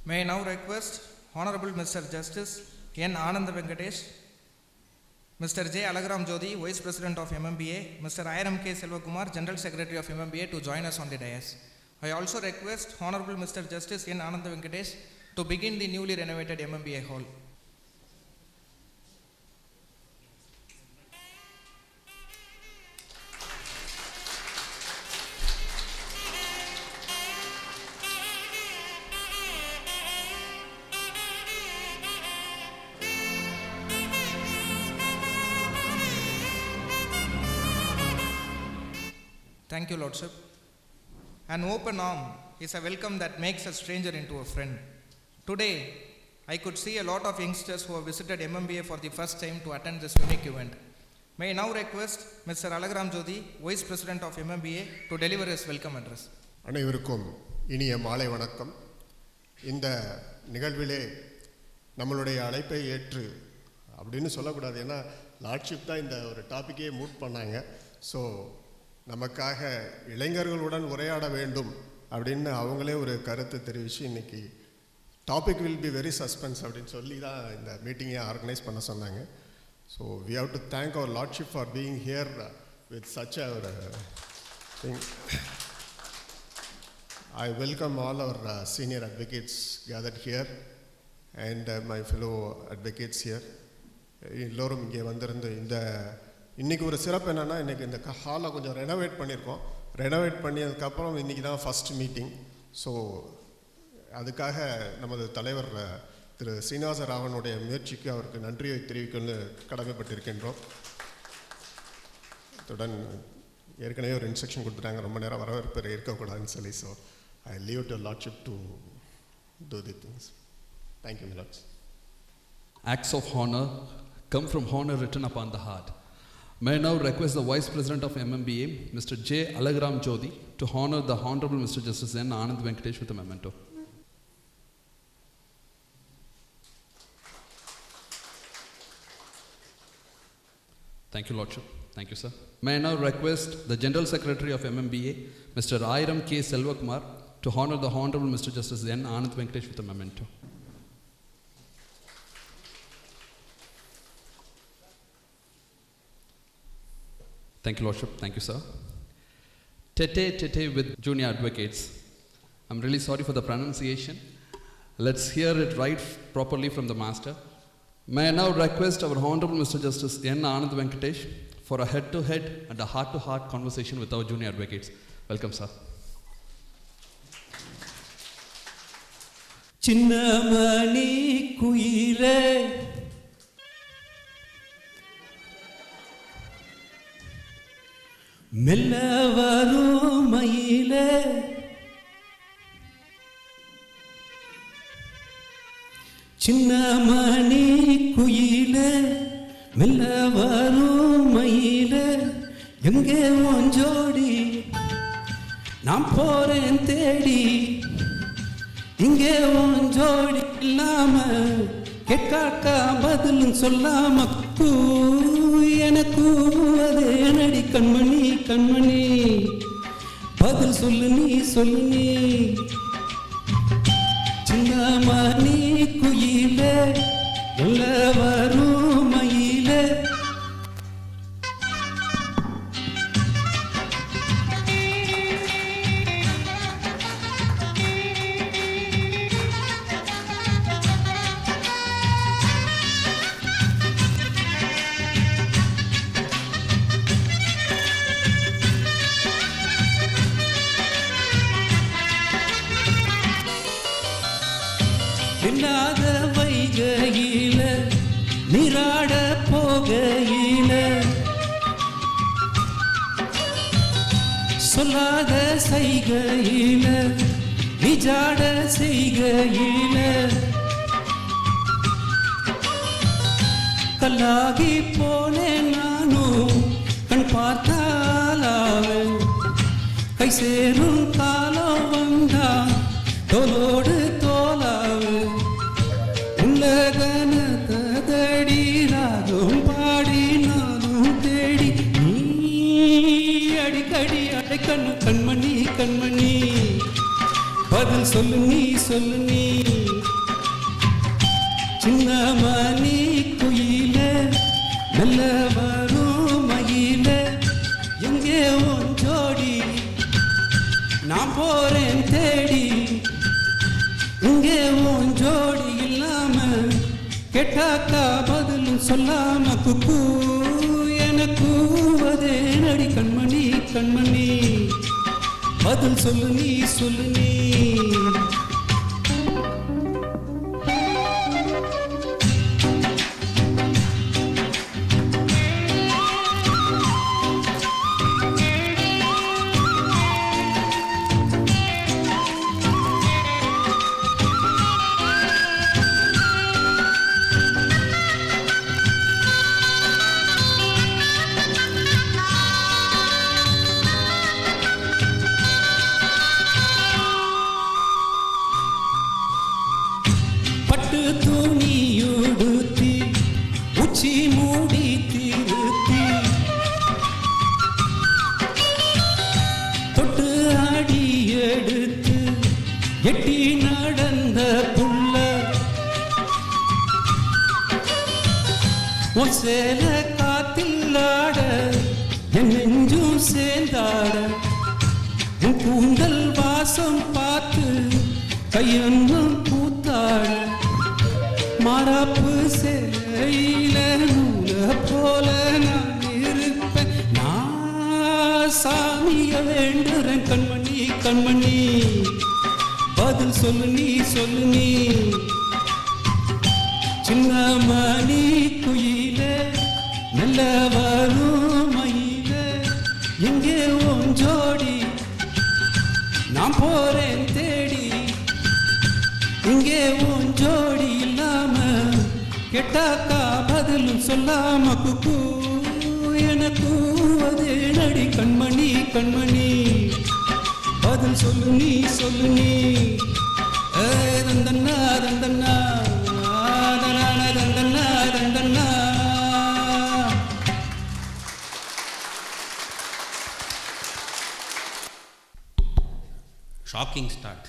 May I now request Honorable Mr. Justice N. Anand Venkatesh, Mr. J. Alagaram Jodi, Vice President of MMBA, Mr. Airam K. Selvakumar, General Secretary of MMBA, to join us on the dais. I also request Honorable Mr. Justice N. Anand Venkatesh to begin the newly renovated MMBA hall. Thank you, Lordship. An open arm is a welcome that makes a stranger into a friend. Today, I could see a lot of youngsters who have visited MMBA for the first time to attend this unique event. May I now request Mr. Alagaram Jodi, Vice President of MMBA, to deliver his welcome address. அனைவருக்கும் இனிய மாலை வணக்கம். இந்த நிகழ்விலே நம்மளுடைய அழைப்பை ஏற்று அப்படின்னு சொல்லக்கூடாது, ஏன்னா லார்ட்ஷிப் தான் இந்த ஒரு டாப்பிக்கே மூட் பண்ணாங்க. ஸோ நமக்காக இளைஞர்களுடன் உரையாட வேண்டும் அப்படின்னு அவங்களே ஒரு கருத்து தெரிவித்து இன்றைக்கி topic will be very suspense அப்படின்னு சொல்லி தான் இந்த மீட்டிங்கை ஆர்கனைஸ் பண்ண சொன்னாங்க. So we have to thank our lordship for being here with such a thing. I welcome all our senior advocates gathered here and my fellow advocates here. எல்லோரும் இங்கே வந்திருந்து இன்றைக்கி ஒரு சிறப்பு என்னென்னா, இன்றைக்கி இந்த ஹாலை கொஞ்சம் ரெனோவேட் பண்ணியிருக்கோம். ரெனோவேட் பண்ணியதுக்கப்புறம் இன்றைக்கி தான் ஃபஸ்ட் மீட்டிங். ஸோ அதுக்காக நமது தலைவர் திரு சீனிவாச ராவனுடைய முயற்சிக்கு அவருக்கு நன்றியை தெரிவிக்கணும்னு கடமைப்பட்டிருக்கின்றோம். இத்துடன் ஏற்கனவே ஒரு இன்ஸ்ட்ரக்ஷன் கொடுத்துட்டாங்க, ரொம்ப நேரம் வரவேற்பு இருக்கக்கூடாதுன்னு சொல்லி. So I leave to Lordship to do the things. Thank you, my lords. Acts of honor come from honor written upon the heart. May I now request the Vice President of MMBA, Mr. J. Alagaram Jodi, to honor the Honorable Mr. Justice N. Anand Venkatesh with a memento. Thank you, Lordship. Thank you, sir. May I now request the General Secretary of MMBA, Mr. Airam K. Selvakumar, to honor the Honorable Mr. Justice N. Anand Venkatesh with a memento. Thank you, Lordship. Thank you, sir. Tete with junior advocates. I'm really sorry for the pronunciation. Let's hear it right properly from the master. May I now request our Honorable Mr. Justice N. Anand Venkatesh for a head-to-head and a heart-to-heart conversation with our junior advocates. Welcome, sir. Chinnamani குயிலே மெல்ல வரும் மயிலே சின்னமணி குயிலே மெல்ல வரும் மயிலே எங்கே ஓஞ்சோடி நான் போறேன் தேடி இங்கே ஓஞ்சோடி இல்லாம கேட்காக்கா பதிலும் சொல்லாம கூ எனக்கு அதே நடி கண்மணி கண்மணி பதில் சொல்லு நீ சின்னமணி குயிலே நல்ல வரும் மயிலே இல்லாத வைகையில நீராட போகையில சொல்லாத செய்கையில நிஜாட செய்கையில கல்லாகி போனேன் நானும் கண் பார்த்தாலாவே கை சேரும் காலம் வந்தா தோளோடு தோலாவு உலகனதடி ராகம் பாடி நானும் தேடி நீ அடிக்கடி அடைக்கணும் கண்மணி கண்மணி பதில் சொல்லு நீ சின்ன மணி குயில மெல்ல வரும் மயில எங்கே உன் ஜோடி நான் போறேன் தேடி இங்கே உன் ஜோடி இல்லாம கேட்டாக்கா பதிலும் சொல்லாம குக்கு எனக்கு அதே நடி கண்மணி கண்மணி பதில் சொல்லு நீ சொல்லு நீ துணியுடுத்தி உச்சி மூடி திருத்தி தொட்டு அடி எடுத்து எட்டி நடந்த புள்ள உன் சேல காத்தில்லாட என் நெஞ்சும் சேர்ந்தாட உன் கூந்தல் வாசம் பார்த்து கையொன்னும் கூத்தாட மரப்பு சேலையில நூல போல நான் இருப்பேன் நான் சாமிய வேண்டுறேன் கண்மணி கண்மணி பதில் சொல்லு நீ சொல்லு நீ சின்ன மணி குயில நல்ல வரும் மயில எங்கே உன் ஜோடி நான் போறேன் தேடி இங்கே உன் ஜோடி இல்லாம கேட்டாக்கா பதிலும் சொல்லாம குக்கு எனக்கு அதே நடி கண்மணி கண்மணி பதில் சொல்லு நீ சொல்லு நீ தந்தன்னா தந்தன்னா தந்தன்னா தந்தன்னா. Shocking start.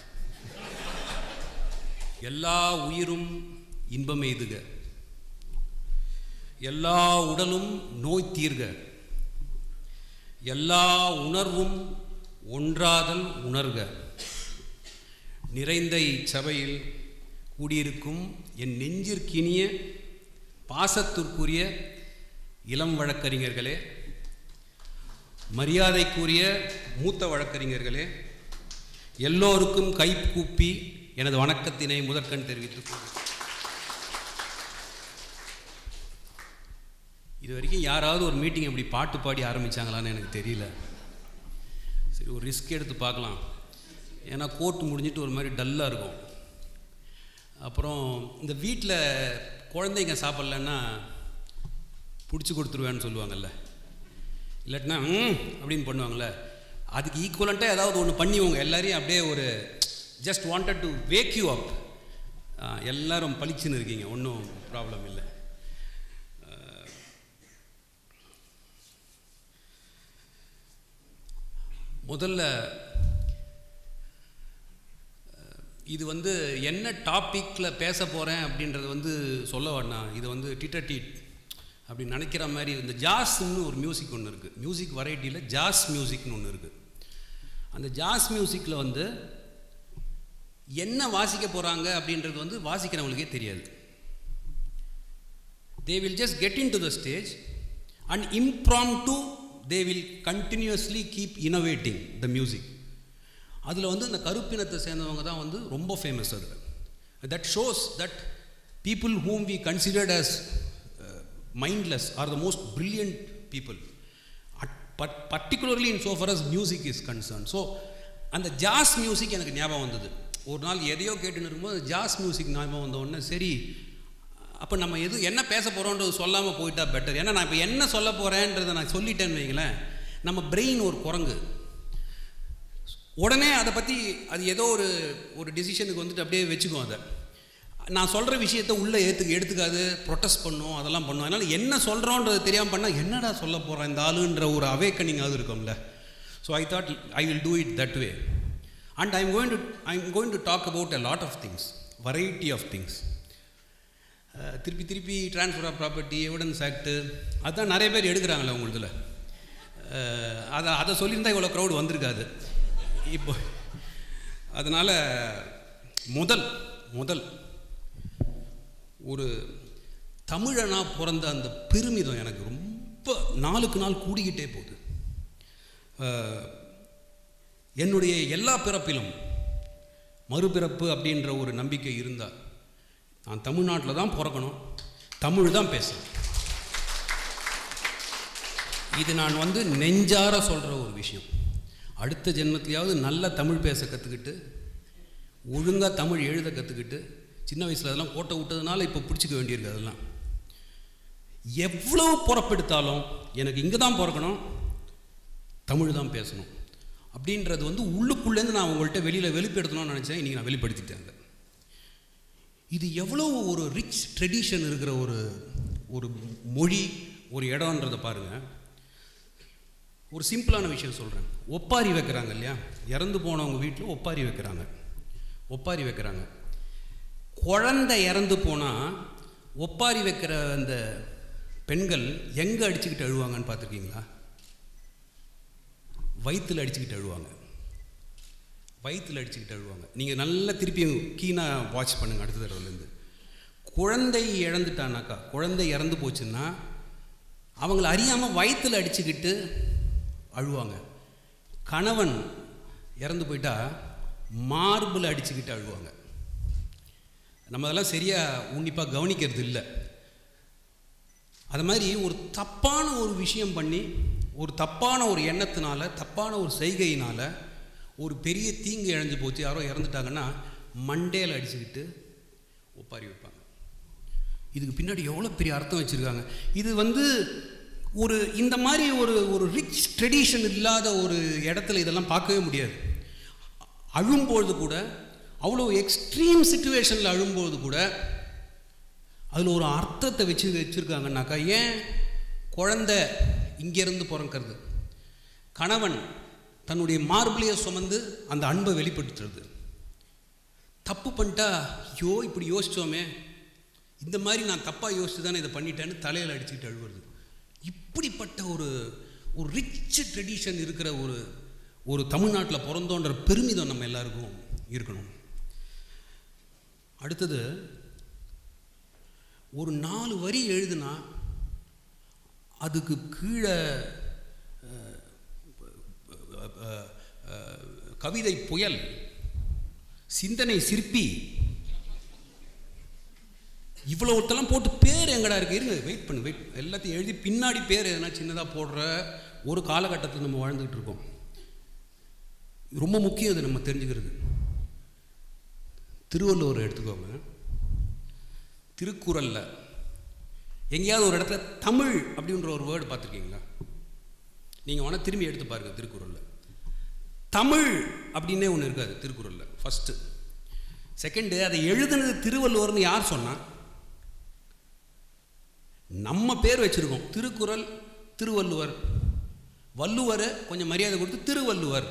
எல்லா உயிரும் இன்பம் எய்துக, எல்லா உடலும் நோய் தீர்க, எல்லா உணர்வும் ஒன்றாதல் உணர்க. நிறைந்த இச்சபையில் கூடியிருக்கும் என் நெஞ்சிற்கினிய பாசத்திற்குரிய இளம் வழக்கறிஞர்களே, மரியாதைக்குரிய மூத்த வழக்கறிஞர்களே, எல்லோருக்கும் கை கூப்பி எனது வணக்கத்தினை முதற்கண் தெரிவித்துக் கொள்கிறேன். இது வரைக்கும் யாராவது ஒரு மீட்டிங் அப்படி பாட்டு பாடி ஆரம்பித்தாங்களான்னு எனக்கு தெரியல. சரி, ஒரு ரிஸ்க் எடுத்து பார்க்கலாம். ஏன்னா கோர்ட்டு முடிஞ்சிட்டு ஒரு மாதிரி டல்லாக இருக்கும். அப்புறம் இந்த வீட்டில் குழந்தைங்க சாப்பிட்லன்னா பிடிச்சி கொடுத்துருவேன்னு சொல்லுவாங்கள்ல, இல்லாட்டினா அப்படின்னு பண்ணுவாங்கள்ல, அதுக்கு ஈக்குவலண்ட்டாக ஏதாவது ஒன்று பண்ணிவோங்க. எல்லாரையும் அப்படியே ஒரு just wanted to wake you up. எல்லாரும் பளிச்சுன்னு இருக்கீங்க, ஒன்றும் ப்ராப்ளம் இல்லை. முதல்ல இது என்ன டாப்பிக்கில் பேச போகிறேன் அப்படின்றது சொல்ல வேண்டாம். இது டிட்டர்டீட் அப்படின்னு நினைக்கிற மாதிரி இந்த ஜாஸ்ன்னு ஒரு மியூசிக் ஒன்று இருக்குது. மியூசிக் வெரைட்டியில் ஜாஸ் மியூசிக்னு ஒன்று இருக்குது. அந்த ஜாஸ் மியூசிக்கில் என்ன வாசிக்க போகிறாங்க அப்படின்றது வாசிக்கிறவங்களுக்கே தெரியாது. they will just get into the stage and impromptu they will continuously keep innovating the music. அதில் அந்த கருப்பினத்தை சேர்ந்தவங்க தான் ரொம்ப ஃபேமஸ். அது that shows that people whom we considered as mindless are the most brilliant people, particularly in so far as music is concerned. So அந்த ஜாஸ் music எனக்கு ஞாபகம் வந்தது. ஒரு நாள் எதையோ கேட்டுன்னு இருக்கும்போது ஜாஸ் மியூசிக் ஞாபகம் வந்த உடனே சரி, அப்போ நம்ம என்ன பேச போகிறோன்றது சொல்லாமல் போயிட்டா பெட்டர். ஏன்னா நான் இப்போ என்ன சொல்ல போகிறேன்றதை நான் சொல்லிட்டேன்னு வைங்களேன், நம்ம பிரெயின் ஒரு குரங்கு, உடனே அதை பற்றி அது ஏதோ ஒரு டிசிஷனுக்கு அப்படியே வச்சுக்கும். அதை நான் சொல்கிற விஷயத்தை உள்ளே எடுத்துக்காது, ப்ரொட்டஸ்ட் பண்ணும், அதெல்லாம் பண்ணும். அதனால் என்ன சொல்கிறோன்றது தெரியாமல் பண்ணால் என்னடா சொல்ல போகிறேன் இந்த ஆளுன்ற ஒரு அவேக்கனிங்காவது இருக்கும்ல. So I thought I will do it that way. And I'm going to talk about a lot of things, variety of things. திருப்பி திருப்பி transfer of property, evidence act, அதுதான் நிறைய பேர் எடுக்கிறாங்களே உங்களுதில். அதை சொல்லியிருந்தால் இவ்வளோ க்ரௌடு வந்திருக்காது இப்போ. அதனால் முதல் ஒரு தமிழனாக பிறந்த அந்த பெருமிதம் எனக்கு ரொம்ப நாளுக்கு நாள் கூடிக்கிட்டே போகுது. என்னுடைய எல்லா பிறப்பிலும் மறுபிறப்பு அப்படின்ற ஒரு நம்பிக்கை இருந்தால் நான் தமிழ்நாட்டில் தான் பிறக்கணும், தமிழ் தான் பேசணும். இது நான் நெஞ்சார சொல்கிற ஒரு விஷயம். அடுத்த ஜென்மத்திலேயாவது நல்ல தமிழ் பேச கற்றுக்கிட்டு, ஒழுங்காக தமிழ் எழுத கற்றுக்கிட்டு, சின்ன வயசில் அதெல்லாம் கோட்டை விட்டதுனால இப்போ பிடிச்சிக்க வேண்டியிருக்கு. அதெல்லாம் எவ்வளோ பொறப்பெடுத்தாலும் எனக்கு இங்கே தான் பிறக்கணும், தமிழ் தான் பேசணும் அப்படின்றது உள்ளுக்குள்ளேருந்து நான் உங்கள்கிட்ட வெளியில் வெளிப்படுத்தணும்னு நினச்சேன். இன்றைக்கி நான் வெளிப்படுத்திட்டேன். இது எவ்வளோ ஒரு ரிச் ட்ரெடிஷன் இருக்கிற ஒரு மொழி, ஒரு இடம்ன்றதை பாருங்கள். ஒரு சிம்பிளான விஷயம் சொல்கிறேன். ஒப்பாரி வைக்கிறாங்க இல்லையா? இறந்து போனவங்க வீட்டில் ஒப்பாரி வைக்கிறாங்க. குழந்தை இறந்து போனால் ஒப்பாரி வைக்கிற அந்த பெண்கள் எங்கே அடிச்சுக்கிட்டு அழுவாங்கன்னு பார்த்துருக்கீங்களா? வயிற்றில் அடிச்சுக்கிட்டு அழுவாங்க. நீங்கள் நல்லா திருப்பி கீனாக வாட்ச் பண்ணுங்கள் அடுத்த தடவைலேருந்து. குழந்தை இழந்துட்டானாக்கா, குழந்தை இறந்து போச்சுன்னா அவங்கள அறியாமல் வயிற்றில் அடிச்சுக்கிட்டு அழுவாங்க. கணவன் இறந்து போயிட்டா மார்பில் அடிச்சுக்கிட்டு அழுவாங்க. நம்ம அதெல்லாம் சரியாக உன்னிப்பாக கவனிக்கிறது இல்லை. அது மாதிரி ஒரு தப்பான ஒரு விஷயம் பண்ணி, ஒரு தப்பான ஒரு எண்ணத்தினால, தப்பான ஒரு செய்கையினால் ஒரு பெரிய தீங்கு இழந்து போச்சு, யாரோ இறந்துட்டாங்கன்னா மண்டையில் அடிச்சுக்கிட்டு ஒப்பாரி வைப்பாங்க. இதுக்கு பின்னாடி எவ்வளோ பெரிய அர்த்தம் வச்சுருக்காங்க. இது ஒரு இந்த மாதிரி ஒரு ரிச் ட்ரெடிஷன் இல்லாத ஒரு இடத்துல இதெல்லாம் பார்க்கவே முடியாது. அழும்பொழுது கூட, அவ்வளோ எக்ஸ்ட்ரீம் சிச்சுவேஷனில் அழும்பொழுது கூட அதில் ஒரு அர்த்தத்தை வச்சுருக்காங்கன்னாக்கா, ஏன் குழந்தை இங்கேருந்து பிறக்கிறது, கணவன் தன்னுடைய மார்பிளையை சுமந்து அந்த அன்பை வெளிப்படுத்துறது. தப்பு பண்ணிட்டா, ஐயோ இப்படி யோசித்தோமே, இந்த மாதிரி நான் தப்பாக யோசிச்சு தானே இதை பண்ணிட்டேன்னு தலையில் அடிச்சுக்கிட்டு அழுவுறது. இப்படிப்பட்ட ஒரு ரிச் ட்ரெடிஷன் இருக்கிற ஒரு தமிழ்நாட்டில் பிறந்தோன்ற பெருமிதம் நம்ம எல்லாருக்கும் இருக்கணும். அடுத்தது, ஒரு 4 வரி எழுதுனா அதுக்கு கீழே கவிதை புயல், சிந்தனை சிற்பி, இவ்வளோ ஒருத்தெல்லாம் போட்டு பேர் எங்கடா இருக்கு, இருங்க வெயிட் பண்ணு, எல்லாத்தையும் எழுதி பின்னாடி பேர் எதனா சின்னதாக போடுற ஒரு காலகட்டத்தில் நம்ம வாழ்ந்துக்கிட்டு இருக்கோம். ரொம்ப முக்கியம் இது நம்ம தெரிஞ்சுக்கிறது. திருவள்ளுவர் எடுத்துக்கோங்க. திருக்குறளில் எங்கேயாவது ஒரு இடத்துல தமிழ் அப்படின்ற ஒரு வேர்டு பார்த்துருக்கீங்களா? நீங்கள் வேணால் திரும்பி எடுத்து பாருங்கள். திருக்குறளில் தமிழ் அப்படின்னே ஒன்று இருக்காது திருக்குறளில். ஃபஸ்ட்டு. செகண்டு, அதை எழுதுனது திருவள்ளுவர்னு யார் சொன்னா? நம்ம பேர் வச்சுருக்கோம். திருக்குறள் திருவள்ளுவர், வள்ளுவரை கொஞ்சம் மரியாதை கொடுத்து திருவள்ளுவர்.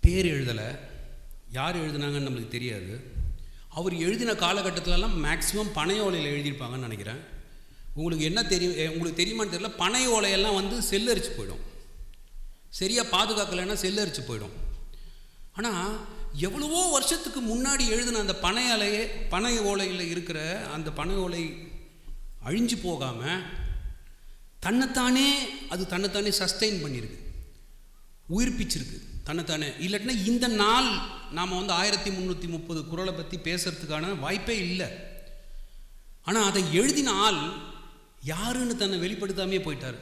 பேர் எழுதலை, யார் எழுதுனாங்கன்னு நம்மளுக்கு தெரியாது. அவர் எழுதின காலகட்டத்திலலாம் மேக்ஸிமம் பனை ஓலையில் எழுதியிருப்பாங்கன்னு நினைக்கிறேன். உங்களுக்கு என்ன தெரியும், உங்களுக்கு தெரியுமான்னு தெரியல, பனை ஓலையெல்லாம் செல்லரிச்சு போயிடும். சரியாக பாதுகாக்கலைன்னா செல்லரிச்சு போயிடும். ஆனால் எவ்வளவோ வருஷத்துக்கு முன்னாடி எழுதின அந்த பனை ஓலையில் இருக்கிற அந்த பனை ஓலை அழிஞ்சு போகாமல் தன்னைத்தானே சஸ்டெயின் பண்ணியிருக்கு, உயிர்ப்பிச்சிருக்கு தன்னைத்தானே. இல்லாட்டினா இந்த நாள் நாம் 1330 குறளை பற்றி பேசுறதுக்கான வாய்ப்பே இல்லை. ஆனால் அதை எழுதின ஆள் யாருன்னு தன்னை வெளிப்படுத்தாமே போயிட்டார்.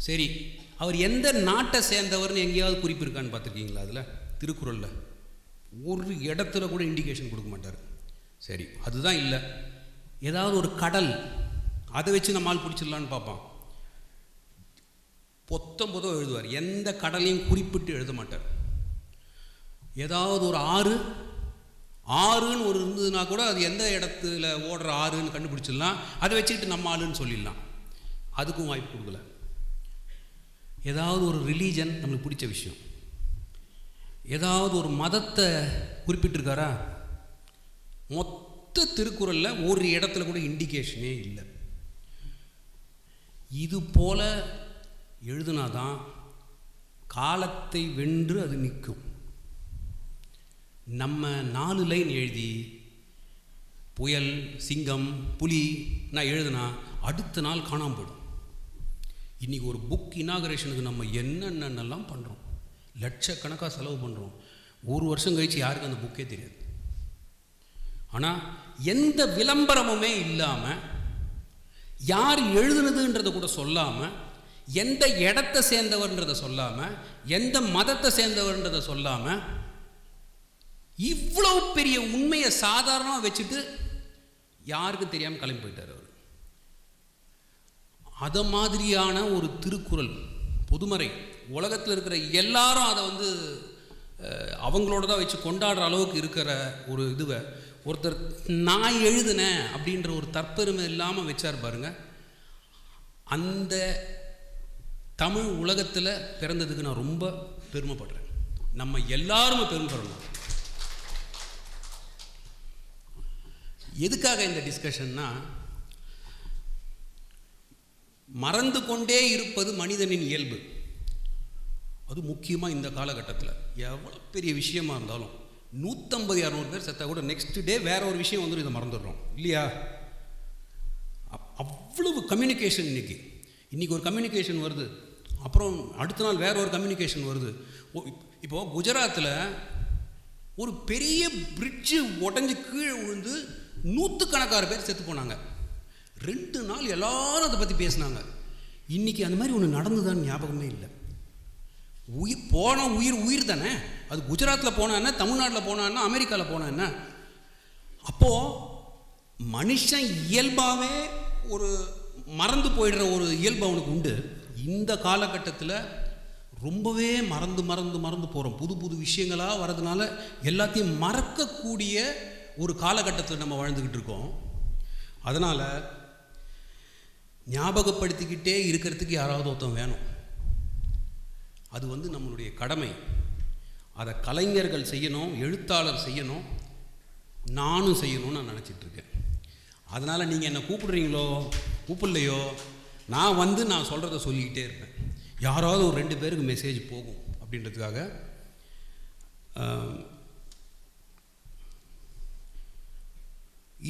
சரி, அவர் எந்த நாட்டை சேர்ந்தவர்னு எங்கேயாவது குறிப்பு இருக்கான்னு பார்த்துருக்கீங்களா? அதில் திருக்குறளில் ஒரு இடத்துல கூட இண்டிகேஷன் கொடுக்க மாட்டார். சரி, அதுதான் இல்லை. ஏதாவது ஒரு கடல், அதை வச்சு நம்ம ஆள் பிடிச்சிடலான்னு பார்ப்பான். பொத்தம்பதோ எழுதுவார். எந்த கடலையும் குறிப்பிட்டு எழுத மாட்டார். ஏதாவது ஒரு ஆறுன்னு ஒரு இருந்ததுன்னா கூட அது எந்த இடத்துல ஓடுற ஆறுன்னு கண்டுபிடிச்சிடலாம். அதை வச்சுக்கிட்டு நம்ம ஆளுன்னு சொல்லிடலாம். அதுக்கும் வாய்ப்பு கொடுக்கல. ஏதாவது ஒரு ரிலீஜன் நம்மளுக்கு பிடிச்ச விஷயம், ஏதாவது ஒரு மதத்தை குறிப்பிட்டிருக்காரா? மொத்த திருக்குறளில் ஒரு இடத்துல கூட இண்டிகேஷனே இல்லை. இது போல எழுதுனாதான் காலத்தை வென்று அது நிற்கும். நம்ம 4 லைன் எழுதி புயல், சிங்கம், புலி நான் எழுதுனா அடுத்த நாள் காணாமல் போயிடும். இன்றைக்கி ஒரு புக் இனாகரேஷனுக்கு நம்ம என்னென்னலாம் பண்ணுறோம், லட்சக்கணக்காக செலவு பண்ணுறோம். 1 வருஷம் கழித்து யாருக்கு அந்த புக்கே தெரியாது. ஆனால் எந்த விளம்பரமுமே இல்லாமல், யார் எழுதுனதுன்றதை கூட சொல்லாமல், எந்த இடத்தை சேர்ந்தவர்ன்றதை சொல்லாமல், எந்த மதத்தை சேர்ந்தவர்ன்றதை சொல்லாமல், இவ்வளோ பெரிய உண்மையை சாதாரணமாக வச்சுட்டு யாருக்கும் தெரியாமல் கிளம்பி போயிட்டார் அவர். அதை மாதிரியான ஒரு திருக்குறள், பொதுமறை, உலகத்தில் இருக்கிற எல்லாரும் அதை வந்து அவங்களோட தான் வச்சு கொண்டாடுற அளவுக்கு இருக்கிற ஒரு இதுவை ஒருத்தர் நான் எழுதுனேன் அப்படின்ற ஒரு தற்பெருமை இல்லாமல் வச்சார் பாருங்க. அந்த தமிழ் உலகத்தில் பிறந்ததுக்கு நான் ரொம்ப பெருமைப்படுறேன். நம்ம எல்லாருமே பெருமைப்படணும். எதுக்காக இந்த டிஸ்கஷன்னா, மறந்து கொண்டே இருப்பது மனிதனின் இயல்பு. அது முக்கியமாக இந்த காலகட்டத்தில் எவ்வளோ பெரிய விஷயமா இருந்தாலும் 150-200 பேர் செத்தா கூட நெக்ஸ்ட் டே வேற ஒரு விஷயம் வந்துடும், இதை மறந்துடுறோம் இல்லையா? அவ்வளவு கம்யூனிகேஷன் இன்னைக்கு ஒரு கம்யூனிகேஷன் வருது, அப்புறம் அடுத்த நாள் வேற ஒரு கம்யூனிகேஷன் வருது. இப்போது குஜராத்தில் ஒரு பெரிய பிரிட்ஜு உடஞ்சி கீழே விழுந்து 100கணக்கான பேர் செத்து போனாங்க. 2 நாள் எல்லாரும் அதை பற்றி பேசினாங்க. இன்றைக்கி அந்த மாதிரி ஒன்று நடந்துதான்னு ஞாபகமே இல்லை. உயிர் தானே. அது குஜராத்தில் போனா என்ன, தமிழ்நாட்டில் போனா என்ன, அமெரிக்காவில் போனா என்ன? அப்போது மனுஷன் இயல்பாகவே ஒரு மறந்து போயிடுற ஒரு இயல்பு அவனுக்கு உண்டு. இந்த காலகட்டத்தில் ரொம்பவே மறந்து போகிறோம். புது விஷயங்களாக வர்றதுனால எல்லாத்தையும் மறக்கக்கூடிய ஒரு காலகட்டத்தில் நம்ம வாழ்ந்துக்கிட்டு இருக்கோம். அதனால் ஞாபகப்படுத்திக்கிட்டே இருக்கிறதுக்கு யாராவது ஒருத்தன் வேணும். அது வந்து நம்மளுடைய கடமை. அதை கலைஞர்கள் செய்யணும், எழுத்தாளர் செய்யணும், நானும் செய்யணும்னு நான் நினச்சிட்ருக்கேன். அதனால் நீங்கள் என்னை கூப்பிடுறீங்களோ கூப்பிடலையோ, நான் சொல்கிறத சொல்லிக்கிட்டே இருப்பேன். யாராவது ஒரு 2 பேருக்கு மெசேஜ் போகும் அப்படின்றதுக்காக.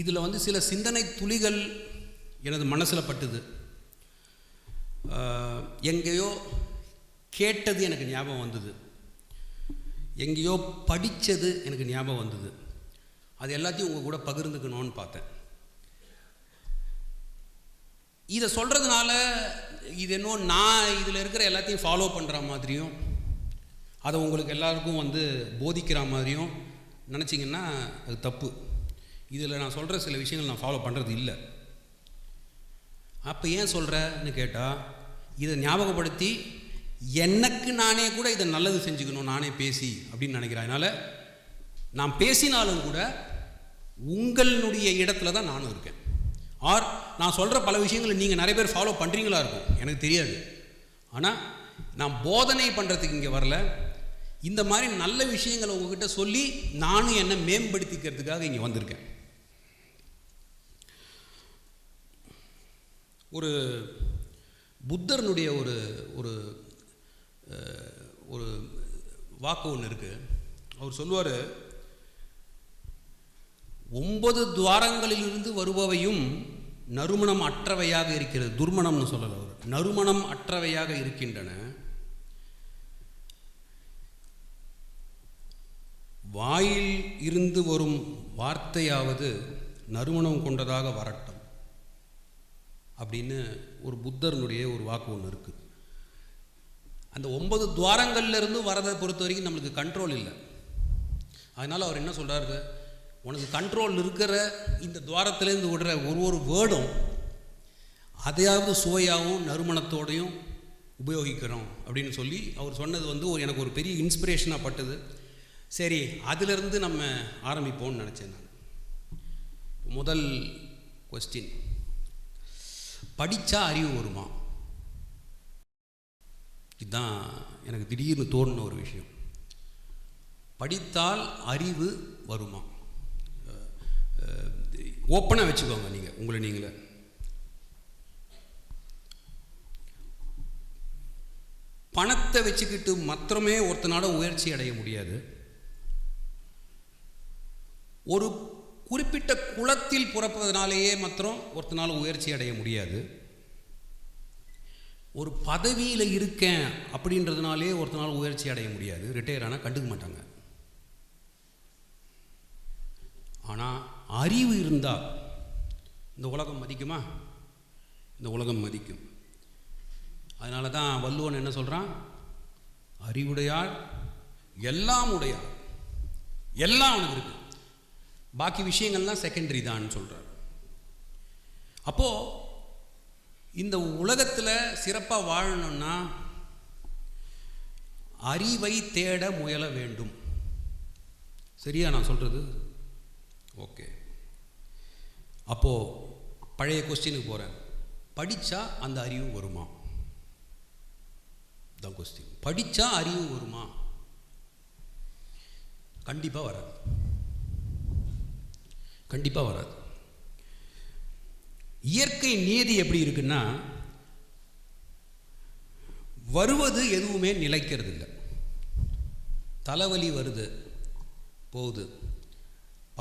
இதில் வந்து சில சிந்தனை துளிகள் எனது மனசில் பட்டுது. எங்கேயோ கேட்டது எனக்கு ஞாபகம் வந்தது, எங்கேயோ படித்தது எனக்கு ஞாபகம் வந்தது. அது எல்லாத்தையும் உங்கள் கூட பகிர்ந்துக்கணும்னு பார்த்தேன். இதை சொல்கிறதுனால இது என்னோ நான் இதில் இருக்கிற எல்லாத்தையும் ஃபாலோ பண்ணுற மாதிரியும், அதை உங்களுக்கு எல்லாருக்கும் வந்து போதிக்கிற மாதிரியும் நினச்சிங்கன்னா அது தப்பு. இதில் நான் சொல்கிற சில விஷயங்கள் நான் ஃபாலோ பண்ணுறது இல்லை. அப்போ ஏன் சொல்கிறேன்னு கேட்டால், இதை ஞாபகப்படுத்தி எனக்கு நானே கூட இதை நல்லது செஞ்சுக்கணும் நானே பேசி அப்படின்னு நினைக்கிறேன். அதனால் நான் பேசினாலும் கூட உங்களுடைய இடத்துல தான் நானும் இருக்கேன். ஆர் நான் சொல்கிற பல விஷயங்களை நீங்கள் நிறைய பேர் ஃபாலோ பண்ணுறீங்களா இருக்கும், எனக்கு தெரியாது. ஆனால் நான் போதனை பண்ணுறதுக்கு இங்கே வரல. இந்த மாதிரி நல்ல விஷயங்களை உங்ககிட்ட சொல்லி நானும் என்னை மேம்படுத்திக்கிறதுக்காக இங்கே வந்திருக்கேன். ஒரு புத்தர்னுடைய ஒரு ஒரு ஒரு வாக்கு ஒன்று இருக்குது. அவர் சொல்லுவார், 9 துவாரங்களிலிருந்து வருபவையும் நறுமணம் அற்றவையாக இருக்கிறது. துர்மணம்னு சொல்லல, அவர் நறுமணம் அற்றவையாக இருக்கின்றன. வாயில் இருந்து வரும் வார்த்தையாவது நறுமணம் கொண்டதாக வரட்டும் அப்படின்னு ஒரு புத்தர்னுடைய ஒரு வாக்கு ஒன்று இருக்குது. அந்த 9 துவாரங்கள்லேருந்து வரதை பொறுத்த வரைக்கும் நம்மளுக்கு கண்ட்ரோல் இல்லை. அதனால் அவர் என்ன சொல்கிறாரு, உனக்கு கண்ட்ரோல் இருக்கிற இந்த துவாரத்திலேருந்து விடுற ஒரு வேர்டும் அதையாவது சுவையாகவும் நறுமணத்தோடையும் உபயோகிக்கிறோம் அப்படின்னு சொல்லி அவர் சொன்னது வந்து எனக்கு ஒரு பெரிய இன்ஸ்பிரேஷனாக பட்டது. சரி, அதிலிருந்து நம்ம ஆரம்பிப்போம்னு நினச்சேன் நான். முதல் கொஸ்டின், படித்தா அறிவு வருமா? இதுதான் எனக்கு திடீர்னு தோணுன ஒரு விஷயம். படித்தால் அறிவு வருமா? ஓப்பனாக வச்சுக்கோங்க நீங்கள் உங்களை நீங்களே. பணத்தை வச்சுக்கிட்டு மாத்திரமே ஒருத்தனால உயர்ச்சி அடைய முடியாது. ஒரு குறிப்பிட்ட குலத்தில் பிறப்பதனாலேயே மாத்திரம் ஒருத்தனால உயர்ச்சி அடைய முடியாது. ஒரு பதவியில் இருக்கேன் அப்படின்றதுனாலே ஒருத்தனால உயர்ச்சி அடைய முடியாது. ரிட்டையர் ஆனால் கண்டுக்க மாட்டாங்க. ஆனால் அறிவு இருந்தால் இந்த உலகம் மதிக்குமா? இந்த உலகம் மதிக்கும். அதனால தான் வள்ளுவன் என்ன சொல்கிறான்? அறிவுடையார் எல்லாம் உடையார். எல்லாம் அவனுக்கு இருக்கு, பாக்கி விஷயங்கள்லாம் செகண்டரி தான் சொல்கிறார். அப்போது இந்த உலகத்தில் சிறப்பாக வாழணும்னா அறிவை தேட முயல வேண்டும். சரியா நான் சொல்கிறது? ஓகே. அப்போது பழைய கொஸ்டினுக்கு போகிறேன். படித்தா அந்த அறிவு வருமா? தான் கொஸ்டின். படித்தா அறிவு வருமா? கண்டிப்பாக வராது. கண்டிப்பாக வராது. இயற்கை நியதி எப்படி இருக்குன்னா, வருவது எதுவுமே நிலைக்கிறது இல்லை. தலைவலி வருது போகுது,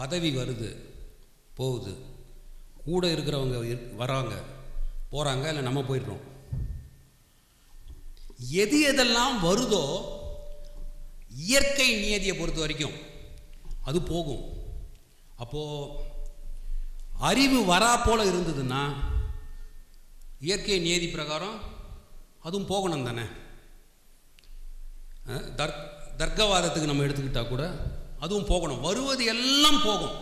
பதவி வருது போகுது, கூட இருக்கிறவங்க வராங்க போகிறாங்க, இல்லை நம்ம போயிடுறோம். எது எதெல்லாம் வருதோ இயற்கை நியதியை பொறுத்த வரைக்கும் அது போகும். அப்போது அறிவு வரா போல இருந்ததுன்னா இயற்கை நியதி பிரகாரம் அதுவும் போகணும் தானே. தர்க்கவாதத்துக்கு நம்ம எடுத்துக்கிட்டால் கூட அதுவும் போகணும். வருவது எல்லாம் போகும்.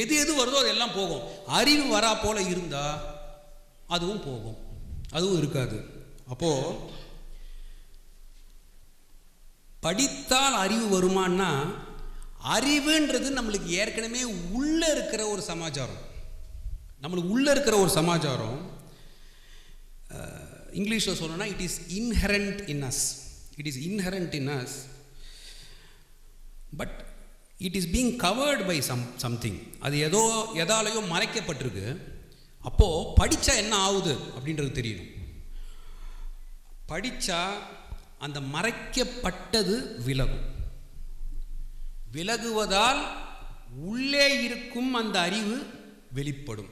எது எது வருதோ அதெல்லாம் போகும். அறிவு வரா போல இருந்தால் அதுவும் போகும், அதுவும் இருக்காது. அப்போது படித்தால் அறிவு வருமானா, அறிவுன்றது நம்மளுக்கு ஏற்கனவே உள்ளே இருக்கிற ஒரு சமாச்சாரம். நம்மளுக்கு உள்ளே இருக்கிற ஒரு சமாச்சாரம். இங்கிலீஷில் சொல்லணும்னா it is inherent in us. It is inherent in us, but it is being covered by something. அது எதாலேயோ மறைக்கப்பட்டிருக்கு. அப்போது படித்தா என்ன ஆகுது அப்படின்றது தெரியணும். படித்தா அந்த மறைக்கப்பட்டது விலகும். விலகுவதால் உள்ளே இருக்கும் அந்த அறிவு வெளிப்படும்.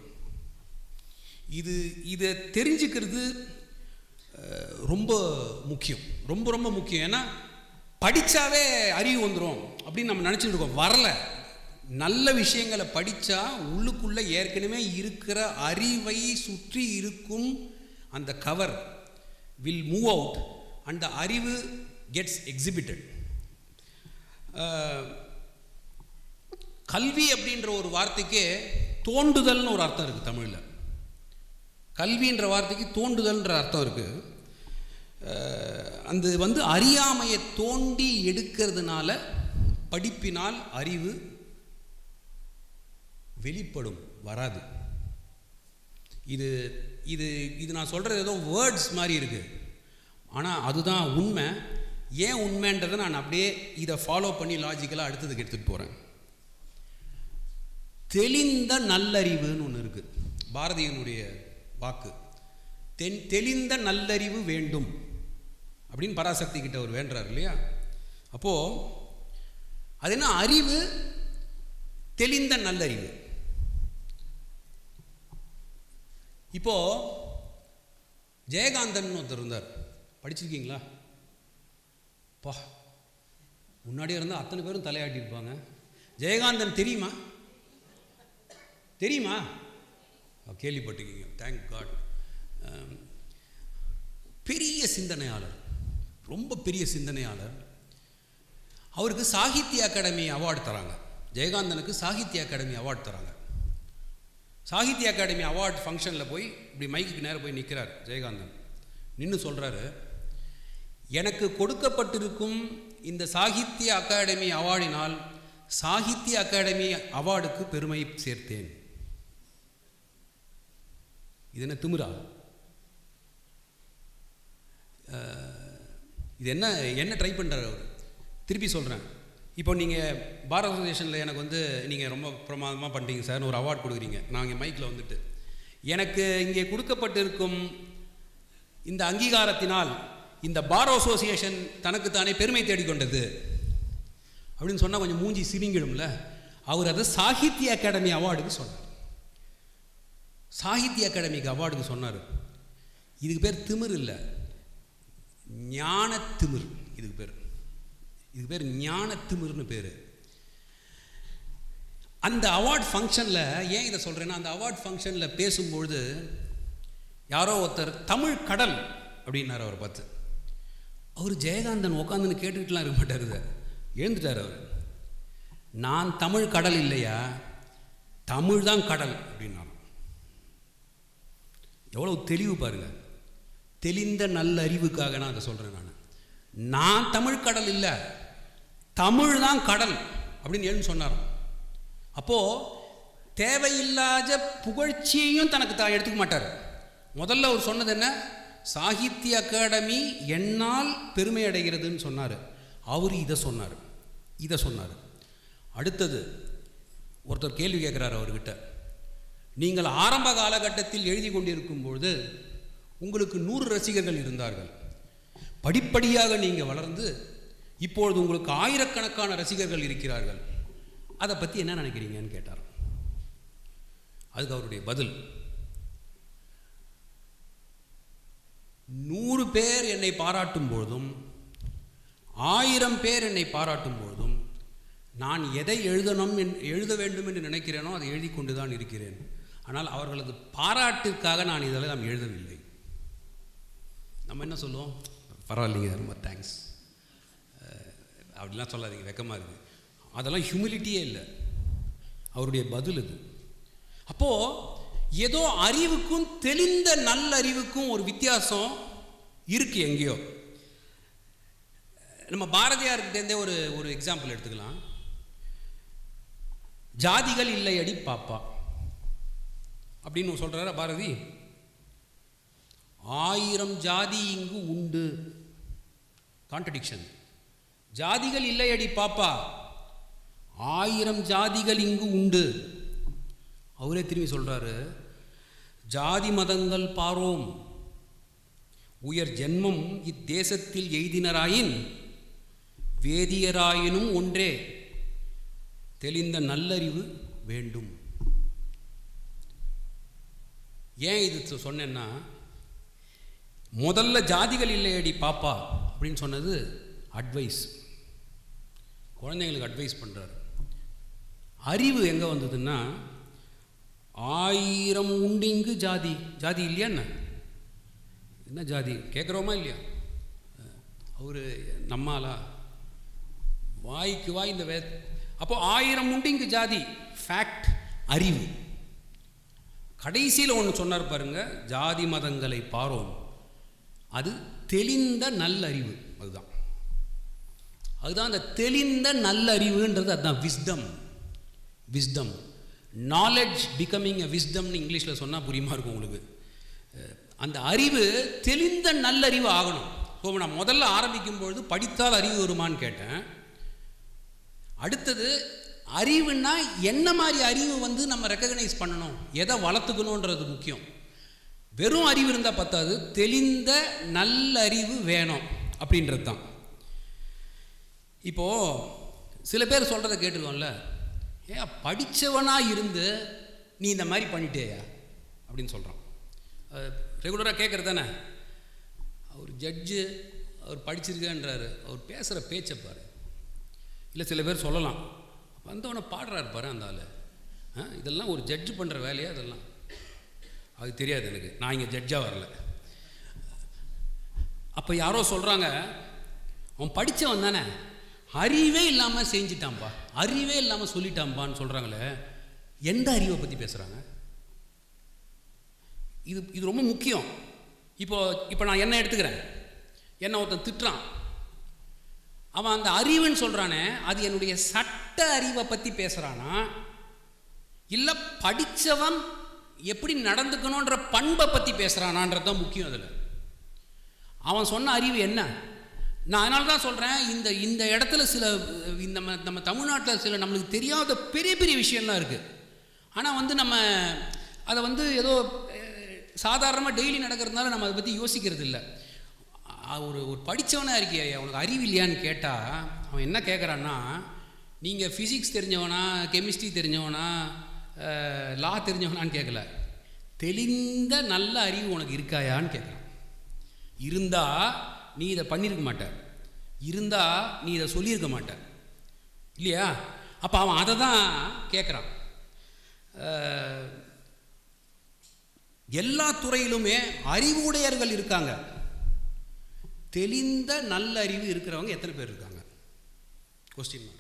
இதை தெரிஞ்சுக்கிறது ரொம்ப முக்கியம், ரொம்ப ரொம்ப முக்கியம். ஏன்னா படித்தாவே அறிவு வந்துடும் அப்படின்னு நம்ம நினச்சிட்டு இருக்கோம். வரல. நல்ல விஷயங்களை படித்தா உள்ளுக்குள்ளே ஏற்கனவே இருக்கிற அறிவை சுற்றி இருக்கும் அந்த cover will move out and the அறிவு gets exhibited. கல்வி அப்படின்ற ஒரு வார்த்தைக்கே தோண்டுதல்னு ஒரு அர்த்தம் இருக்குது தமிழில். கல்வின்ற வார்த்தைக்கு தோண்டுதல்ன்ற அர்த்தம் இருக்குது. அந்த அறியாமையை தோண்டி எடுக்கிறதுனால படிப்பினால் அறிவு வெளிப்படும், வராது. இது இது இது நான் சொல்கிறது ஏதோ வேர்ட்ஸ் மாதிரி இருக்குது, ஆனால் அதுதான் உண்மை. ஏன் உண்மைன்றதை நான் அப்படியே இதை ஃபாலோ பண்ணி லாஜிக்கலாக அடுத்ததுக்கு எடுத்துகிட்டு போகிறேன். தெளிந்த நல்லறிவுன்னு ஒன்று இருக்குது. பாரதியினுடைய வாக்கு. தெளிந்த நல்லறிவு வேண்டும் அப்படின்னு பராசக்தி கிட்ட அவர் வேண்டுறார் இல்லையா? அப்போது அது என்ன அறிவு? தெளிந்த நல்லறிவு. இப்போது ஜெயகாந்தன் ஒருத்தர் இருந்தார், படிச்சிருக்கீங்களா? பா, முன்னாடியே இருந்தால் அத்தனை பேரும் தலையாட்டியிருப்பாங்க. ஜெயகாந்தன் தெரியுமா? தெரியுமா? கேள்விப்பட்டிருக்கீங்க, தேங்க் காட். பெரிய சிந்தனையாளர், ரொம்ப பெரிய சிந்தனையாளர். அவருக்கு சாகித்ய அகாடமி அவார்டு தராங்க. ஜெயகாந்தனுக்கு சாகித்ய அகாடமி அவார்டு தராங்க. சாகித்ய அகாடமி அவார்டு ஃபங்க்ஷனில் போய் இப்படி மைக்குக்கு நேரம் போய் நிற்கிறார் ஜெயகாந்தன். நின்று சொல்கிறாரு, எனக்கு கொடுக்கப்பட்டிருக்கும் இந்த சாகித்ய அகாடமி அவார்டினால் சாகித்ய அகாடமி அவார்டுக்கு பெருமை சேர்த்தேன். இது என்ன திமிரா? இது என்ன ட்ரை பண்ணுறாரு அவர்? திருப்பி சொல்கிறேன், இப்போ நீங்கள் பார் அசோசியேஷனில் எனக்கு வந்து நீங்கள் ரொம்ப பிரமாதமாக பண்ணிட்டீங்க சார்னு ஒரு அவார்ட் கொடுக்குறீங்க. நான் இங்கே மைக்கில் வந்துட்டு எனக்கு இங்கே கொடுக்கப்பட்டிருக்கும் இந்த அங்கீகாரத்தினால் இந்த பார் அசோசியேஷன் தனக்குத்தானே பெருமை தேடிக்கொண்டது அப்படின்னு சொன்னால் கொஞ்சம் மூஞ்சி சிரிங்கிடும்ல. அவர் அதை சாகித்ய அகாடமி அவார்டுக்கு சொன்னார். சாகித்ய அகாடமிக்கு அவார்டுக்கு சொன்னார். இதுக்கு பேர் திமிர் இல்லை, ஞான திமிர். இதுக்கு பேர் ஞான திமிர்னு பேர். அந்த அவார்ட் ஃபங்க்ஷனில் ஏன் இதை சொல்கிறேன்னா, அந்த அவார்ட் ஃபங்க்ஷனில் பேசும்பொழுது யாரோ ஒருத்தர் தமிழ் கடல் அப்படின்னார். அவரை பார்த்து அவர் ஜெயகாந்தன் உட்காந்துன்னு கேட்டுக்கிட்டுலாம் இருக்க மாட்டார், இதை எழுந்துட்டார் அவர். நான் தமிழ் கடல் இல்லையா, தமிழ் தான் கடல் அப்படின்னாலும். எவ்வளோ தெளிவு பாருங்கள். தெளிந்த நல்ல அறிவுக்காக நான் அதை சொல்கிறேன். நான் தமிழ் கடல் இல்லை, தமிழ் தான் கடல் அப்படின்னு எழுந்து சொன்னார். அப்போது தேவையில்லாத புகழ்ச்சியையும் தனக்கு தான் எடுத்துக்க மாட்டார். முதல்ல அவர் சொன்னது என்ன, சாகித்ய அகாடமி என்னால் பெருமை அடைகிறதுன்னு சொன்னார். அவர் இதை சொன்னார். அடுத்தது ஒருத்தர் கேள்வி கேட்குறாரு அவர்கிட்ட, நீங்கள் ஆரம்ப காலகட்டத்தில் எழுதி கொண்டிருக்கும் பொழுது உங்களுக்கு 100 ரசிகர்கள் இருந்தார்கள். படிப்படியாக நீங்கள் வளர்ந்து இப்பொழுது உங்களுக்கு ஆயிரக்கணக்கான ரசிகர்கள் இருக்கிறார்கள். அதை பற்றி என்ன நினைக்கிறீங்கன்னு கேட்டார். அதுக்கு அவருடைய பதில், 100 பேர் என்னை பாராட்டும் பொழுதும் 1000 பேர் என்னை பாராட்டும் பொழுதும் நான் எதை எழுத வேண்டும் என்று நினைக்கிறேனோ அதை எழுதி கொண்டு தான் இருக்கிறேன். ஆனால் அவர்களது பாராட்டிற்காக நான் இதெல்லாம் எழுதவில்லை. நம்ம என்ன சொல்லுவோம், பரவாயில்லைங்க, ரொம்ப தேங்க்ஸ் அப்படிலாம் சொல்லாதீங்க, வெக்கமாக இருக்குது. அதெல்லாம் ஹியூமிலிட்டியே இல்லை. அவருடைய பதில் இது. அப்போது ஏதோ அறிவுக்கும் தெளிந்த நல்ல அறிவுக்கும் ஒரு வித்தியாசம் இருக்குது எங்கேயோ. நம்ம பாரதியார்கிட்டேருந்தே ஒரு எக்ஸாம்பிள் எடுத்துக்கலாம். ஜாதிகள் இல்லையடி பாப்பா அப்படின்னு சொல்கிறார பாரதி. 1000 ஜாதி இங்கு உண்டு, கான்ட்ரடிக்ஷன். ஜாதிகள் இல்லையடி பாப்பா, 1000 ஜாதிகள் இங்கு உண்டு. அவரே திரும்பி சொல்றாரு, ஜாதி மதங்கள் பாரோம், உயர் ஜென்மம் இத்தேசத்தில் எய்தினராயின் வேதியராயினும் ஒன்றே, தெளிந்த நல்லறிவு வேண்டும். ஏன் இது சொன்னேன்னா, முதல்ல ஜாதிகள் இல்லையடி பாப்பா அப்படின்னு சொன்னது அட்வைஸ், குழந்தைங்களுக்கு அட்வைஸ் பண்ணுறாரு. அறிவு எங்கே வந்ததுன்னா, 1000 உண்டிங்கு ஜாதி. ஜாதி இல்லையா என்ன ஜாதி கேட்குறோமா இல்லையா? அவர் நம்மாலா வாய்க்கு வாய் இந்த அப்போ 1000 உண்டிங்கு ஜாதி ஃபேக்ட், அறிவு. கடைசியில் ஒன்று சொன்னார் பாருங்க, ஜாதி மதங்களை பாரோம், அது தெளிந்த நல்லறிவு. அதுதான் அந்த தெளிந்த நல்லறிவுன்றது. அதுதான் விஸ்டம். நாலெட்ஜ் பிகமிங் எ விஸ்டம்னு இங்கிலீஷில் சொன்னால் புரியுமா இருக்கும் உங்களுக்கு. அந்த அறிவு தெளிந்த நல்லறிவு ஆகணும். ஸோ நான் முதல்ல ஆரம்பிக்கும்பொழுது படித்தால் அறிவு வருமானு கேட்டேன். அடுத்தது அறிவுன்னா என்ன மாதிரி அறிவு நம்ம ரெக்கக்னைஸ் பண்ணணும், எதை வளர்த்துக்கணுன்றது முக்கியம். வெறும் அறிவு இருந்தால் பத்தாது, தெளிந்த நல்லறிவு வேணும் அப்படின்றது தான். இப்போது சில பேர் சொல்கிறத கேட்டுருக்கோம்ல, ஏன் படித்தவனாக இருந்து நீ இந்த மாதிரி பண்ணிட்டேயா அப்படின்னு சொல்கிறான். ரெகுலராக கேட்குறது தானே. அவர் ஜட்ஜு, அவர் படிச்சிருக்கேன்றாரு, அவர் பேசுகிற பேச்சை பாரு. இல்லை சில பேர் சொல்லலாம், வந்தவனை பாடுறாரு பாரு அந்த ஆள், இதெல்லாம் ஒரு ஜட்ஜு பண்ணுற வேலையா இதெல்லாம்? அது தெரியாது எனக்கு, நான் இங்கே ஜட்ஜாக வரல. அப்போ யாரோ சொல்கிறாங்க, அவன் படித்தவன் தானே, அறிவே இல்லாமல் செஞ்சிட்டான்பா, அறிவே இல்லாமல் சொல்லிட்டான்பான்னு சொல்கிறாங்களே. எந்த அறிவை பற்றி பேசுகிறாங்க? இது ரொம்ப முக்கியம். இப்போ நான் என்ன எடுத்துக்கிறேன், என்ன ஒருத்தன் திட்டுறான், அவன் அந்த அறிவுன்னு சொல்கிறானே, அது என்னுடைய சட்ட அறிவை பற்றி பேசுகிறானா, இல்லை படித்தவன் எப்படி நடந்துக்கணுன்ற பண்பை பற்றி பேசுகிறானான்றது தான் முக்கியம். அதில் அவன் சொன்ன அறிவு என்ன, நான் அதனால தான் சொல்கிறேன், இந்த இடத்துல சில நம்ம தமிழ்நாட்டில் சில நம்மளுக்கு தெரியாத பெரிய பெரிய விஷயம்லாம் இருக்குது. ஆனால் வந்து நம்ம அதை வந்து ஏதோ சாதாரணமாக டெய்லி நடக்கிறதுனால நம்ம அதை பற்றி யோசிக்கிறது இல்லை. ஒரு படித்தவனாக இருக்கியா, அவனுக்கு அறிவு இல்லையான்னு கேட்டால் அவன் என்ன கேட்குறான்னா, நீங்கள் ஃபிசிக்ஸ் தெரிஞ்சவனா, கெமிஸ்ட்ரி தெரிஞ்சவனா, லா தெரிஞ்சவனான்னு கேட்கல, தெளிந்த நல்ல அறிவு உனக்கு இருக்காயான்னு கேட்குறான். இருந்தால் நீ இதை பண்ணியிருக்க மாட்ட, இருந்தால் நீ இதை சொல்லியிருக்க மாட்ட இல்லையா? அப்போ அவன் அதை தான் கேட்குறான். எல்லா துறையிலுமே அறிவுடையர்கள் இருக்காங்க. தெளிந்த நல்ல அறிவு இருக்கிறவங்க எத்தனை பேர் இருக்காங்க? Question mark.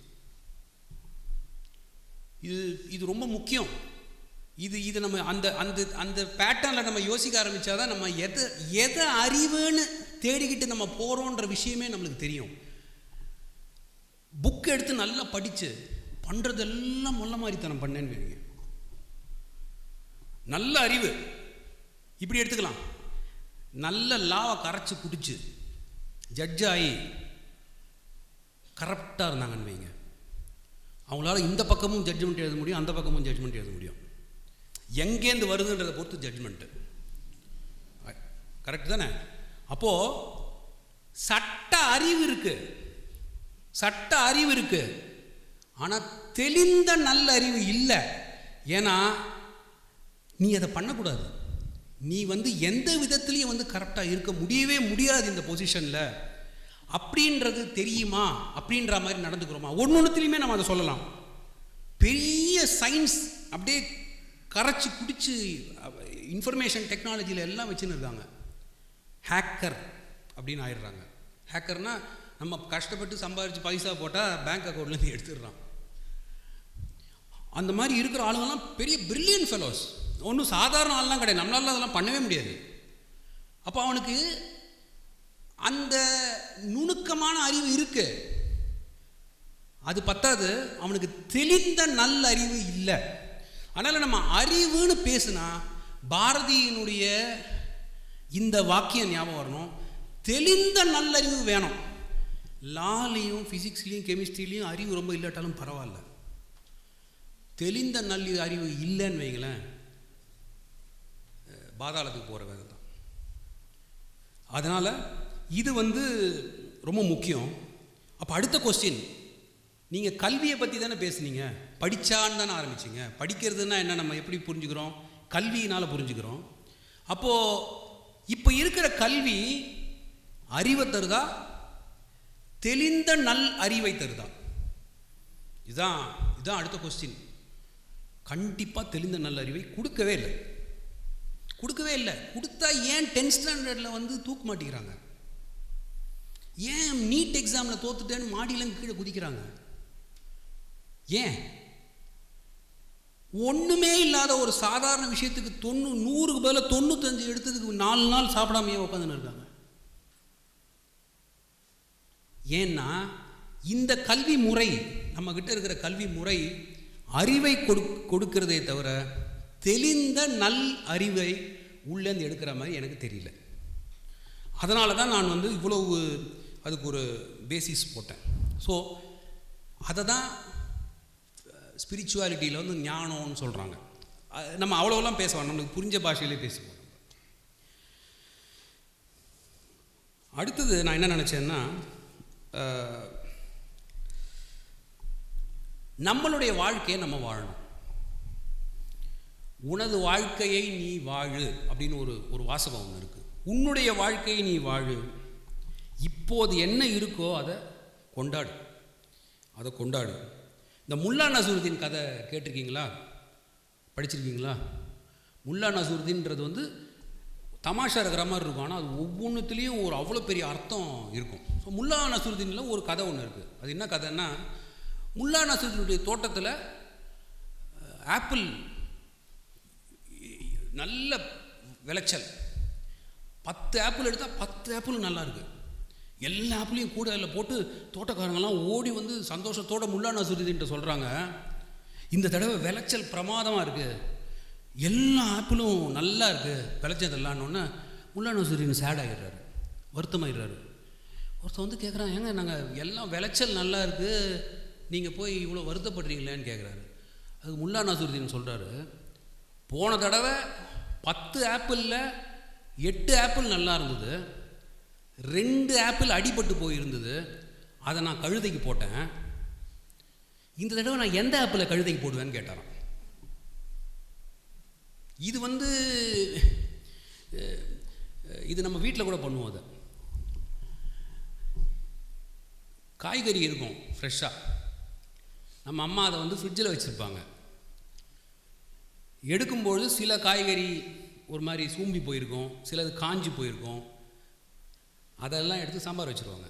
இது ரொம்ப முக்கியம். இது நம்ம அந்த பேட்டர்னில் நம்ம யோசிக்க ஆரம்பித்தாதான் நம்ம எதை அறிவுன்னு தேடிக்கிட்டு நம்ம போகிறோன்ற விஷயமே நம்மளுக்கு தெரியும். புக் எடுத்து நல்லா படித்து பண்ணுறதெல்லாம் முள்ள மாதிரித்தனம் பண்ணேன்னு வைங்க. நல்ல அறிவு இப்படி எடுத்துக்கலாம். நல்ல லாவை கரைச்சி குடிச்சு ஜட்ஜ் ஆகி கரப்டாக இருந்தாங்கன்னு வைங்க, அவங்களால இந்த பக்கமும் ஜட்ஜ்மெண்ட் எழுத முடியும், அந்த பக்கமும் ஜட்ஜ்மெண்ட் எழுத முடியும். எங்கேருந்து வருதுன்றதை பொறுத்து ஜட்ஜ்மெண்ட்டு. கரெக்ட் தானே? அப்போது சட்ட அறிவு இருக்கு, ஆனால் தெளிந்த நல்ல அறிவு இல்லை. ஏன்னா நீ அதை பண்ணக்கூடாது. நீ வந்து எந்த விதத்துலேயும் வந்து கரெக்டாக இருக்க முடியவே முடியாது இந்த பொசிஷனில் அப்படின்றது தெரியுமா? அப்படின்ற மாதிரி நடந்துக்கிறோமா? ஒன்றுத்துலேயுமே நம்ம அதை சொல்லலாம். பெரிய சயின்ஸ் அப்படியே கரைச்சி குடிச்சு இன்ஃபர்மேஷன் டெக்னாலஜியில் எல்லாம் வச்சுன்னு இருக்காங்க. ஹேக்கர் அப்படின்னு ஆயிடுறாங்க. ஹேக்கர்னால் நம்ம கஷ்டப்பட்டு சம்பாதிச்சு பைசா போட்டால் பேங்க் அக்கௌண்ட்லேருந்து எடுத்துடுறான். அந்த மாதிரி இருக்கிற ஆளுங்கள்லாம் பெரிய பிரில்லியன்ட் ஃபெலோஸ், ஒன்றும் சாதாரண ஆள்லாம் கிடையாது. நம்மளால அதெல்லாம் பண்ணவே முடியாது. அப்போ அவனுக்கு அந்த நுணுக்கமான அறிவு இருக்கு, அது பத்தாது, அவனுக்கு தெளிந்த நல்ல அறிவு இல்லை. அதனால் நம்ம அறிவுன்னு பேசுனா பாரதியினுடைய இந்த வாக்கியம் ஞாபகம் வரணும். தெளிந்த நல்லறிவு வேணும். லாலையும் ஃபிசிக்ஸ்லேயும் கெமிஸ்ட்ரிலையும் அறிவு ரொம்ப இல்லாட்டாலும் பரவாயில்ல, தெளிந்த நல்ல அறிவு இல்லைன்னு வைங்களேன், பாதாளத்துக்கு போகிற வேலை தான். அதனால் இது வந்து ரொம்ப முக்கியம். அப்போ அடுத்த கொஸ்டின், நீங்கள் கல்வியை பற்றி தானே பேசுனீங்க, படித்தான்னு தானே ஆரம்பிச்சிங்க. படிக்கிறதுனா என்ன, நம்ம எப்படி புரிஞ்சுக்கிறோம்? கல்வியினால் புரிஞ்சுக்கிறோம். அப்போது இப்போ இருக்கிற கல்வி அறிவை தருதா, தெளிந்த நல் அறிவை தருதா? இதுதான் அடுத்த கொஸ்டின். கண்டிப்பாக தெளிந்த நல்ல அறிவை கொடுக்கவே இல்லை. கொடுத்தா ஏன் 10th ஸ்டாண்டர்டில் வந்து தூக்க மாட்டேங்கிறாங்க? ஏன் நீட் எக்ஸாமில் தோத்துட்டேன்னு மாடியிலேருந்து கீழே குதிக்கிறாங்க? ஏன்? ஒன்றுமே இல்லாத ஒரு சாதாரண விஷயத்துக்கு 100க்கு பதிலாக 95 எடுத்ததுக்கு 4 நாள் சாப்பிடாமையே உட்காந்துன்னு இருக்காங்க. ஏன்னா இந்த கல்வி முறை, நம்மக்கிட்ட இருக்கிற கல்வி முறை அறிவை கொடுக்கிறதே தவிர தெளிந்த நல் அறிவை உள்ளேருந்து எடுக்கிற மாதிரி எனக்கு தெரியல. அதனால தான் நான் வந்து இவ்வளவு அதுக்கு ஒரு பேசிஸ் போட்டேன். ஸோ அதை தான் ஸ்பிரிச்சுவாலிட்டியில் வந்து ஞானம்னு சொல்கிறாங்க. நம்ம அவ்வளோலாம் பேசுவோம், நம்மளுக்கு புரிஞ்ச பாஷையிலே பேசுவோம். அடுத்தது நான் என்ன நினச்சேன்னா, நம்மளுடைய வாழ்க்கையை நம்ம வாழணும். உனது வாழ்க்கையை நீ வாழு அப்படின்னு ஒரு வாசகம் ஒன்று இருக்குது. உன்னுடைய வாழ்க்கையை நீ வாழு, இப்போது என்ன இருக்கோ அதை கொண்டாடு. இந்த முல்லா நசருதீன் கதை கேட்டிருக்கீங்களா, படிச்சிருக்கீங்களா? முல்லா நசருதீன்றது வந்து தமாஷா இருக்கிற மாதிரி இருக்கும், ஆனால் அது ஒவ்வொன்றுத்துலேயும் ஒரு அவ்வளோ பெரிய அர்த்தம் இருக்கும். ஸோ முல்லா நசருதீனில் ஒரு கதை ஒன்று இருக்குது. அது என்ன கதைன்னா, முல்லா நசருதீனுடைய தோட்டத்தில் ஆப்பிள் நல்ல விளைச்சல், 10 ஆப்பிள் எடுத்தால் 10 ஆப்பிள் நல்லா இருக்குது. எல்லா ஆப்பிளையும் கூட அதில் போட்டு தோட்டக்காரங்கெல்லாம் ஓடி வந்து சந்தோஷத்தோடு முல்லா நசருதீன்ட்ட சொல்கிறாங்க, இந்த தடவை விளைச்சல் பிரமாதமாக இருக்குது, எல்லா ஆப்பிளும் நல்லா இருக்குது, விளைச்சதெல்லான்னு. முல்லா நசருதீன் சேட் ஆகிடுறாரு, வருத்தமாகிடுறாரு. ஒருத்தர் வந்து கேட்குறான், ஏங்க நாங்கள் எல்லாம் விளைச்சல் நல்லா இருக்குது, நீங்கள் போய் இவ்வளோ வருத்தப்படுறீங்களேன்னு கேட்குறாரு. அதுக்கு முல்லா நசருதீன் சொல்கிறாரு, போன தடவை 10 ஆப்பிளில் 8 ஆப்பிள் நல்லா இருந்தது, 2 ஆப்பிள் அடிபட்டு போயிருந்தது, அதை நான் கழுதைக்கு போட்டேன். இந்த தடவை நான் எந்த ஆப்பிளை கழுதைக்கு போடுவேன்னு கேட்டாராம். இது வந்து இது நம்ம வீட்டில் கூட பண்ணுவோம். அதை காய்கறி இருக்கும் ஃப்ரெஷ்ஷாக, நம்ம அம்மா அதை வந்து ஃப்ரிட்ஜில் வச்சுருப்பாங்க. எடுக்கும்பொழுது சில காய்கறி ஒரு மாதிரி சூம்பி போயிருக்கும், சிலது காஞ்சி போயிருக்கும். அதெல்லாம் எடுத்து சாம்பார் வச்சுருவாங்க.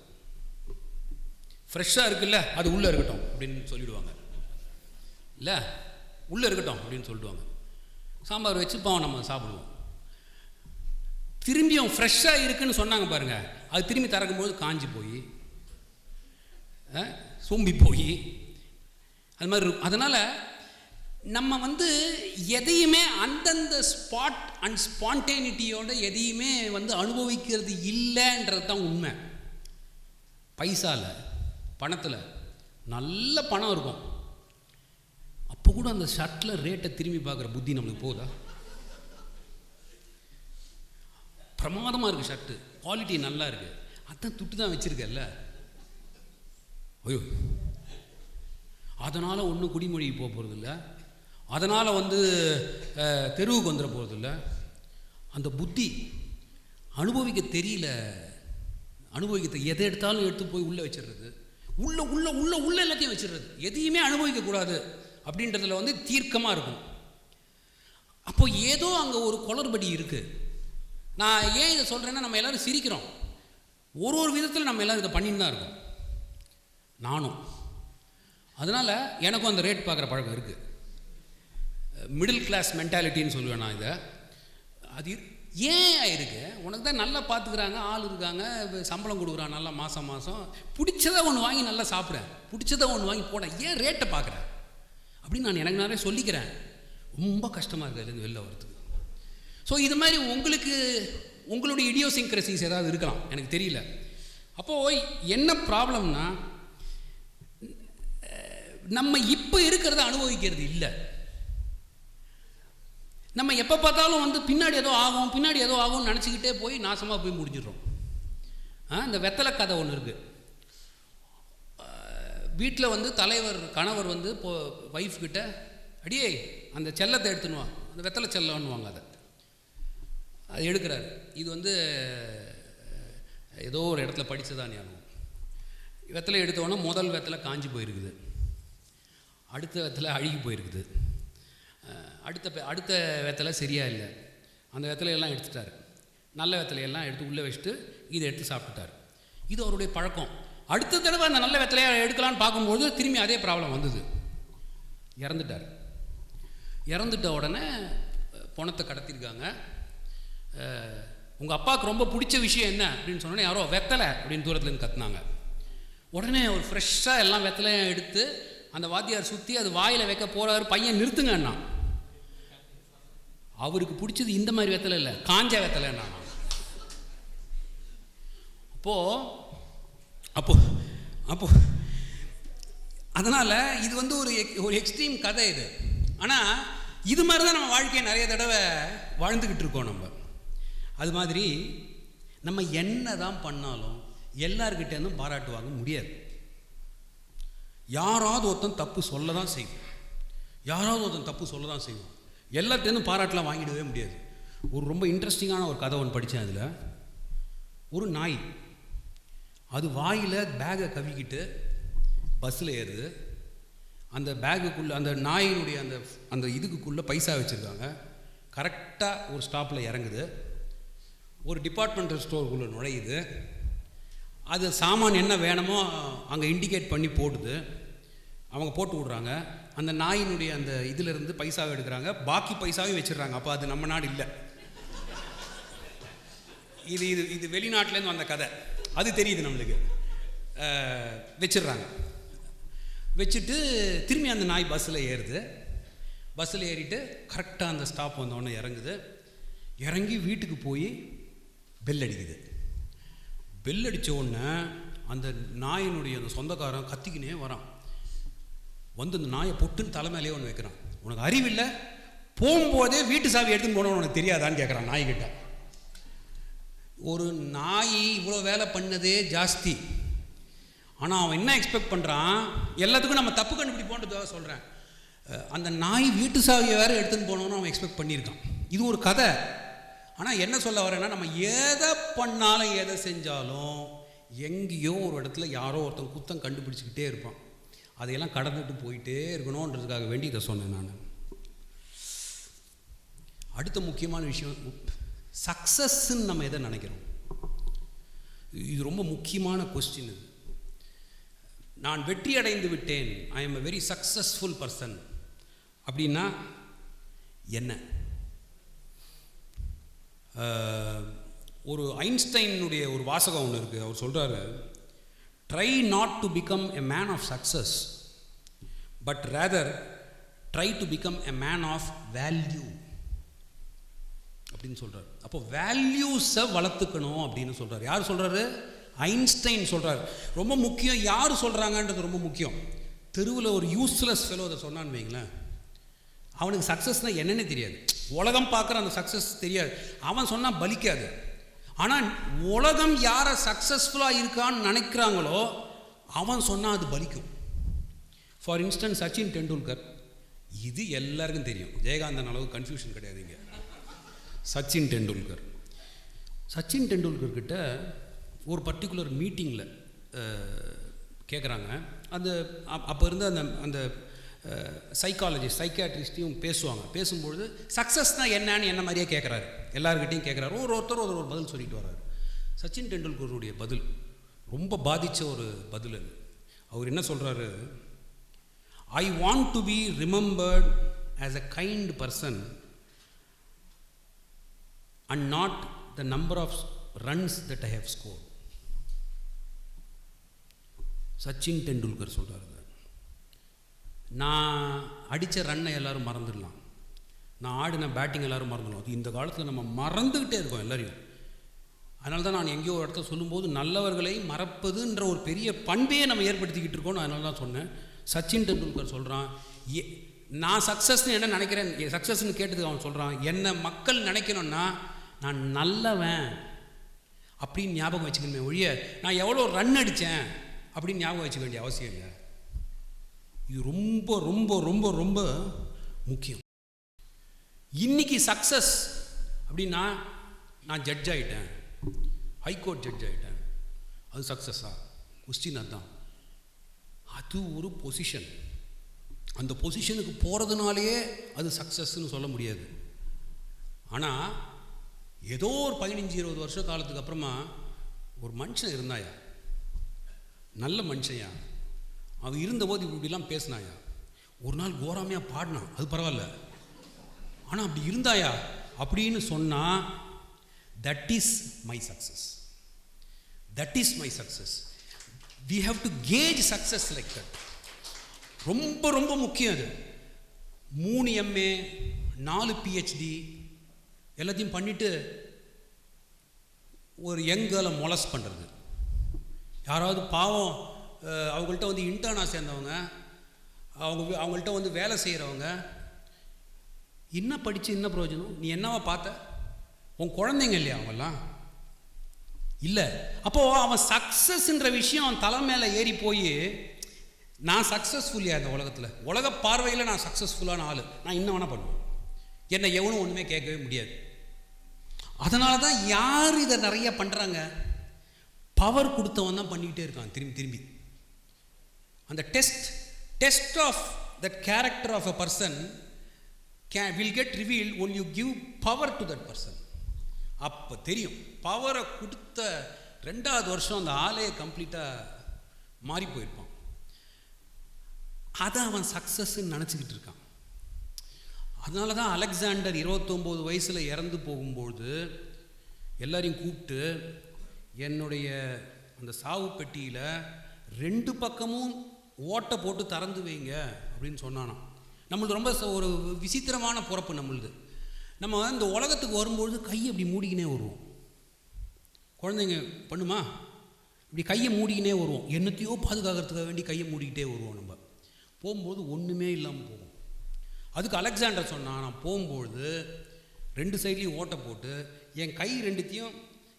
ஃப்ரெஷ்ஷாக இருக்குல்ல, அது உள்ளே இருக்கட்டும் அப்படின்னு சொல்லிவிடுவாங்க. இல்லை உள்ளே இருக்கட்டும் அப்படின்னு சொல்லிடுவாங்க. சாம்பார் வச்சு பாவம் நம்ம சாப்பிடுவோம். திரும்பியும் ஃப்ரெஷ்ஷாக இருக்குன்னு சொன்னாங்க பாருங்கள், அது திரும்பி திறக்கும்போது காஞ்சி போய் சூம்பி போய் அது மாதிரி இருக்கும். அதனால் நம்ம வந்து எதையுமே அந்தந்த ஸ்பாட் அண்ட் ஸ்பான்டேனிட்டியோட எதையுமே வந்து அனுபவிக்கிறது இல்லைன்றது தான் உண்மை. பைசாவில் பணத்தில் நல்ல பணம் இருக்கும், அப்போ கூட அந்த ஷர்ட்டில் ரேட்டை திரும்பி பார்க்குற புத்தி நம்மளுக்கு போகுதா? பிரமாதமாக இருக்குது ஷர்ட்டு, குவாலிட்டி நல்லா இருக்குது, அதான் துட்டு தான் வச்சுருக்கல. ஐயோ, அதனால் ஒன்றும் குடிமொழிக்கு போக போகிறதில்ல, அதனால் வந்து தெருவுக்கு வந்துட போகிறதில்ல. அந்த புத்தி அனுபவிக்க தெரியல, அனுபவிக்க எதை எடுத்தாலும் எடுத்து போய் உள்ளே வச்சிடுறது, உள்ள உள்ள உள்ள உள்ள எல்லாத்தையும் வச்சிடுறது, எதையுமே அனுபவிக்கக்கூடாது அப்படின்றதுல வந்து தீர்க்கமாக இருக்கும். அப்போ ஏதோ அங்கே ஒரு குளறுபடி இருக்குது. நான் ஏன் இதை சொல்கிறேன்னா, நம்ம எல்லோரும் சிரிக்கிறோம், ஒரு விதத்தில் நம்ம எல்லோரும் இதை பண்ணின்னு தான் இருக்கோம், நானும். அதனால் எனக்கும் அந்த ரேட் பார்க்குற பழக்கம் இருக்குது. மிடில் கிளாஸ் மென்டாலிட்டின்னு சொல்லுவேன் நான் இதை. அது ஏன் ஆயிருக்கு? உனக்கு தான் நல்லா பார்த்துக்கிறாங்க, ஆள் இருக்காங்க, சம்பளம் கொடுக்குறான் நல்லா மாதம் மாதம், பிடிச்சதை ஒன்று வாங்கி நல்லா சாப்பிட்றேன், பிடிச்சதை ஒன்று வாங்கி போட, ஏன் ரேட்டை பார்க்குறேன் அப்படின்னு நான் எனக்கு நிறைய சொல்லிக்கிறேன். ரொம்ப கஷ்டமாக இருக்குது அதுலேருந்து வெளில வரதுக்கு. ஸோ இது மாதிரி உங்களுக்கு உங்களுடைய இடியோசிங்க்ரசிஸ் ஏதாவது இருக்கலாம், எனக்கு தெரியல. அப்போது என்ன ப்ராப்ளம்னா, நம்ம இப்போ இருக்கிறத அனுபவிக்கிறது இல்லை. நம்ம எப்போ பார்த்தாலும் வந்து பின்னாடி ஏதோ ஆகும் பின்னாடி ஏதோ ஆகும்னு நினச்சிக்கிட்டே போய் நாசமாக போய் முடிஞ்சிடுறோம். இந்த வெத்தலை கதை ஒன்று இருக்குது. வீட்டில் வந்து தலைவர் கணவர் வந்து இப்போ ஒய்ஃப் கிட்ட, அடியே அந்த செல்லத்தை எடுத்துனுவா, அந்த வெத்தலை செல்லன்னுவாங்க, அது எடுக்கிறாரு. இது வந்து ஏதோ ஒரு இடத்துல படித்ததான் ஞாபகம். வெத்தலை எடுத்தோன்னா முதல் வெத்தலை காஞ்சி போயிருக்குது, அடுத்த வெத்தலை அழுகி போயிருக்குது, அடுத்த வெத்தலை சரியாக இல்லை, அந்த வெத்தலையெல்லாம் எடுத்துட்டார். நல்ல வெத்தலையெல்லாம் எடுத்து உள்ளே வச்சுட்டு இதை எடுத்து சாப்பிட்டுட்டார். இது அவருடைய பழக்கம். அடுத்த தடவை அந்த நல்ல வெத்தலையை எடுக்கலான்னு பார்க்கும்போது திரும்பி அதே ப்ராப்ளம் வந்தது, இறந்துட்டார். இறந்துட்ட உடனே பணத்தை கடத்திருக்காங்க. உங்கள் அப்பாவுக்கு ரொம்ப பிடிச்ச விஷயம் என்ன அப்படின்னு சொன்னோன்னே யாரோ வெத்தலை அப்படின்னு தூரத்துலேருந்து கத்துனாங்க. உடனே அவர் ஃப்ரெஷ்ஷாக எல்லாம் வெத்தலையும் எடுத்து அந்த வாத்தியார் சுற்றி அது வாயில் வைக்க போகிறாரு. பையன் நிறுத்துங்கண்ணா, அவருக்கு பிடிச்சது இந்த மாதிரி வெத்தலை இல்லை, காஞ்ச வெத்தலைன்னா. அப்போ அதனால் இது வந்து ஒரு எக்ஸ்ட்ரீம் கதை இது. ஆனால் இது மாதிரி தான் நம்ம வாழ்க்கையை நிறைய தடவை வாழ்ந்துக்கிட்டு இருக்கோம் நம்ம. அது மாதிரி நம்ம என்ன தான் பண்ணாலும் எல்லார்கிட்டேருந்தும் பாராட்டு வாங்க முடியாது. யாராவது ஒருத்தன் தப்பு சொல்ல தான் செய்வோம், எல்லார்ட்டேருந்தும் பாராட்டெலாம் வாங்கிடவே முடியாது. ஒரு ரொம்ப இன்ட்ரெஸ்டிங்கான ஒரு கதை ஒன்று படித்தேன். அதில் ஒரு நாய், அது வாயில் பேகை கவிக்கிட்டு பஸ்ஸில் ஏறுது. அந்த பேகுக்குள்ளே அந்த நாயினுடைய அந்த இதுக்குள்ளே பைசா வச்சுருக்காங்க. கரெக்டாக ஒரு ஸ்டாப்பில் இறங்குது, ஒரு டிபார்ட்மெண்டல் ஸ்டோருக்குள்ளே நுழையுது. அது சாமான் என்ன வேணுமோ அங்கே இண்டிகேட் பண்ணி போடுது, அவங்க போட்டு விட்றாங்க. அந்த நாயினுடைய அந்த இதிலிருந்து பைசாவை எடுக்கிறாங்க, பாக்கி பைசாவையும் வச்சிடுறாங்க. அப்போ அது நம்ம நாடு இல்லை, இது வெளிநாட்டிலேருந்து வந்த கதை, அது தெரியுது நம்மளுக்கு. வச்சிடுறாங்க. வச்சுட்டு திரும்பி அந்த நாய் பஸ்ஸில் ஏறுது. பஸ்ஸில் ஏறிட்டு கரெக்டாக அந்த ஸ்டாப் வந்தோடனே இறங்குது. இறங்கி வீட்டுக்கு போய் பெல் அடிக்குது. பெல் அடித்த உடனே அந்த நாயினுடைய அந்த சொந்தக்காரன் கத்திக்கினே வரான். வந்து அந்த நாயை பொட்டுன்னு தலைமையிலே ஒன்று வைக்கிறான். உனக்கு அறிவில்லை, போகும்போதே வீட்டு சாவி எடுத்துன்னு போனவன் உனக்கு தெரியாதான்னு கேட்குறான் நாய்கிட்ட. ஒரு நாய் இவ்வளோ வேலை பண்ணதே ஜாஸ்தி. ஆனால் அவன் என்ன எக்ஸ்பெக்ட் பண்ணுறான், எல்லாத்துக்கும் நம்ம தப்பு கண்டுபிடிப்போன்றதுக்காக சொல்கிறேன், அந்த நாய் வீட்டு சாவியை வேறு எடுத்துன்னு போனோன்னு அவன் எக்ஸ்பெக்ட் பண்ணியிருக்கான். இது ஒரு கதை. ஆனால் என்ன சொல்ல வரேன்னா, நம்ம எதை பண்ணாலும் எதை செஞ்சாலும் எங்கேயோ ஒரு இடத்துல யாரோ ஒருத்தன் குத்தம் கண்டுபிடிச்சிக்கிட்டே இருப்பான். அதையெல்லாம் கடந்துட்டு போயிட்டே இருக்கணுன்றதுக்காக வேண்டி இதை சொன்னேன் நான். அடுத்த முக்கியமான விஷயம், சக்ஸஸ்ன்னு நம்ம எதை நினைக்கிறோம்? இது ரொம்ப முக்கியமான கொஸ்டின். இது நான் வெற்றி அடைந்து விட்டேன், I am a very successful person அப்படின்னா என்ன? ஒரு ஐன்ஸ்டைனுடைய ஒரு வாசகம் ஒன்று இருக்குது. அவர் சொல்கிறாரு, try not to become a man of success, but rather try to become a man of value அப்படின்னு சொல்கிறார். அப்போ வேல்யூஸை வளர்த்துக்கணும் அப்படின்னு சொல்கிறார். யார் சொல்கிறாரு? ஐன்ஸ்டைன் சொல்கிறார். ரொம்ப முக்கியம், யார் சொல்கிறாங்கன்றது ரொம்ப முக்கியம். தெருவில் ஒரு யூஸ்லெஸ் ஃபெலோ அதை சொன்னான்னு வைங்களேன், அவனுக்கு சக்ஸஸ்னால் என்னென்னு தெரியாது, உலகம் பார்க்குற அந்த சக்ஸஸ் தெரியாது, அவன் சொன்னால் பலிக்காது. ஆனால் உலகம் யாரை சக்ஸஸ்ஃபுல்லாக இருக்கான்னு நினைக்கிறாங்களோ அவன் சொன்னால் அது பலிக்கும். ஃபார் இன்ஸ்டன்ஸ் சச்சின் டெண்டுல்கர், இது எல்லாருக்கும் தெரியும், ஜெயகாந்தன் அளவு கன்ஃபியூஷன் கிடையாதுங்க. சச்சின் டெண்டுல்கர்கிட்ட ஒரு பர்டிகுலர் மீட்டிங்கில் கேட்குறாங்க. அந்த அப்போ இருந்த அந்த அந்த சைக்காலஜிஸ்ட் சைக்காட்ரிஸ்ட்டையும் பேசுவாங்க. பேசும்பொழுது சக்ஸஸ்னால் என்னன்னு என்ன மாதிரியே கேட்குறாரு, எல்லாருக்கிட்டையும் கேட்குறாரு. ஒருத்தர் ஒரு பதில் சொல்லிட்டு வர்றாரு. சச்சின் டெண்டுல்கருடைய பதில் ரொம்ப பாதித்த ஒரு பதில் அது. அவர் என்ன சொல்கிறாரு, I want to be remembered as a kind person and not the number of runs that I have scored. Sachin Tendulkar சொல்கிறாரு, நான் அடித்த ரன்னை எல்லோரும் மறந்துடலாம், நான் ஆடின பேட்டிங் எல்லோரும் மறந்துடலாம். அது இந்த காலத்தில் நம்ம மறந்துக்கிட்டே இருக்கோம் எல்லாரையும். அதனால தான் நான் எங்கேயோ ஒரு இடத்துல சொல்லும்போது நல்லவர்களை மறப்பதுன்ற ஒரு பெரிய பண்பையே நம்ம ஏற்படுத்திக்கிட்டு இருக்கோம். அதனால தான் சொன்னேன். சச்சின் டெண்டுல்கர் சொல்கிறான், நான் சக்ஸஸ்ன்னு என்ன நினைக்கிறேன், சக்ஸஸ்ன்னு கேட்டதுக்கு அவன் சொல்கிறான், என்னை மக்கள் நினைக்கணும்னா நான் நல்லவன் அப்படின்னு ஞாபகம் வச்சுக்கணுமே ஒழிய நான் எவ்வளோ ரன் அடித்தேன் அப்படின்னு ஞாபகம் வச்சுக்க வேண்டிய அவசியம் இல்லை. இது ரொம்ப ரொம்ப ரொம்ப ரொம்ப முக்கியம். இன்னைக்கு சக்ஸஸ் அப்படின்னா நான் ஜட்ஜ் ஆகிட்டேன், ஹைகோர்ட் ஜட்ஜ் ஆகிட்டேன், அது சக்ஸஸா? கொஸ்டின் அதுதான். அது ஒரு பொசிஷன். அந்த பொசிஷனுக்கு போகிறதுனாலேயே அது சக்ஸஸ்ன்னு சொல்ல முடியாது. ஆனால் ஏதோ ஒரு 15-20 வருஷ காலத்துக்கு அப்புறமா ஒரு மனுஷன் இருந்தாயா, நல்ல மனுஷன்யா, அவன் இருந்தபோது இப்படிலாம் பேசினாயா, ஒரு நாள் கோராமையாக பாடினான், அது பரவாயில்ல, ஆனால் அப்படி இருந்தாயா அப்படின்னு சொன்னால் that is my success. That is my success. We have to gauge success like that. ரொம்ப ரொம்ப முக்கியம் அது. 3 MA 4 PhD எல்லாத்தையும் பண்ணிவிட்டு ஒரு யங் கேர்ளை மொலஸ்ட் பண்ணுறது. யாராவது பாவம் அவங்கள்ட்ட வந்து இன்டர்னாக சேர்ந்தவங்க, அவங்கள்ட்ட வந்து வேலை செய்கிறவங்க, என்ன படித்து என்ன பிரயோஜனம், நீ என்னவா பார்த்த, உன் குழந்தைங்க இல்லையா அவங்கெல்லாம் இல்லை. அப்போது அவன் சக்ஸஸ்ன்ற விஷயம் அவன் தலை மேலே ஏறி போய் நான் சக்ஸஸ்ஃபுல்லையா இந்த உலகத்தில், உலக பார்வையில் நான் சக்ஸஸ்ஃபுல்லான ஆள், நான் இன்னும் வேணால் பண்ணுவேன், என்னை எவனும் ஒன்றுமே கேட்கவே முடியாது. அதனால தான் யார் இதை நிறைய பண்ணுறாங்க, பவர் கொடுத்தவன் தான் பண்ணிக்கிட்டே இருக்கான் திரும்பி திரும்பி. அந்த test of that character of a person will get revealed when you give power to that person. அப்போ தெரியும். பவரை கொடுத்த 2வது வருஷம் அந்த ஆளே கம்ப்ளீட்டாக மாறி போயிருப்பான். அதை அவன் சக்ஸஸ்ன்னு நினச்சிக்கிட்டு இருக்கான். அதனால தான் அலெக்சாண்டர் 29 வயசில் இறந்து போகும்போது எல்லாரையும் கூப்பிட்டு என்னுடைய அந்த சாவு பெட்டியில் 2 பக்கமும் ஓட்டை போட்டு திறந்து வைங்க அப்படின்னு சொன்னானாம். நம்மளது ரொம்ப ஒரு விசித்திரமான பிறப்பு நம்மளுது. நம்ம இந்த உலகத்துக்கு வரும்பொழுது கையை அப்படி மூடிக்கினே வருவோம். குழந்தைங்க பண்ணுமா, இப்படி கையை மூடிக்கினே வருவோம், என்னத்தையோ பாதுகாக்கிறதுக்காக வேண்டி கையை மூடிக்கிட்டே வருவோம். நம்ம போகும்போது ஒன்றுமே இல்லாமல் போகும். அதுக்கு அலெக்சாண்டர் சொன்னான், நான் போகும்பொழுது 2 சைட்லேயும் ஓட்டை போட்டு என் கை 2த்தையும்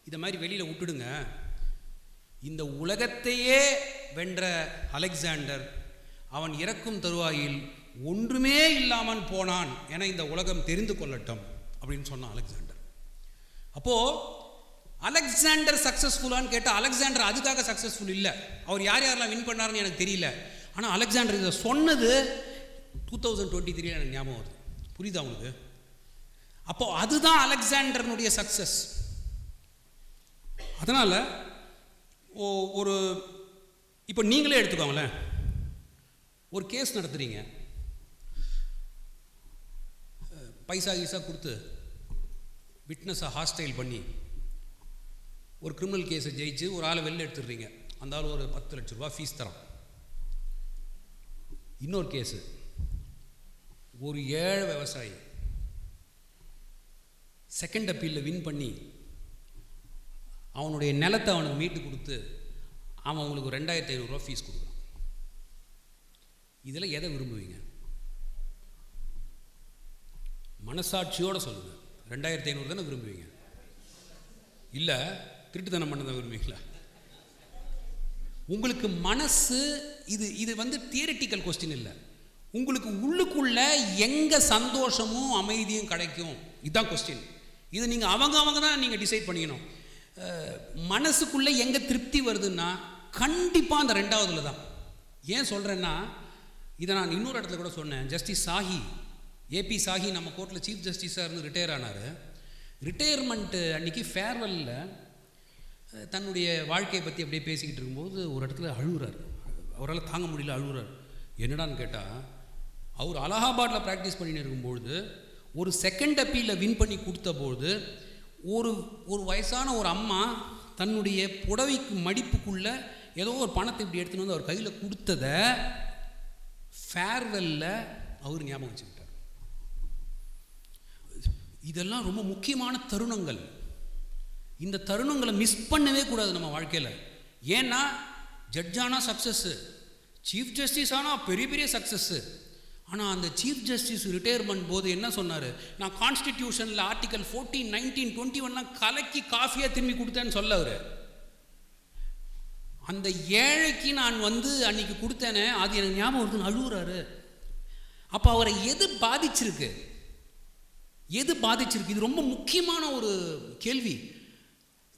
இதை மாதிரி வெளியில் விட்டுடுங்க. இந்த உலகத்தையே வென்ற அலெக்சாண்டர் அவன் இறக்கும் தருவாயில் ஒன்றுமே இல்லாமல் போனான் என இந்த உலகம் தெரிந்து கொள்ளட்டும் அப்படின்னு சொன்னான் அலெக்சாண்டர். அப்போது அலெக்சாண்டர் சக்ஸஸ்ஃபுல்லான்னு கேட்டால் அலெக்சாண்டர் அதுக்காக சக்ஸஸ்ஃபுல் இல்லை. அவர் யார் யாரெல்லாம் வின் பண்ணாருன்னு எனக்கு தெரியல. ஆனால் அலெக்சாண்டர் இதை சொன்னது 2023 எனக்கு ஞாபகம் வருது. புரியுதா அவனுக்கு? அப்போ அதுதான் அலெக்சாண்டர்னுடைய சக்ஸஸ். அதனால் ஒரு இப்போ நீங்களே எடுத்துக்கோங்களேன், ஒரு கேஸ் நடத்துகிறீங்க, பைசா கீசா கொடுத்து விட்னஸை ஹாஸ்டைல் பண்ணி ஒரு கிரிமினல் கேஸை ஜெயிச்சு ஒரு ஆளை வெளில எடுத்துடுறீங்க. அந்த ஆள் ஒரு 10 லட்ச ரூபா ஃபீஸ் தரான். இன்னொரு கேஸு, ஒரு ஏழை விவசாயி செகண்ட் அப்பீலில் வின் பண்ணி அவனுடைய நிலத்தை அவனுக்கு மீட்டு கொடுத்து அவன் அவங்களுக்கு 2500 ரூபா ஃபீஸ் கொடுக்குறான். இதில் எதை விரும்புவீங்க? மனசாட்சியோடு சொல்லுங்கள். 2500 தானே விரும்புவீங்க? இல்லை திருட்டுத்தனம் பண்ண தான் விரும்புவீங்களா? உங்களுக்கு மனசு இது வந்து தியரிட்டிக்கல் கொஸ்டின் இல்லை. உங்களுக்கு உள்ளுக்குள்ள எங்கே சந்தோஷமும் அமைதியும் கிடைக்கும், இதுதான் கொஸ்டின். இது நீங்கள் அவங்க தான் நீங்கள் டிசைட் பண்ணிக்கணும். மனசுக்குள்ளே எங்கே திருப்தி வருதுன்னா கண்டிப்பாக அந்த 2வதுல தான். ஏன் சொல்கிறேன்னா, இதை நான் இன்னொரு இடத்துல கூட சொன்னேன். ஜஸ்டிஸ் சாஹி, ஏபி சாஹி நம்ம கோர்ட்டில் சீஃப் ஜஸ்டிஸாக இருந்து ரிட்டையர் ஆனார். ரிட்டையர்மெண்ட்டு அன்றைக்கி ஃபேர்வெல்லில் தன்னுடைய வாழ்க்கையை பற்றி அப்படியே பேசிக்கிட்டு இருக்கும்போது ஒரு இடத்துல அழுகுறார். அவரால் தாங்க முடியல, அழுகுறார். என்னடான்னு கேட்டால், அவர் அலகாபாத்தில் ப்ராக்டிஸ் பண்ணின்னு இருக்கும்பொழுது ஒரு செகண்ட் அப்பீலில் வின் பண்ணி கொடுத்தபோது ஒரு வயசான ஒரு அம்மா தன்னுடைய புடவைக்கு மடிப்புக்குள்ளே ஏதோ ஒரு பணத்தை இப்படி எடுத்துன்னு வந்து அவர் கையில் கொடுத்ததை ஃபேர்வெல்லில் அவர் ஞாபகம் வச்சுக்கிட்டார். இதெல்லாம் ரொம்ப முக்கியமான தருணங்கள். இந்த தருணங்களை மிஸ் பண்ணவே கூடாது நம்ம வாழ்க்கையில். ஏன்னா ஜட்ஜானா சக்ஸஸ்ஸு, சீஃப் ஜஸ்டிஸ் ஆனால் பெரிய பெரிய சக்ஸஸ்ஸு. ஆனால் அந்த சீஃப் ஜஸ்டிஸ் ரிட்டையர்மெண்ட் போது என்ன சொன்னார்? நான் கான்ஸ்டிடியூஷனில் ஆர்டிகல் 14, 19, 21 கலக்கி காஃபியாக திரும்பி கொடுத்தேன்னு சொல்ல. அவர் அந்த ஏழைக்கு நான் வந்து அன்னைக்கு கொடுத்தேனே அது எனக்கு ஞாபகம் வருதுன்னு அழுகுறாரு. அப்போ அவரை எது பாதிச்சிருக்கு? இது ரொம்ப முக்கியமான ஒரு கேள்வி.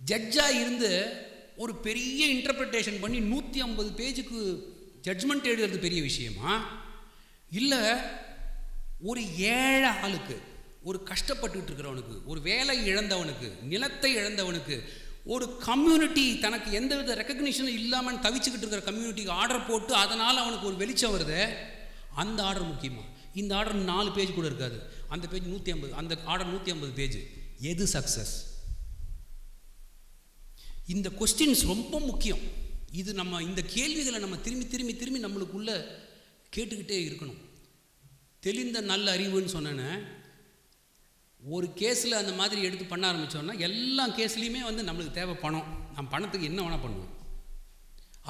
ஜட்ஜாக இருந்து ஒரு பெரிய இன்டர்பிரிட்டேஷன் பண்ணி 150 பேஜுக்கு ஜட்ஜ்மெண்ட் எழுதுறது பெரிய விஷயமா? இல்லை ஒரு ஏழை ஆளுக்கு, ஒரு கஷ்டப்பட்டுக்கிட்டு இருக்கிறவனுக்கு, ஒரு வேலை இழந்தவனுக்கு, நிலத்தை இழந்தவனுக்கு, ஒரு கம்யூனிட்டி தனக்கு எந்தவித ரெக்கக்னிஷனும் இல்லாமல் தவிச்சுக்கிட்டு இருக்கிற கம்யூனிட்டிக்கு ஆர்டர் போட்டு அதனால் அவனுக்கு ஒரு வெளிச்சம் வருது, அந்த ஆர்டர் முக்கியமா? இந்த ஆர்டர் 4 பேஜ் கூட இருக்காது, அந்த பேஜ் 150, அந்த ஆர்டர் 150 பேஜ். எது சக்ஸஸ்? இந்த கொஸ்டின்ஸ் ரொம்ப முக்கியம். இது நம்ம இந்த கேள்விகளை நம்ம திரும்பி திரும்பி திரும்பி நம்மளுக்குள்ள கேட்டுக்கிட்டே இருக்கணும். தெளிந்த நல்ல அறிவுன்னு சொன்னேன்னு ஒரு கேஸில் அந்த மாதிரி எடுத்து பண்ண ஆரம்பித்தோன்னா எல்லா கேஸ்லேயுமே வந்து நம்மளுக்கு தேவை பணம், நம்ம பணத்துக்கு என்ன வேணால் பண்ணுவோம்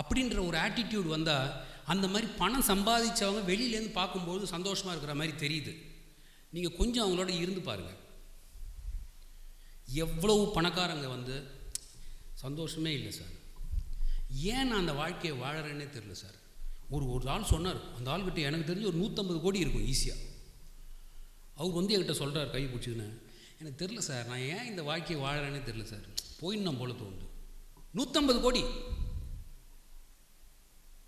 அப்படின்ற ஒரு ஆட்டிடியூட் வந்தால் அந்த மாதிரி பணம் சம்பாதிச்சவங்க வெளியிலேருந்து பார்க்கும்போது சந்தோஷமாக இருக்கிற மாதிரி தெரியுது. நீங்கள் கொஞ்சம் அவங்களோட இருந்து பாருங்கள். எவ்வளவு பணக்காரங்க வந்து சந்தோஷமே இல்லை சார், ஏன் நான் அந்த வாழ்க்கையை வாழறேன்னே தெரியல சார். ஒரு ஆள் சொன்னார், அந்த ஆள்கிட்ட எனக்கு தெரிஞ்சு ஒரு 150 கோடி இருக்கும் ஈஸியாக. அவர் வந்து என்கிட்ட சொல்கிறார் கை பிடிச்சிதுன்னு, எனக்கு தெரில சார், நான் ஏன் இந்த வாழ்க்கையை வாழறேன்னே தெரில சார், போயின்னு போல தோணுது. 150 கோடி.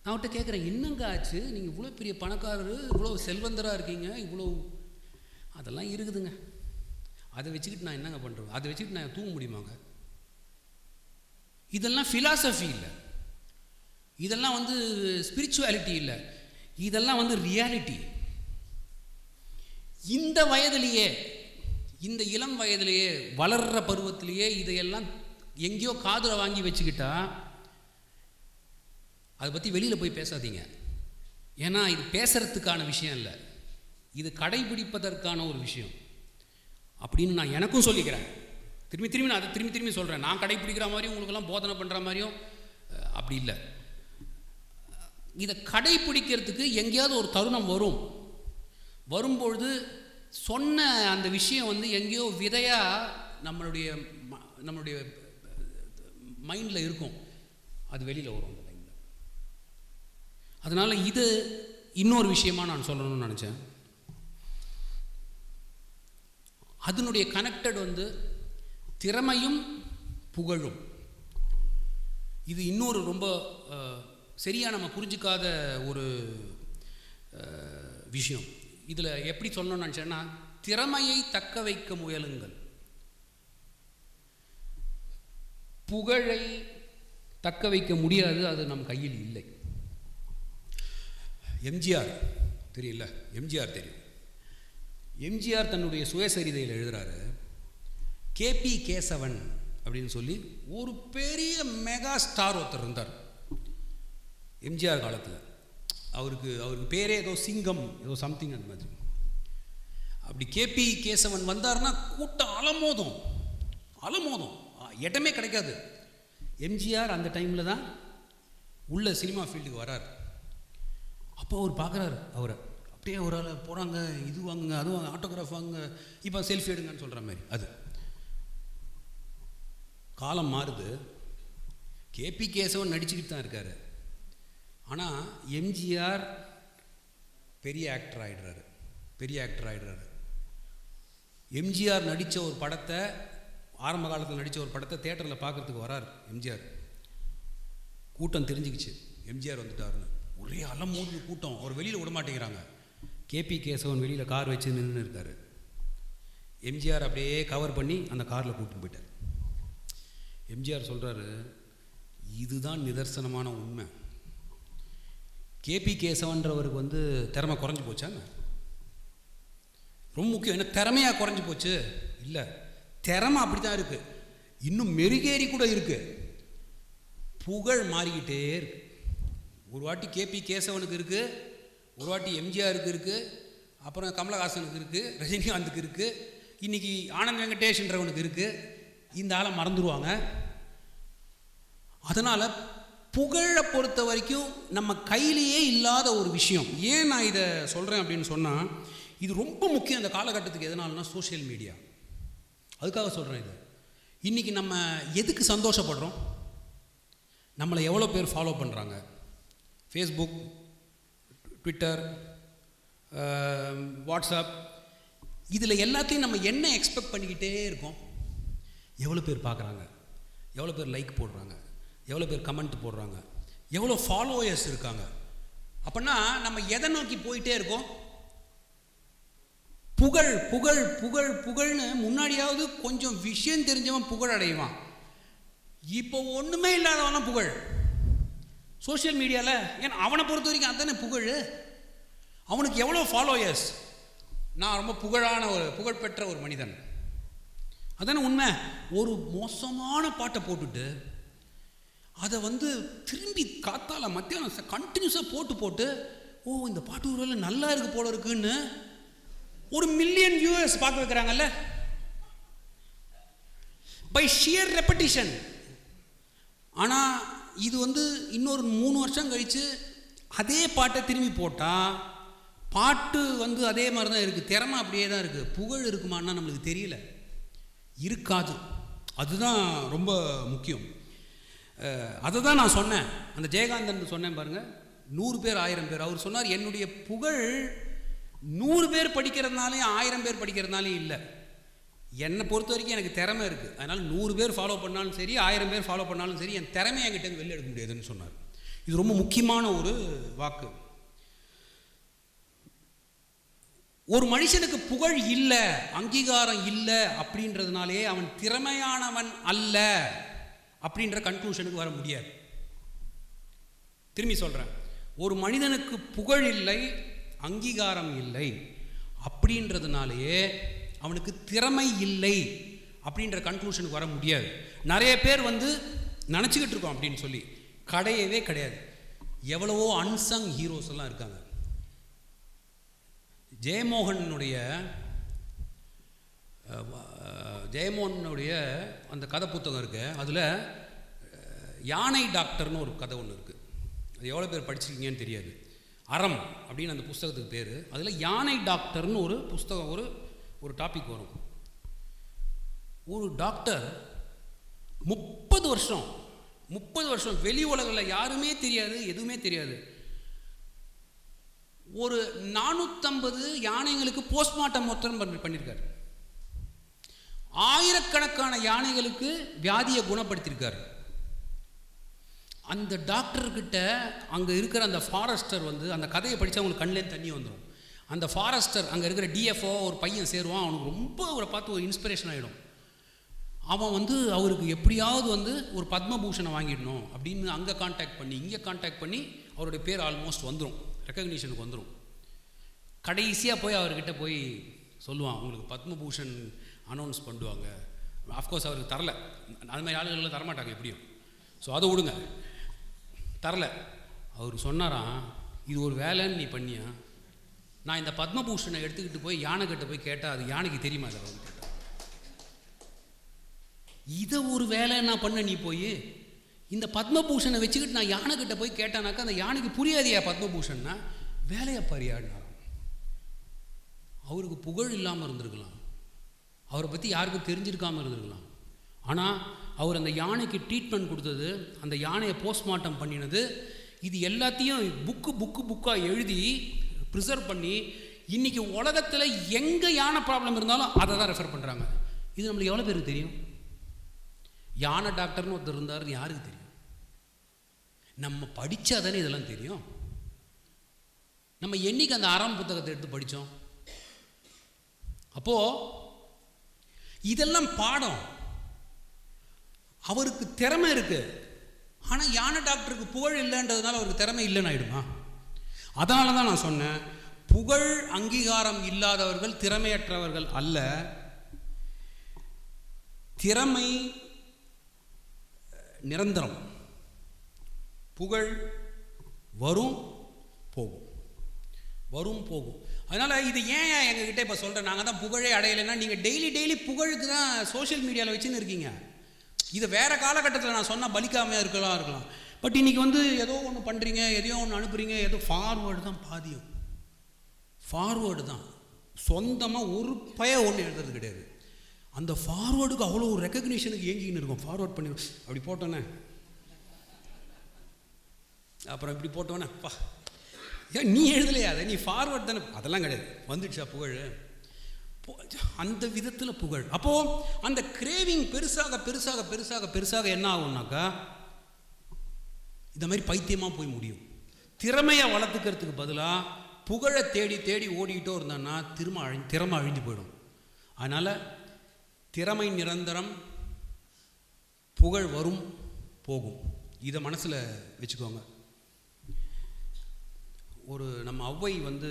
நான் அவர்கிட்ட கேட்குறேன், என்னங்க ஆச்சு, நீங்கள் இவ்வளோ பெரிய பணக்காரரு, இவ்வளோ செல்வந்தராக இருக்கீங்க, இவ்வளோ அதெல்லாம் இருக்குதுங்க, அதை வச்சுக்கிட்டு நான் என்னங்க பண்ணுறேன், அதை வச்சுக்கிட்டு நான் தூங்க முடியுமாங்க? இதெல்லாம் ஃபிலாசபி இல்லை, இதெல்லாம் வந்து ஸ்பிரிச்சுவாலிட்டி இல்லை, இதெல்லாம் வந்து ரியாலிட்டி. இந்த வயதிலேயே, இந்த இளம் வயதிலேயே, வளர்கிற பருவத்திலேயே இதையெல்லாம் எங்கேயோ காதுல வாங்கி வச்சுக்கிட்டா அதை பற்றி வெளியில் போய் பேசாதீங்க. ஏன்னா இது பேசுறதுக்கான விஷயம் இல்லை, இது கடைபிடிப்பதற்கான ஒரு விஷயம் அப்படின்னு நான் எனக்கும் சொல்லிக்கிறேன். திரும்பி திரும்பி நான் அதை திரும்பி திரும்பி சொல்கிறேன். நான் கடைபிடிக்கிற மாதிரியும் உங்களுக்கெல்லாம் போதனை பண்ணுற மாதிரியும் அப்படி இல்லை. இதை கடைப்பிடிக்கிறதுக்கு எங்கேயாவது ஒரு தருணம் வரும்பொழுது சொன்ன அந்த விஷயம் வந்து எங்கேயோ விதையாக நம்மளுடைய மைண்டில் இருக்கும், அது வெளியில் வரும் அந்த டைமில். அதனால் இது இன்னொரு விஷயமா நான் சொல்லணும்னு நினச்சேன். அதனுடைய கனெக்டட் வந்து திறமையும் புகழும். இது இன்னொரு ரொம்ப சரியாக நம்ம புரிஞ்சிக்காத ஒரு விஷயம். இதில் எப்படி சொல்லணும்னு நினச்சேன்னா, திறமையை தக்க வைக்க முயலுங்கள், புகழை தக்க வைக்க முடியாது, அது நம் கையில் இல்லை. எம்ஜிஆர் தெரியல, எம்ஜிஆர் தெரியும். எம்ஜிஆர் தன்னுடைய சுயசரிதையில் எழுதுகிறாரு, கேபி கேசவன் அப்படின்னு சொல்லி ஒரு பெரிய மெகா ஸ்டார் ஒருத்தர் இருந்தார் எம்ஜிஆர் காலத்தில். அவருக்கு பேரே ஏதோ சிங்கம் ஏதோ சம்திங் அந்த மாதிரி. அப்படி கேபி கேசவன் வந்தார்னா கூட்டம் அலமோதும், இடமே கிடைக்காது. எம்ஜிஆர் அந்த டைமில் தான் உள்ள சினிமா ஃபீல்டுக்கு வரார். அப்போ அவர் பார்க்குறாரு அவரை, அப்படியே ஒரு ஆள் போகிறாங்க, இது வாங்குங்க அது வாங்க, ஆட்டோகிராஃப் வாங்குங்க, இப்போ செல்ஃபி எடுங்கன்னு சொல்கிற மாதிரி. அது காலம் மாறுது. கேபி கேசவன் நடிச்சுக்கிட்டு தான் இருக்கார். ஆனால் எம்ஜிஆர் பெரிய ஆக்டர் ஆகிடுறாரு. எம்ஜிஆர் நடித்த ஒரு படத்தை, ஆரம்ப காலத்தில் நடித்த ஒரு படத்தை தேட்டரில் பார்க்குறதுக்கு வரார் எம்ஜிஆர். கூட்டம் தெரிஞ்சுக்கிச்சு எம்ஜிஆர் வந்துட்டாருன்னு. ஒரே அலமோது கூட்டம். அவர் வெளியில் விட மாட்டேங்கிறாங்க. கேபி கேசவன் வெளியில் கார் வச்சு நின்று இருக்கார். எம்ஜிஆர் அப்படியே கவர் பண்ணி அந்த காரில் கூப்பிட்டு போயிட்டார். எம்ஜிஆர் சொல்கிறாரு, இதுதான் நிதர்சனமான உண்மை. கேபி கேசவன்றவருக்கு வந்து திறமை குறைஞ்சி போச்சாங்க? ரொம்ப முக்கியம். என்ன திறமையாக குறைஞ்சி போச்சு? இல்லை, திறமை அப்படி தான் இருக்குது, இன்னும் மெருகேறி கூட இருக்குது. புகழ் மாறிக்கிட்டே இருக்கு. ஒரு வாட்டி கேபி கேசவனுக்கு இருக்குது, ஒரு வாட்டி எம்ஜிஆருக்கு இருக்குது, அப்புறம் கமலஹாசனுக்கு இருக்குது, ரஜினிகாந்துக்கு இருக்குது, இன்றைக்கி ஆனந்த் வெங்கடேஷ்ன்றவனுக்கு இருக்குது. இந்த ஆளை மறந்துடுவாங்க. அதனால் புகழை பொறுத்த வரைக்கும் நம்ம கையிலேயே இல்லாத ஒரு விஷயம். ஏன் நான் இதை சொல்கிறேன் அப்படின்னு சொன்னால், இது ரொம்ப முக்கியம் இந்த காலகட்டத்துக்கு. எதனாலனா சோஷியல் மீடியா. அதுக்காக சொல்கிறேன் இது. இன்றைக்கி நம்ம எதுக்கு சந்தோஷப்படுறோம்? நம்மளை எவ்வளோ பேர் ஃபாலோ பண்ணுறாங்க? ஃபேஸ்புக், ட்விட்டர், வாட்ஸ்அப், இதில் எல்லாத்தையும் நம்ம என்ன எக்ஸ்பெக்ட் பண்ணிக்கிட்டே இருக்கோம்? எவ்வளோ பேர் பார்க்குறாங்க, எவ்வளோ பேர் லைக் போடுறாங்க, எவ்வளோ பேர் கமெண்ட் போடுறாங்க, எவ்வளோ ஃபாலோயர்ஸ் இருக்காங்க. அப்படின்னா நம்ம எதை நோக்கி போயிட்டே இருக்கோம்? புகழ் புகழ் புகழ் புகழ்னு. முன்னாடியாவது கொஞ்சம் விஷயம் தெரிஞ்சவன் புகழ் அடைவான். இப்போ ஒன்றுமே இல்லாதவனா புகழ் சோஷியல் மீடியாவில். ஏன்னா அவனை பொறுத்த வரைக்கும் அதுதானே புகழ். அவனுக்கு எவ்வளோ ஃபாலோயர்ஸ், நான் ரொம்ப புகழ்பெற்ற ஒரு மனிதன், அதானே உண்மை. ஒரு மோசமான பாட்டை போட்டுட்டு அதை வந்து திரும்பி காத்தால மத்தியானம் கண்டினியூஸாக போட்டு ஓ இந்த பாட்டு ஒரு வேளை நல்லா இருக்கு போல இருக்குன்னு 1 மில்லியன் வியூவர்ஸ் பார்க்க வைக்கிறாங்கல்ல, பை ஷியர் ரெப்படிஷன். ஆனால் இது வந்து இன்னொரு 3 வருஷம் கழித்து அதே பாட்டை திரும்பி போட்டால் பாட்டு வந்து அதே மாதிரி தான் இருக்குது, திறமை அப்படியே தான் இருக்குது. புகழ் இருக்குமான்னா நம்மளுக்கு தெரியல, இருக்காது. அதுதான் ரொம்ப முக்கியம். அதை தான் நான் சொன்னேன். அந்த ஜெயகாந்தன் சொன்னேன் பாருங்கள், 100 பேர் 1000 பேர். அவர் சொன்னார், என்னுடைய புகழ் 100 பேர் படிக்கிறதுனாலையும் 1000 பேர் படிக்கிறதுனாலையும் இல்லை. என்னை பொறுத்த வரைக்கும் எனக்கு திறமை இருக்குது. அதனால் 100 பேர் ஃபாலோ பண்ணாலும் சரி, 1000 பேர் ஃபாலோ பண்ணாலும் சரி, என் திறமையை என்கிட்ட வெளில எடுக்க முடியாதுன்னு சொன்னார். இது ரொம்ப முக்கியமான ஒரு வாக்கு. ஒரு மனுஷனுக்கு புகழ் இல்லை, அங்கீகாரம் இல்லை அப்படின்றதுனாலே அவன் திறமையானவன் அல்ல அப்படின்ற கன்க்ளூஷனுக்கு வர முடியாது. திரும்பி சொல்கிறேன், ஒரு மனிதனுக்கு புகழ் இல்லை, அங்கீகாரம் இல்லை அப்படின்றதுனாலேயே அவனுக்கு திறமை இல்லை அப்படின்ற கன்க்ளூஷனுக்கு வர முடியாது. நிறைய பேர் வந்து நினச்சிக்கிட்டு இருக்கோம் அப்படின்னு சொல்லி, கிடையவே கிடையாது. எவ்வளவோ அன்சங் ஹீரோஸ் எல்லாம் இருக்காங்க. ஜெயமோகனுடைய அந்த கதை புத்தகம் இருக்கு. அதில் யானை டாக்டர்னு ஒரு கதை ஒன்று இருக்குது. அது எவ்வளோ பேர் படிச்சிருக்கீங்கன்னு தெரியாது. அறம் அப்படின்னு அந்த புஸ்தகத்துக்கு பேர். அதில் யானை டாக்டர்னு ஒரு புஸ்தகம், ஒரு டாபிக் வரும். ஒரு டாக்டர் 30 வருஷம் வெளி உலகில் யாருமே தெரியாது, எதுவுமே தெரியாது. ஒரு 450 யானைகளுக்கு போஸ்ட்மார்ட்டம் மொத்தம் பண்ணியிருக்காரு. ஆயிரக்கணக்கான யானைகளுக்கு வியாதியை குணப்படுத்தியிருக்காரு. அந்த டாக்டர்கிட்ட அங்கே இருக்கிற அந்த ஃபாரஸ்டர் வந்து, அந்த கதையை படித்தா அவங்களுக்கு கண்ணிலேருந்து தண்ணி வந்துடும். அந்த ஃபாரஸ்டர் அங்கே இருக்கிற டிஎஃப்ஓ ஒரு பையன் சேருவான். அவனுக்கு ரொம்ப அவரை பார்த்து ஒரு இன்ஸ்பிரேஷன் ஆகிடும். அவன் வந்து அவருக்கு எப்படியாவது வந்து ஒரு பத்மபூஷனை வாங்கிடணும் அப்படின்னு அங்கே கான்டாக்ட் பண்ணி இங்கே கான்டாக்ட் பண்ணி அவருடைய பேர் ஆல்மோஸ்ட் வந்துடும், ரெக்கக்னிஷனுக்கு வந்துடும். கடைசியாக போய் அவர்கிட்ட போய் சொல்லுவான், உங்களுக்கு பத்மபூஷன் அனௌன்ஸ் பண்ணுவாங்க. ஆஃப்கோர்ஸ் அவருக்கு தரல, அது மாதிரி ஆளுகளெல்லாம் தரமாட்டாங்க எப்படியும். ஸோ அதை விடுங்க, தரல. அவர் சொன்னாராம், இது ஒரு வேலைன்னு நீ பண்ணியா? நான் இந்த பத்மபூஷனை எடுத்துக்கிட்டு போய் யானைக்கிட்ட போய் கேட்டால் அது யானைக்கு தெரியுமா? அதை வந்து கேட்டால் இதை ஒரு வேலை நான் பண்ண, நீ போய் இந்த பத்மபூஷனை வச்சுக்கிட்டு நான் யானைக்கிட்ட போய் கேட்டானாக்கா அந்த யானைக்கு புரியாதியா பத்மபூஷன்னா? வேலையை பரியாடினாராம். அவருக்கு புகழ் இல்லாமல் இருந்திருக்கலாம், அவரை பற்றி யாருக்கும் தெரிஞ்சிருக்காமல் இருந்திருக்கலாம். ஆனால் அவர் அந்த யானைக்கு ட்ரீட்மெண்ட் கொடுத்தது, அந்த யானையை போஸ்ட்மார்ட்டம் பண்ணினது, இது எல்லாத்தையும் புக்காக எழுதி ப்ரிசர்வ் பண்ணி இன்றைக்கி உலகத்தில் எங்கே யானை ப்ராப்ளம் இருந்தாலும் அதை தான் ரெஃபர் பண்ணுறாங்க. இது நம்மளுக்கு எவ்வளோ பேருக்கு தெரியும்? யானை டாக்டர்னு ஒருத்தர் இருந்தாருன்னு யாருக்கு தெரியும்? நம்ம படித்தா தானே இதெல்லாம் தெரியும். நம்ம என்னைக்கு அந்த அறம் புத்தகத்தை எடுத்து படித்தோம்? அப்போது இதெல்லாம் பாடம். அவருக்கு திறமை இருக்குது, ஆனால் யானை டாக்டருக்கு புகழ் இல்லைன்றதுனால அவருக்கு திறமை இல்லைன்னு ஆகிடுமா? அதனால தான் நான் சொன்னேன், புகழ் அங்கீகாரம் இல்லாதவர்கள் திறமையற்றவர்கள் அல்ல. திறமை நிரந்தரம். புகழ் வரும் போகும், வரும் போகும். அதனால் இது ஏன் எங்ககிட்ட இப்போ சொல்கிறேன், நாங்கள் தான் புகழே அடையலைன்னா, நீங்கள் டெய்லி புகழுக்கு தான் சோஷியல் மீடியாவில் வச்சுன்னு இருக்கீங்க. இது வேறு காலகட்டத்தில் நான் சொன்னால் பலிக்காமையாக இருக்கலாம். பட் இன்றைக்கி வந்து ஏதோ ஒன்று பண்ணுறீங்க, எதையோ ஒன்று அனுப்புகிறீங்க, ஏதோ ஃபார்வேர்டு தான் பாதியும். ஃபார்வேர்டு தான், சொந்தமாக ஒரு ஒன்று எழுதுறது கிடையாது. அந்த ஃபார்வேர்டுக்கு அவ்வளோ ஒரு ரெக்கக்னிஷனுக்கு ஏங்கின்னு இருக்கும். ஃபார்வேர்ட் பண்ணி அப்படி போட்டோன்னே, அப்புறம் இப்படி போட்டோன்னே, பா ஏன் நீ எழுதலையா, அதை நீ ஃபார்வேர்ட் தானே, அதெல்லாம் கிடையாது. வந்துடுச்சா புகழ்? அந்த விதத்தில் புகழ். அப்போது அந்த கிரேவிங் பெருசாக என்ன ஆகும்னாக்கா, இந்த மாதிரி பைத்தியமாக போய் முடியும். திறமையை வளர்த்துக்கிறதுக்கு பதிலாக புகழை தேடி ஓடிக்கிட்டோ இருந்தான்னா திறமை அழிஞ்சு போயிடும். அதனால் திறமை நிரந்தரம், புகழ் வரும் போகும். இதை மனசில் வச்சுக்கோங்க. ஒரு நம்ம ஔவை வந்து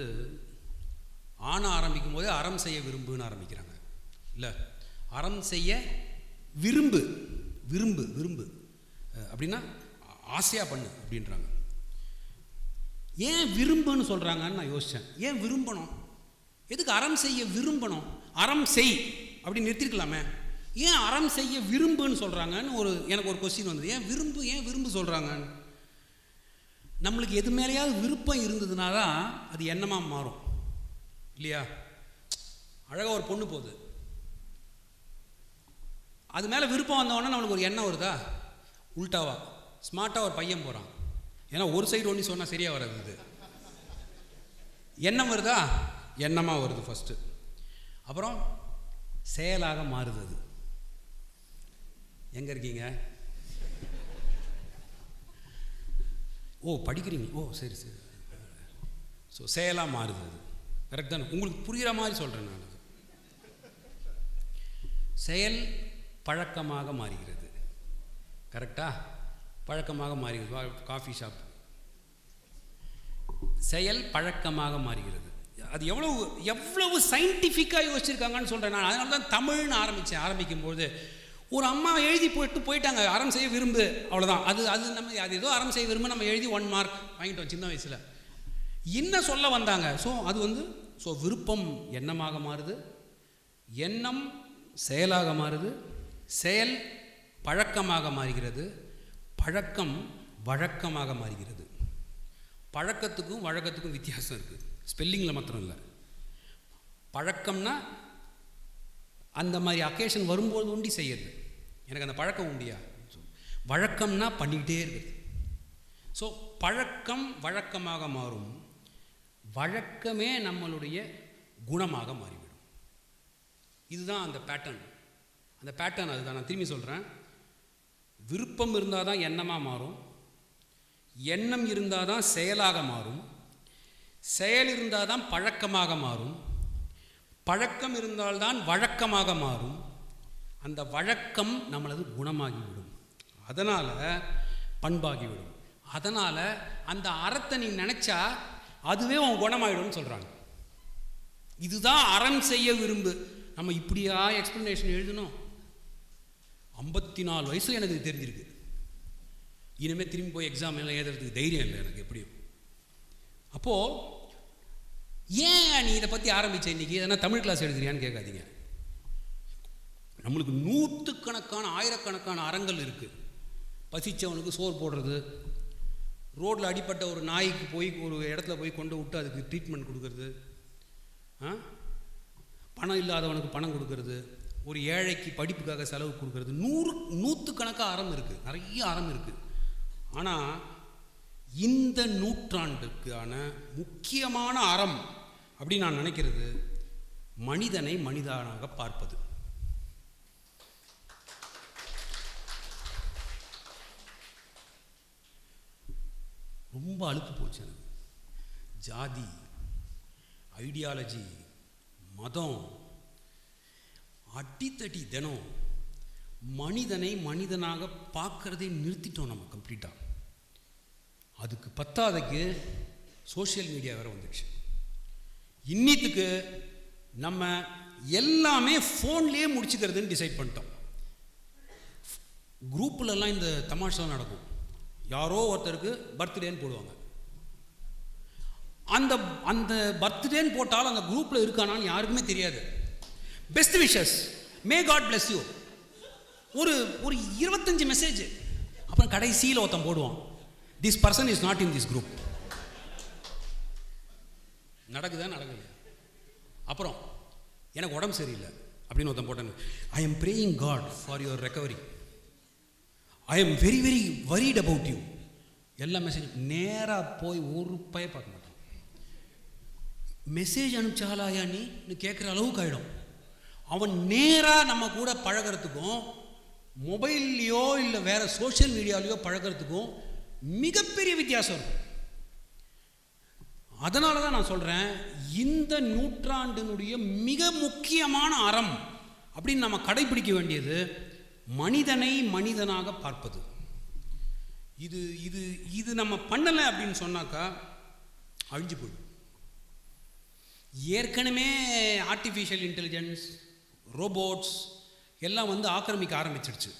ஆண ஆரம்பிக்கும் போதே அறம் செய்ய விரும்புன்னு ஆரம்பிக்கிறாங்க. இல்லை, அறம் செய்ய விரும்பு அப்படின்னா ஆசையாக பண்ணு அப்படின்றாங்க. ஏன் விரும்புன்னு சொல்கிறாங்கன்னு நான் யோசித்தேன். ஏன் விரும்பணும்? எதுக்கு அறம் செய்ய விரும்பணும்? அறம் செய் அப்படி நிறுத்திருக்கலாமே. ஏன் அறம் செய்ய விரும்புன்னு சொல்கிறாங்கன்னு எனக்கு ஒரு கொஸ்டின் வந்தது. ஏன் விரும்பு சொல்கிறாங்கன்னு. நம்மளுக்கு எது மேலேயாவது விருப்பம் இருந்ததுனா தான் அது எண்ணமாக மாறும், இல்லையா? அழகாக ஒரு பொண்ணு போகுது, அது மேலே விருப்பம் வந்தவொடனே நம்மளுக்கு ஒரு எண்ணம் வருதா? உல்டாவா ஸ்மார்ட்டாக ஒரு பையன் போகிறான். ஏன்னா ஒரு சைடு ஒன்று சொன்னால் சரியாக வராது. இது எண்ணம் வருதா? எண்ணமாக வருது ஃபஸ்ட்டு, அப்புறம் செயலாக மாறுது. அது எங்கே இருக்கீங்க? ஓ படிக்கிறீங்க, ஓ சரி. ஸோ செயலாக மாறுது. அது கரெக்ட் தானே? உங்களுக்கு புரிகிற மாதிரி சொல்கிறேன் நான். செயல் பழக்கமாக மாறுகிறது. கரெக்டா? பழக்கமாக மாறுகிறது. காஃபி ஷாப் செயல் பழக்கமாக மாறுகிறது. அது எவ்வளவு சயின்டிஃபிக்காக யோசிச்சிருக்காங்கன்னு சொல்கிறேன் நான். அதனால தான் தமிழ்னு ஆரம்பிக்கும்போது ஒரு அம்மா எழுதி போயிட்டாங்க, அறம் செய்ய விரும்பு, அவ்வளோதான். அது நம்ம ஏதோ அறம் செய்ய விரும்பு நம்ம எழுதி 1 மார்க் வாங்கிட்டோம் சின்ன வயசில். என்ன சொல்ல வந்தாங்க? ஸோ விருப்பம் எண்ணமாக மாறுது, எண்ணம் செயலாக மாறுது, செயல் பழக்கமாக மாறுகிறது, பழக்கம் வழக்கமாக மாறுகிறது. பழக்கத்துக்கும் வழக்கத்துக்கும் வித்தியாசம் இருக்குது. ஸ்பெல்லிங்கில் மாத்திரம் இல்லை. பழக்கம்னா அந்த மாதிரி அக்கேஷன் வரும்போது உண்டி செய்யறது. எனக்கு அந்த பழக்கம் உண்டியா? வழக்கம்னா பண்ணிக்கிட்டே இருக்குது. ஸோ பழக்கம் வழக்கமாக மாறும், வழக்கமே நம்மளுடைய குணமாக மாறிவிடும். இதுதான் அந்த பேட்டர்ன். அந்த பேட்டர்ன் அதுதான். நான் திரும்பி சொல்கிறேன், விருப்பம் இருந்தால் தான் எண்ணமாக மாறும், எண்ணம் இருந்தால் தான் செயலாக மாறும், செயல் இருந்தால் தான் பழக்கமாக மாறும், பழக்கம் இருந்தால்தான் வழக்கமாக மாறும், அந்த வழக்கம் நம்மளது குணமாகிவிடும், அதனால் பண்பாகிவிடும். அதனால் அந்த அறத்தை நீ நினச்சா அதுவே உன் குணமாகிடும்னு சொல்கிறாங்க. இதுதான் அறம் செய்ய விரும்பு. நம்ம இப்படியா எக்ஸ்ப்ளனேஷன் எழுதணும்? 54 வயசில் எனக்கு இது தெரிஞ்சிருக்கு. இனிமேல் திரும்பி போய் எக்ஸாம் எல்லாம் எழுதுறதுக்கு தைரியம் இல்லை எனக்கு எப்படியும். அப்போது ஏன் நீ இதை பற்றி ஆரம்பித்த இன்றைக்கி எதனா தமிழ் கிளாஸ் எழுதுறியான்னு கேட்காதீங்க. நம்மளுக்கு நூற்றுக்கணக்கான ஆயிரக்கணக்கான அறங்கள் இருக்குது. பசிச்சவனுக்கு சோறு போடுறது, ரோட்டில் அடிப்பட்ட ஒரு நாய்க்கு போய் ஒரு இடத்துல போய் கொண்டு விட்டு அதுக்கு ட்ரீட்மெண்ட் கொடுக்கறது, பணம் இல்லாதவனுக்கு பணம் கொடுக்கறது, ஒரு ஏழைக்கு படிப்புக்காக செலவு கொடுக்கறது, நூற்றுக்கணக்காக அறம் இருக்குது, நிறைய அறம் இருக்குது. ஆனால் இந்த நூற்றாண்டுக்கான முக்கியமான அறம் அப்படின்னு நான் நினைக்கிறது மனிதனை மனிதனாக பார்ப்பது. ரொம்ப அழுத்து போச்சு எனக்கு. ஜாதி, ஐடியாலஜி, மதம், அடித்தடி தினம் மனிதனை மனிதனாக பார்க்கறதே நிறுத்திட்டோம் நம்ம கம்ப்ளீட்டாக. அதுக்கு பத்தாததுக்கு சோஷியல் மீடியா வேறு வந்துடுச்சு. இன்னித்துக்கு நம்ம எல்லாமே ஃபோன்லேயே முடிச்சுக்கிறதுன்னு டிசைட் பண்ணிட்டோம். குரூப்லலாம் இந்த தமாஷெலாம் நடக்கும். யாரோ ஒருத்தருக்கு பர்த்டேன்னு போடுவாங்க. அந்த அந்த பர்த்டேன்னு போட்டாலும் அந்த குரூப்பில் இருக்கானான்னு யாருக்குமே தெரியாது. Best wishes, may God bless you, ஒரு 25 மெசேஜ். அப்புறம் கடைசியில் ஒருத்தன் போடுவான், this person is not in this group. நடக்குதா நடக்குது? அப்புறம் எனக்கு உடம்பு சரியில்லை அப்படின்னு ஒருத்தன் போட்டாங்க, I am praying God for your recovery, I am very very worried about you. எல்லா மெசேஜ் நேராக போய் ஒரு பய பார்க்க மாட்டான். மெசேஜ் அனுப்பிச்சாலாயா நீ கேட்குற அளவுக்கு ஆகிடும். அவன் நேராக நம்ம கூட பழகிறதுக்கும் மொபைல்லையோ இல்லை வேறு சோஷியல் மீடியாலேயோ பழகிறதுக்கும் மிகப்பெரிய வித்தியாசம் இருக்கும். அதனால தான் நான் சொல்கிறேன், இந்த நூற்றாண்டினுடைய மிக முக்கியமான அறம் அப்படின்னு நம்ம கடைபிடிக்க வேண்டியது மனிதனை மனிதனாக பார்ப்பது. இது இது இது நம்ம பண்ணலை அப்படின்னு சொன்னாக்கா அழிஞ்சு போயிடும். ஏற்கனவே ஆர்டிஃபிஷியல் இன்டெலிஜென்ஸ், ரோபோட்ஸ் எல்லாம் வந்து ஆக்கிரமிக்க ஆரம்பிச்சிடுச்சு.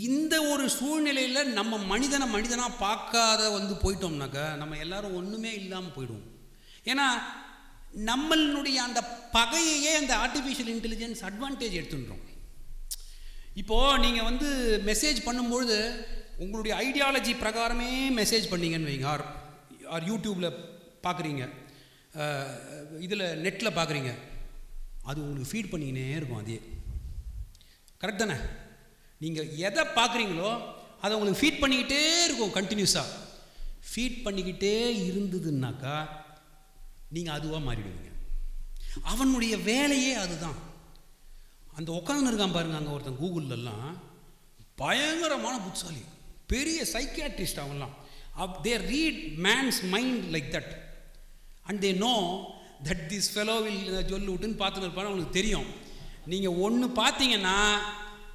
இந்த ஒரு சூழ்நிலையில் நம்ம மனிதனை மனிதனாக பார்க்காத வந்து போயிட்டோம்னாக்கா நம்ம எல்லாரும் ஒன்றுமே இல்லாமல் போயிடுவோம். ஏன்னா நம்மளுடைய அந்த பகையையே அந்த ஆர்டிஃபிஷியல் இன்டெலிஜென்ஸ் அட்வான்டேஜ் எடுத்துன்றோம். இப்போது நீங்கள் வந்து மெசேஜ் பண்ணும்பொழுது உங்களுடைய ஐடியாலஜி பிரகாரமே மெசேஜ் பண்ணிங்கன்னு வைங்க, ஆர் யூடியூப்பில் பார்க்குறீங்க, இதில் நெட்டில் பார்க்குறீங்க, அது உங்களுக்கு ஃபீட் பண்ணிக்கினே இருக்கும். அதே கரெக்ட் தானே? நீங்கள் எதை பார்க்குறீங்களோ அதை உங்களுக்கு ஃபீட் பண்ணிக்கிட்டே இருக்கும் கண்டினியூஸாக. ஃபீட் பண்ணிக்கிட்டே இருந்ததுன்னாக்கா நீங்கள் அதுவாக மாறிடுவீங்க. அவனுடைய வேலையே அதுதான். அந்த உட்காந்து இருக்கான் பாருங்க அங்கே ஒருத்தன் கூகுள்லாம், பயங்கரமான புட்சாலி, பெரிய சைக்கியாட்ரிஸ்ட். அவங்களாம் they read man's mind like that and they know that this fellow will சொல்லு விட்டுன்னு பார்த்துன்னு இருப்பான்னு அவங்களுக்கு தெரியும். நீங்கள் ஒன்று பார்த்தீங்கன்னா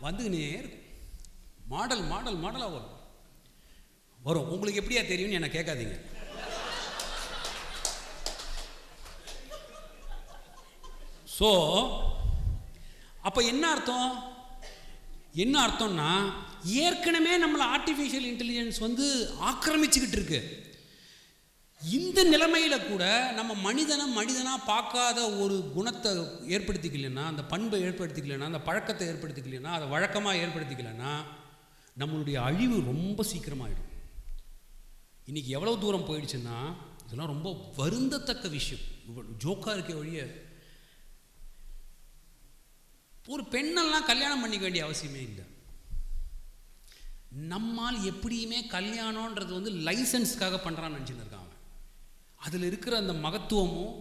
வந்துக்கினே இருக்கும். மாடல் மாடல் மாடலாக வரும். உங்களுக்கு எப்படியா தெரியும்னு என்னை கேட்காதீங்க. ஸோ அப்போ என்ன அர்த்தம்? என்ன அர்த்தம்னா ஏற்கனவே நம்மளை ஆர்டிஃபிஷியல் இன்டெலிஜென்ஸ் வந்து ஆக்கிரமிச்சுக்கிட்டு இருக்கு. இந்த நிலைமையில் கூட நம்ம மனிதனாக பார்க்காத ஒரு குணத்தை ஏற்படுத்திக்கலைன்னா, அந்த பண்பை ஏற்படுத்திக்கலைன்னா, அந்த பழக்கத்தை ஏற்படுத்திக்கலைன்னா, அதை வழக்கமாக ஏற்படுத்திக்கலைன்னா நம்மளுடைய அழிவு ரொம்ப சீக்கிரமாகிடும். இன்றைக்கி எவ்வளோ தூரம் போயிடுச்சுன்னா இதெல்லாம் ரொம்ப வருந்தத்தக்க விஷயம். ஜோக்காக இருக்க வழிய ஒரு பெண்ணெல்லாம் கல்யாணம் பண்ணிக்க வேண்டிய அவசியமே இல்லை. நம்மால் எப்படியுமே கல்யாணன்றது வந்து லைசன்ஸ்க்காக பண்ணுறான்னு நினச்சின்னு இருக்காங்க. அதில் இருக்கிற அந்த மகத்துவமும்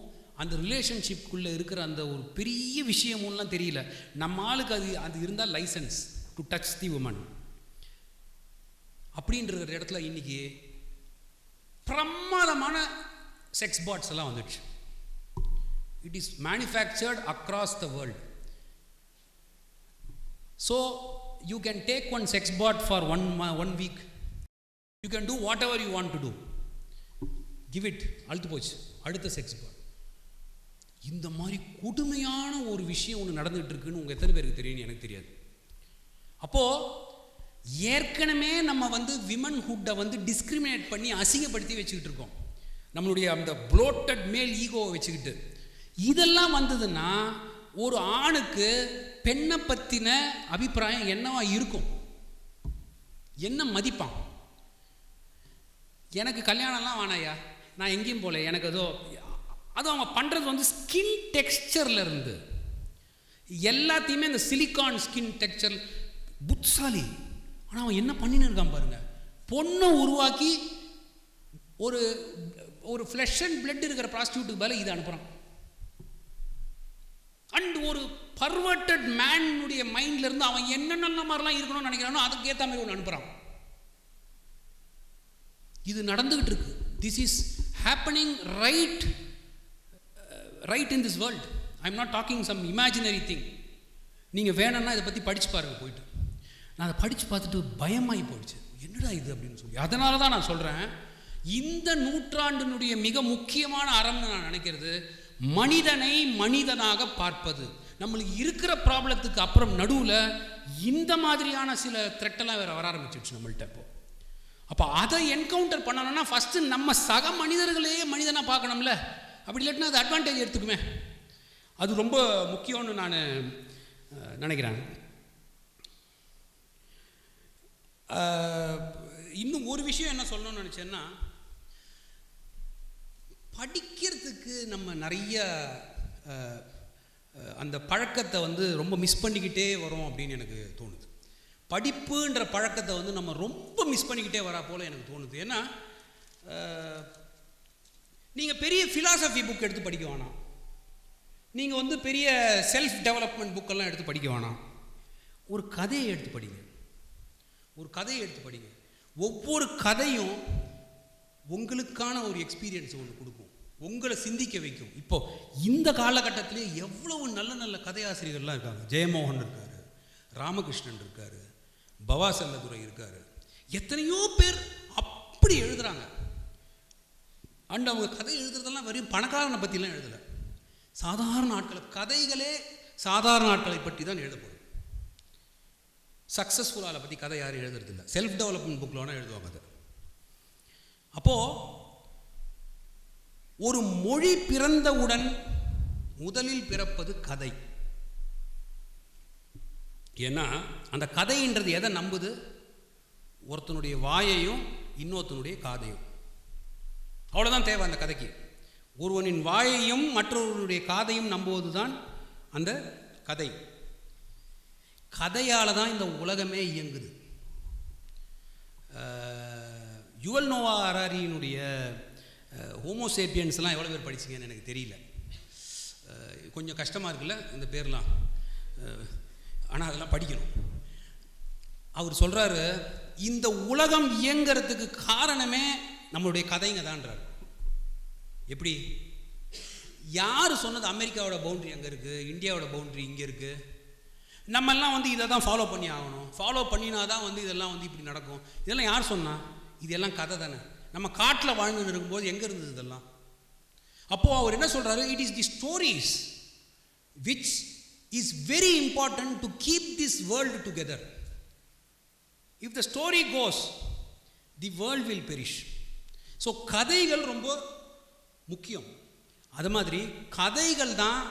அந்த ரிலேஷன்ஷிப்புக்குள்ளே இருக்கிற அந்த ஒரு பெரிய விஷயமும்லாம் தெரியல. நம்ம ஆளுக்கு அது இருந்தால் licence to touch the woman அப்படின்ற இடத்துல இன்றைக்கி பிரமாதமான செக்ஸ் பாட்ஸ் எல்லாம் வந்துடுச்சு. It is manufactured across the world. So you can take one sex bot for one week. You can do whatever you want to do. Give it. அழுத்து போச்சு, அடுத்த sex பாட். இந்த மாதிரி கொடுமையான ஒரு விஷயம் ஒன்று நடந்துகிட்டு இருக்குன்னு உங்கள் எத்தனை பேருக்கு தெரியும்னு எனக்கு தெரியாது. அப்போது ஏற்கனவே நம்ம வந்து விமன்ஹுட்டை வந்து டிஸ்கிரிமினேட் பண்ணி அசிங்கப்படுத்தி வச்சுக்கிட்டு இருக்கோம். நம்மளுடைய அந்த ப்ளோட்டட் மேல் ஈகோவை வச்சுக்கிட்டு இதெல்லாம் வந்ததுன்னா ஒரு ஆணுக்கு பெண்ணை பற்றின அபிப்பிராயம் என்னவா இருக்கும்? என்ன மதிப்பான்? எனக்கு கல்யாணம்லாம் வேணாயா, நான் எங்கேயும் போகல, எனக்கு அதுவும் அவங்க பண்ணுறது வந்து ஸ்கின் டெக்ஸ்சரில் இருந்து எல்லாத்தையுமே இந்த சிலிக்கான் ஸ்கின் டெக்ஸ்சர் புட்சாலி. ஆனால் அவன் என்ன பண்ணின்னு இருக்கான் பாருங்க. பொண்ணை உருவாக்கி ஒரு ஃப்ளஷ் அண்ட் பிளட் இருக்கிற ப்ராஸ்டியூட்டுக்கு பதில் இதை அனுப்புகிறான். அண்ட் ஒரு பர்வர்டட் மேனுடைய மைண்ட்ல இருந்து அவன் என்னென்ன மாதிரிலாம் இருக்கணும்னு நினைக்கிறானோ அதுக்கு ஏற்ற மாதிரி ஒன்று அனுப்புகிறான். இது நடந்துகிட்டு இருக்கு. This is happening right in this world. I am not talking some imaginary thing. நீங்கள் வேணும்னா இதை பற்றி படித்து பாருங்க போயிட்டு. நான் அதை படித்து பார்த்துட்டு பயமாகி போயிடுச்சு, என்னடா இது அப்படின்னு சொல்லி. அதனால தான் நான் சொல்கிறேன், இந்த நூற்றாண்டினுடைய மிக முக்கியமான அறம்னு நான் நினைக்கிறது மனிதனை மனிதனாக பார்ப்பது. நம்மளுக்கு இருக்கிற ப்ராப்ளத்துக்கு அப்புறம் நடுவில் இந்த மாதிரியான சில த்ரெட்டெல்லாம் வேறு வர ஆரம்பிச்சிடுச்சு நம்மள்கிட்ட. அப்போ அதை என்கவுண்டர் பண்ணணும்னா ஃபஸ்ட்டு நம்ம சக மனிதர்களையே மனிதனாக பார்க்கணும்ல. அப்படி இல்லாட்டினா அது அட்வான்டேஜ் எடுத்துக்குமே. அது ரொம்ப முக்கியம்னு நான் நினைக்கிறேன். இன்னும் ஒரு விஷயம் என்ன சொல்லணும்னு நினச்சேன்னா, படிக்கிறதுக்கு நம்ம நிறைய அந்த பழக்கத்தை வந்து ரொம்ப மிஸ் பண்ணிக்கிட்டே வரோம் அப்படின்னு எனக்கு தோணுது. படிப்புன்ற பழக்கத்தை வந்து நம்ம ரொம்ப மிஸ் பண்ணிக்கிட்டே வரா போல் எனக்கு தோணுது. ஏன்னா நீங்கள் பெரிய ஃபிலாசபி புக் எடுத்து படிக்க வேணாம், நீங்கள் வந்து பெரிய செல்ஃப் டெவலப்மெண்ட் புக்கெல்லாம் எடுத்து படிக்க வேணாம். ஒரு கதையை எடுத்து படிங்க. ஒவ்வொரு கதையும் உங்களுக்கான ஒரு எக்ஸ்பீரியன்ஸ் ஒன்று கொடுக்கும், உங்களை சிந்திக்க வைக்கும். இப்போ இந்த காலகட்டத்திலே எவ்வளவு நல்ல நல்ல கதையாசிரியர்கள்லாம் இருக்காங்க. ஜெயமோகன் இருக்கார், ராமகிருஷ்ணன் இருக்கார், பவா செல்லதுரை இருக்கார். எத்தனையோ பேர் அப்படி எழுதுகிறாங்க. அண்ட் அவங்க கதை எழுதுறதெல்லாம் வெறும் பணக்காரனை பற்றிலாம் எழுதலை, சாதாரண ஆட்களை, கதைகளே சாதாரண ஆட்களை பற்றி தான் எழுதப்படும். சக்ஸஸ்ஃபுல்லாக பற்றி கதை யாரும் எழுதுறதில்லை. செல்ஃப் டெவலப்மெண்ட் புக்கில் வேணால் எழுதுவாங்க அதை. அப்போது ஒரு மொழி பிறந்தவுடன் முதலில் பிறப்பது கதை. ஏன்னா அந்த கதைன்றது எதை நம்புது? ஒருத்தனுடைய வாயையும் இன்னொருத்தனுடைய காதையும். அவ்வளோதான் தேவை அந்த கதைக்கு. ஒருவனின் வாயையும் மற்றொருவனுடைய காதையும் நம்புவது தான் அந்த கதை. கதையால் தான் இந்த உலகமே இயங்குது. யுவல் நோவா ஹராரியினுடைய ஹோமோசேப்பியன்ஸ்லாம் எவ்வளோ பேர் படிச்சிங்கன்னு எனக்கு தெரியல. கொஞ்சம் கஷ்டமாக இருக்குல்ல இந்த பேர்லாம், ஆனால் அதெல்லாம் படிக்கணும். அவர் சொல்கிறாரு, இந்த உலகம் இயங்கிறதுக்கு காரணமே நம்மளுடைய கதைங்க தான்றார். எப்படி? யார் சொன்னது அமெரிக்காவோட பவுண்ட்ரி அங்கே இருக்குது, இந்தியாவோட பவுண்ட்ரி இங்கே இருக்குது, நம்மெல்லாம் வந்து இதை தான் ஃபாலோ பண்ணி ஆகணும், ஃபாலோ பண்ணினா தான் வந்து இதெல்லாம் வந்து இப்படி நடக்கும், இதெல்லாம் யார் சொன்னா? இதெல்லாம் கதை தானே. நம்ம காட்டில் வாழ்ந்துன்னு இருக்கும்போது எங்கே இருந்தது இதெல்லாம்? அப்போது அவர் என்ன சொல்கிறாரு? It is the stories which is very important to keep this world together. If the story cos, the world will perish. So கதைகள் ரொம்ப முக்கியம். அது மாதிரி கதைகள் தான்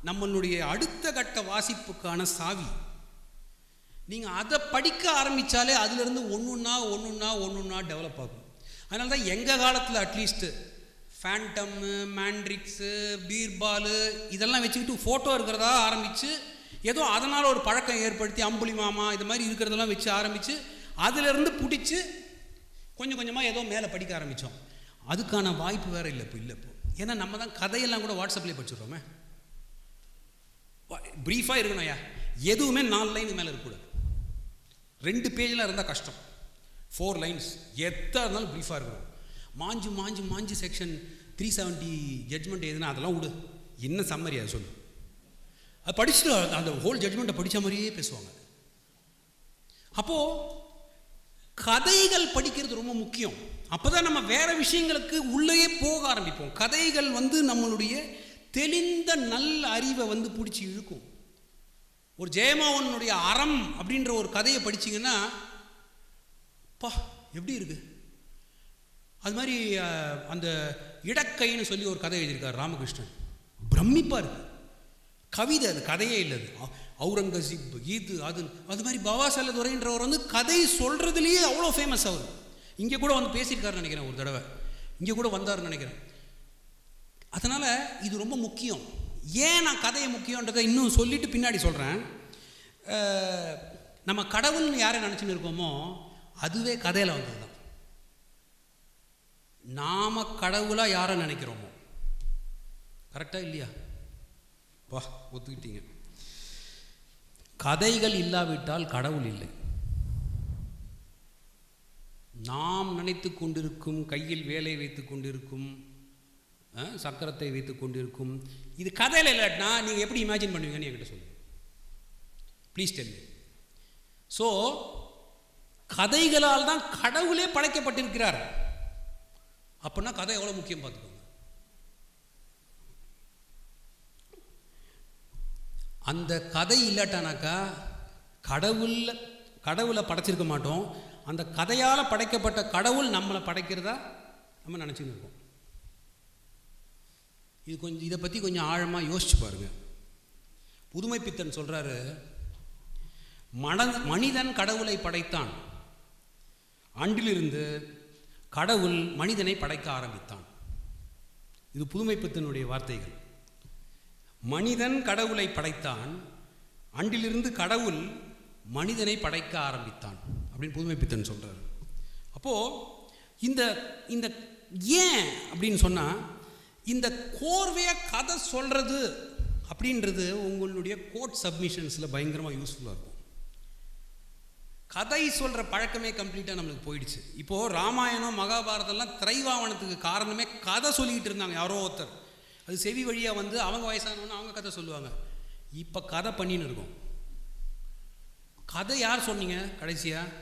நம்மளுடைய அடுத்த கட்ட வாசிப்புக்கான சாவி. நீங்கள் அதை படிக்க ஆரம்பித்தாலே அதுலேருந்து ஒன்று டெவலப் ஆகும். அதனால தான் எங்கள் காலத்தில் அட்லீஸ்ட்டு ஃபேண்டம்மு, மேண்ட்ரிக்ஸு, பீர்பாலு இதெல்லாம் வச்சுக்கிட்டு ஃபோட்டோ இருக்கிறதா ஆரம்பித்து ஏதோ அதனால் ஒரு பழக்கம் ஏற்படுத்தி அம்புலி மாமா இது மாதிரி இருக்கிறதெல்லாம் வச்சு ஆரம்பித்து அதிலிருந்து பிடிச்சி கொஞ்சம் கொஞ்சமாக ஏதோ மேலே படிக்க ஆரம்பித்தோம். அதுக்கான வாய்ப்பு வேறு இல்லை இப்போ. ஏன்னா நம்ம தான் கதையெல்லாம் கூட வாட்ஸ்அப்லேயே படிச்சுடுறோமே. ப்ரீஃபாக இருக்கணும் ஐயா, எதுவுமே 4 லைனுக்கு மேலே இருக்கக்கூடாது. 2 பேஜில் இருந்தால் கஷ்டம். 4 லைன்ஸ் எத்தனை இருந்தாலும் ப்ரீஃபாக இருக்கணும். மாஞ்சு செக்ஷன் 370 ஜட்ஜ்மெண்ட் எதுனா அதெல்லாம் விடு, என்ன சம்மரி அதை சொல்லு. அது படிச்சுட்டு அந்த ஹோல் ஜட்ஜ்மெண்ட்டை படித்த மாதிரியே பேசுவாங்க. அப்போது கதைகள் படிக்கிறது ரொம்ப முக்கியம். அப்போ தான் நம்ம வேறு விஷயங்களுக்கு உள்ளே போக ஆரம்பிப்போம். கதைகள் நம்மளுடைய தெளிந்த நல்ல அறிவை பிடிச்சி இழுக்கும். ஒரு ஜெயமோகனுடைய அறம் அப்படின்ற ஒரு கதையை படிச்சிங்கன்னா பா எப்படி இருக்கு. அது மாதிரி அந்த இடக்கைன்னு சொல்லி ஒரு கதை எழுதியிருக்கார் ராமகிருஷ்ணன், பிரமிப்பாக இருக்குது. கவிதை, அது கதையே இல்லை. அது அவுரங்கசீப் இது அது மாதிரி பாபா செல்லதுரைன்றவர் கதை சொல்கிறதுலேயே அவ்வளோ ஃபேமஸ். அவர் இங்கே கூட பேசியிருக்காருன்னு நினைக்கிறேன், ஒரு தடவை இங்கே கூட வந்தார்னு நினைக்கிறேன். அதனால் இது ரொம்ப முக்கியம். ஏன் நான் கதையை முக்கியன்றதை இன்னும் சொல்லிவிட்டு பின்னாடி சொல்கிறேன். நம்ம கடவுள்னு யாரை நினச்சின்னு இருக்கோமோ அதுவே கதையில் வந்தது தான். நாம் கடவுளாக யாரை நினைக்கிறோமோ, கரெக்டாக இல்லையா? வா ஒத்துக்கிட்டீங்க. கதைகள் இல்லாவிட்டால் கடவுள் இல்லை. நாம் நினைத்து கொண்டிருக்கும், கையில் வேலை வைத்து கொண்டிருக்கும், சக்கரத்தை வைத்து கொண்டிருக்கும், இது கதையில் இல்லாட்டினா நீங்கள் எப்படி இமேஜின் பண்ணுவீங்கன்னு என்கிட்ட சொல்லுங்கள் ப்ளீஸ் டெல் மீ. ஸோ கதைகளால் தான் கடவுளே படைக்கப்பட்டிருக்கிறார். அப்படின்னா கதை எவ்வளோ முக்கியம் பார்த்துக்கோங்க. அந்த கதை இல்லாட்டானாக்கா கடவுளை படைச்சிருக்க மாட்டோம். அந்த கதையால் படைக்கப்பட்ட கடவுள் நம்மளை படைக்கிறதா நம்ம நினச்சின்னு இருக்கோம். இதை பற்றி கொஞ்சம் ஆழமாக யோசிச்சு பாருங்க. புதுமை பித்தன் சொல்கிறாரு, மனிதன் கடவுளை படைத்தான், அன்றிலிருந்து கடவுள் மனிதனை படைக்க ஆரம்பித்தான். இது புதுமை பித்தனுடைய வார்த்தைகள். மனிதன் கடவுளை படைத்தான், அன்றிலிருந்து கடவுள் மனிதனை படைக்க ஆரம்பித்தான் அப்படின்னு புதுமை பித்தன் சொல்கிறார். அப்போது இந்த ஏன் அப்படின்னு சொன்னால், இந்த கோர்வையாக கதை சொல்கிறது அப்படின்றது உங்களுடைய கோர்ட் சப்மிஷன்ஸில் பயங்கரமாக யூஸ்ஃபுல்லாக இருக்கும். கதை சொல்கிற பழக்கமே கம்ப்ளீட்டாக நம்மளுக்கு போயிடுச்சு. இப்போது ராமாயணம் மகாபாரதம்லாம் திரைவாவனத்துக்கு காரணமே கதை சொல்லிக்கிட்டு இருந்தாங்க யாரோ ஒருத்தர். அது செவி வழியாக அவங்க வயசானவொன்னு அவங்க கதை சொல்லுவாங்க. இப்போ கதை பண்ணின்னு இருக்கோம். கதை யார் சொன்னீங்க கடைசியாக?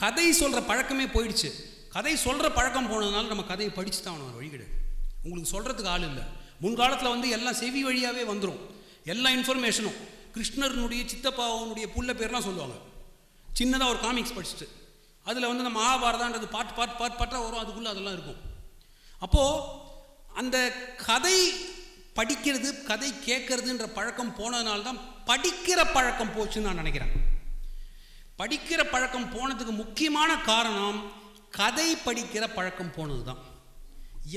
கதை சொல்கிற பழக்கமே போயிடுச்சு. கதை சொல்கிற பழக்கம் போனதுனால நம்ம கதையை படித்து தான் ஆகணும், வழி கிடையாது. உங்களுக்கு சொல்கிறதுக்கு ஆள் இல்லை. முன்காலத்தில் எல்லாம் செவி வழியாகவே வந்துடும். எல்லா இன்ஃபர்மேஷனும் கிருஷ்ணனுடைய சித்தப்பாவனுடைய புள்ள பேர்லாம் சொல்லுவாங்க. சின்னதாக ஒரு காமிக்ஸ் படிச்சுட்டு அதில் அந்த மகாபாரதான்றது பாட்டாக வரும், அதுக்குள்ளே அதெல்லாம் இருக்கும். அப்போது அந்த கதை படிக்கிறது, கதை கேட்கறதுன்ற பழக்கம் போனதுனால தான் படிக்கிற பழக்கம் போச்சுன்னு நான் நினைக்கிறேன். படிக்கிற பழக்கம் போனதுக்கு முக்கியமான காரணம் கதை படிக்கிற பழக்கம் போனது தான்.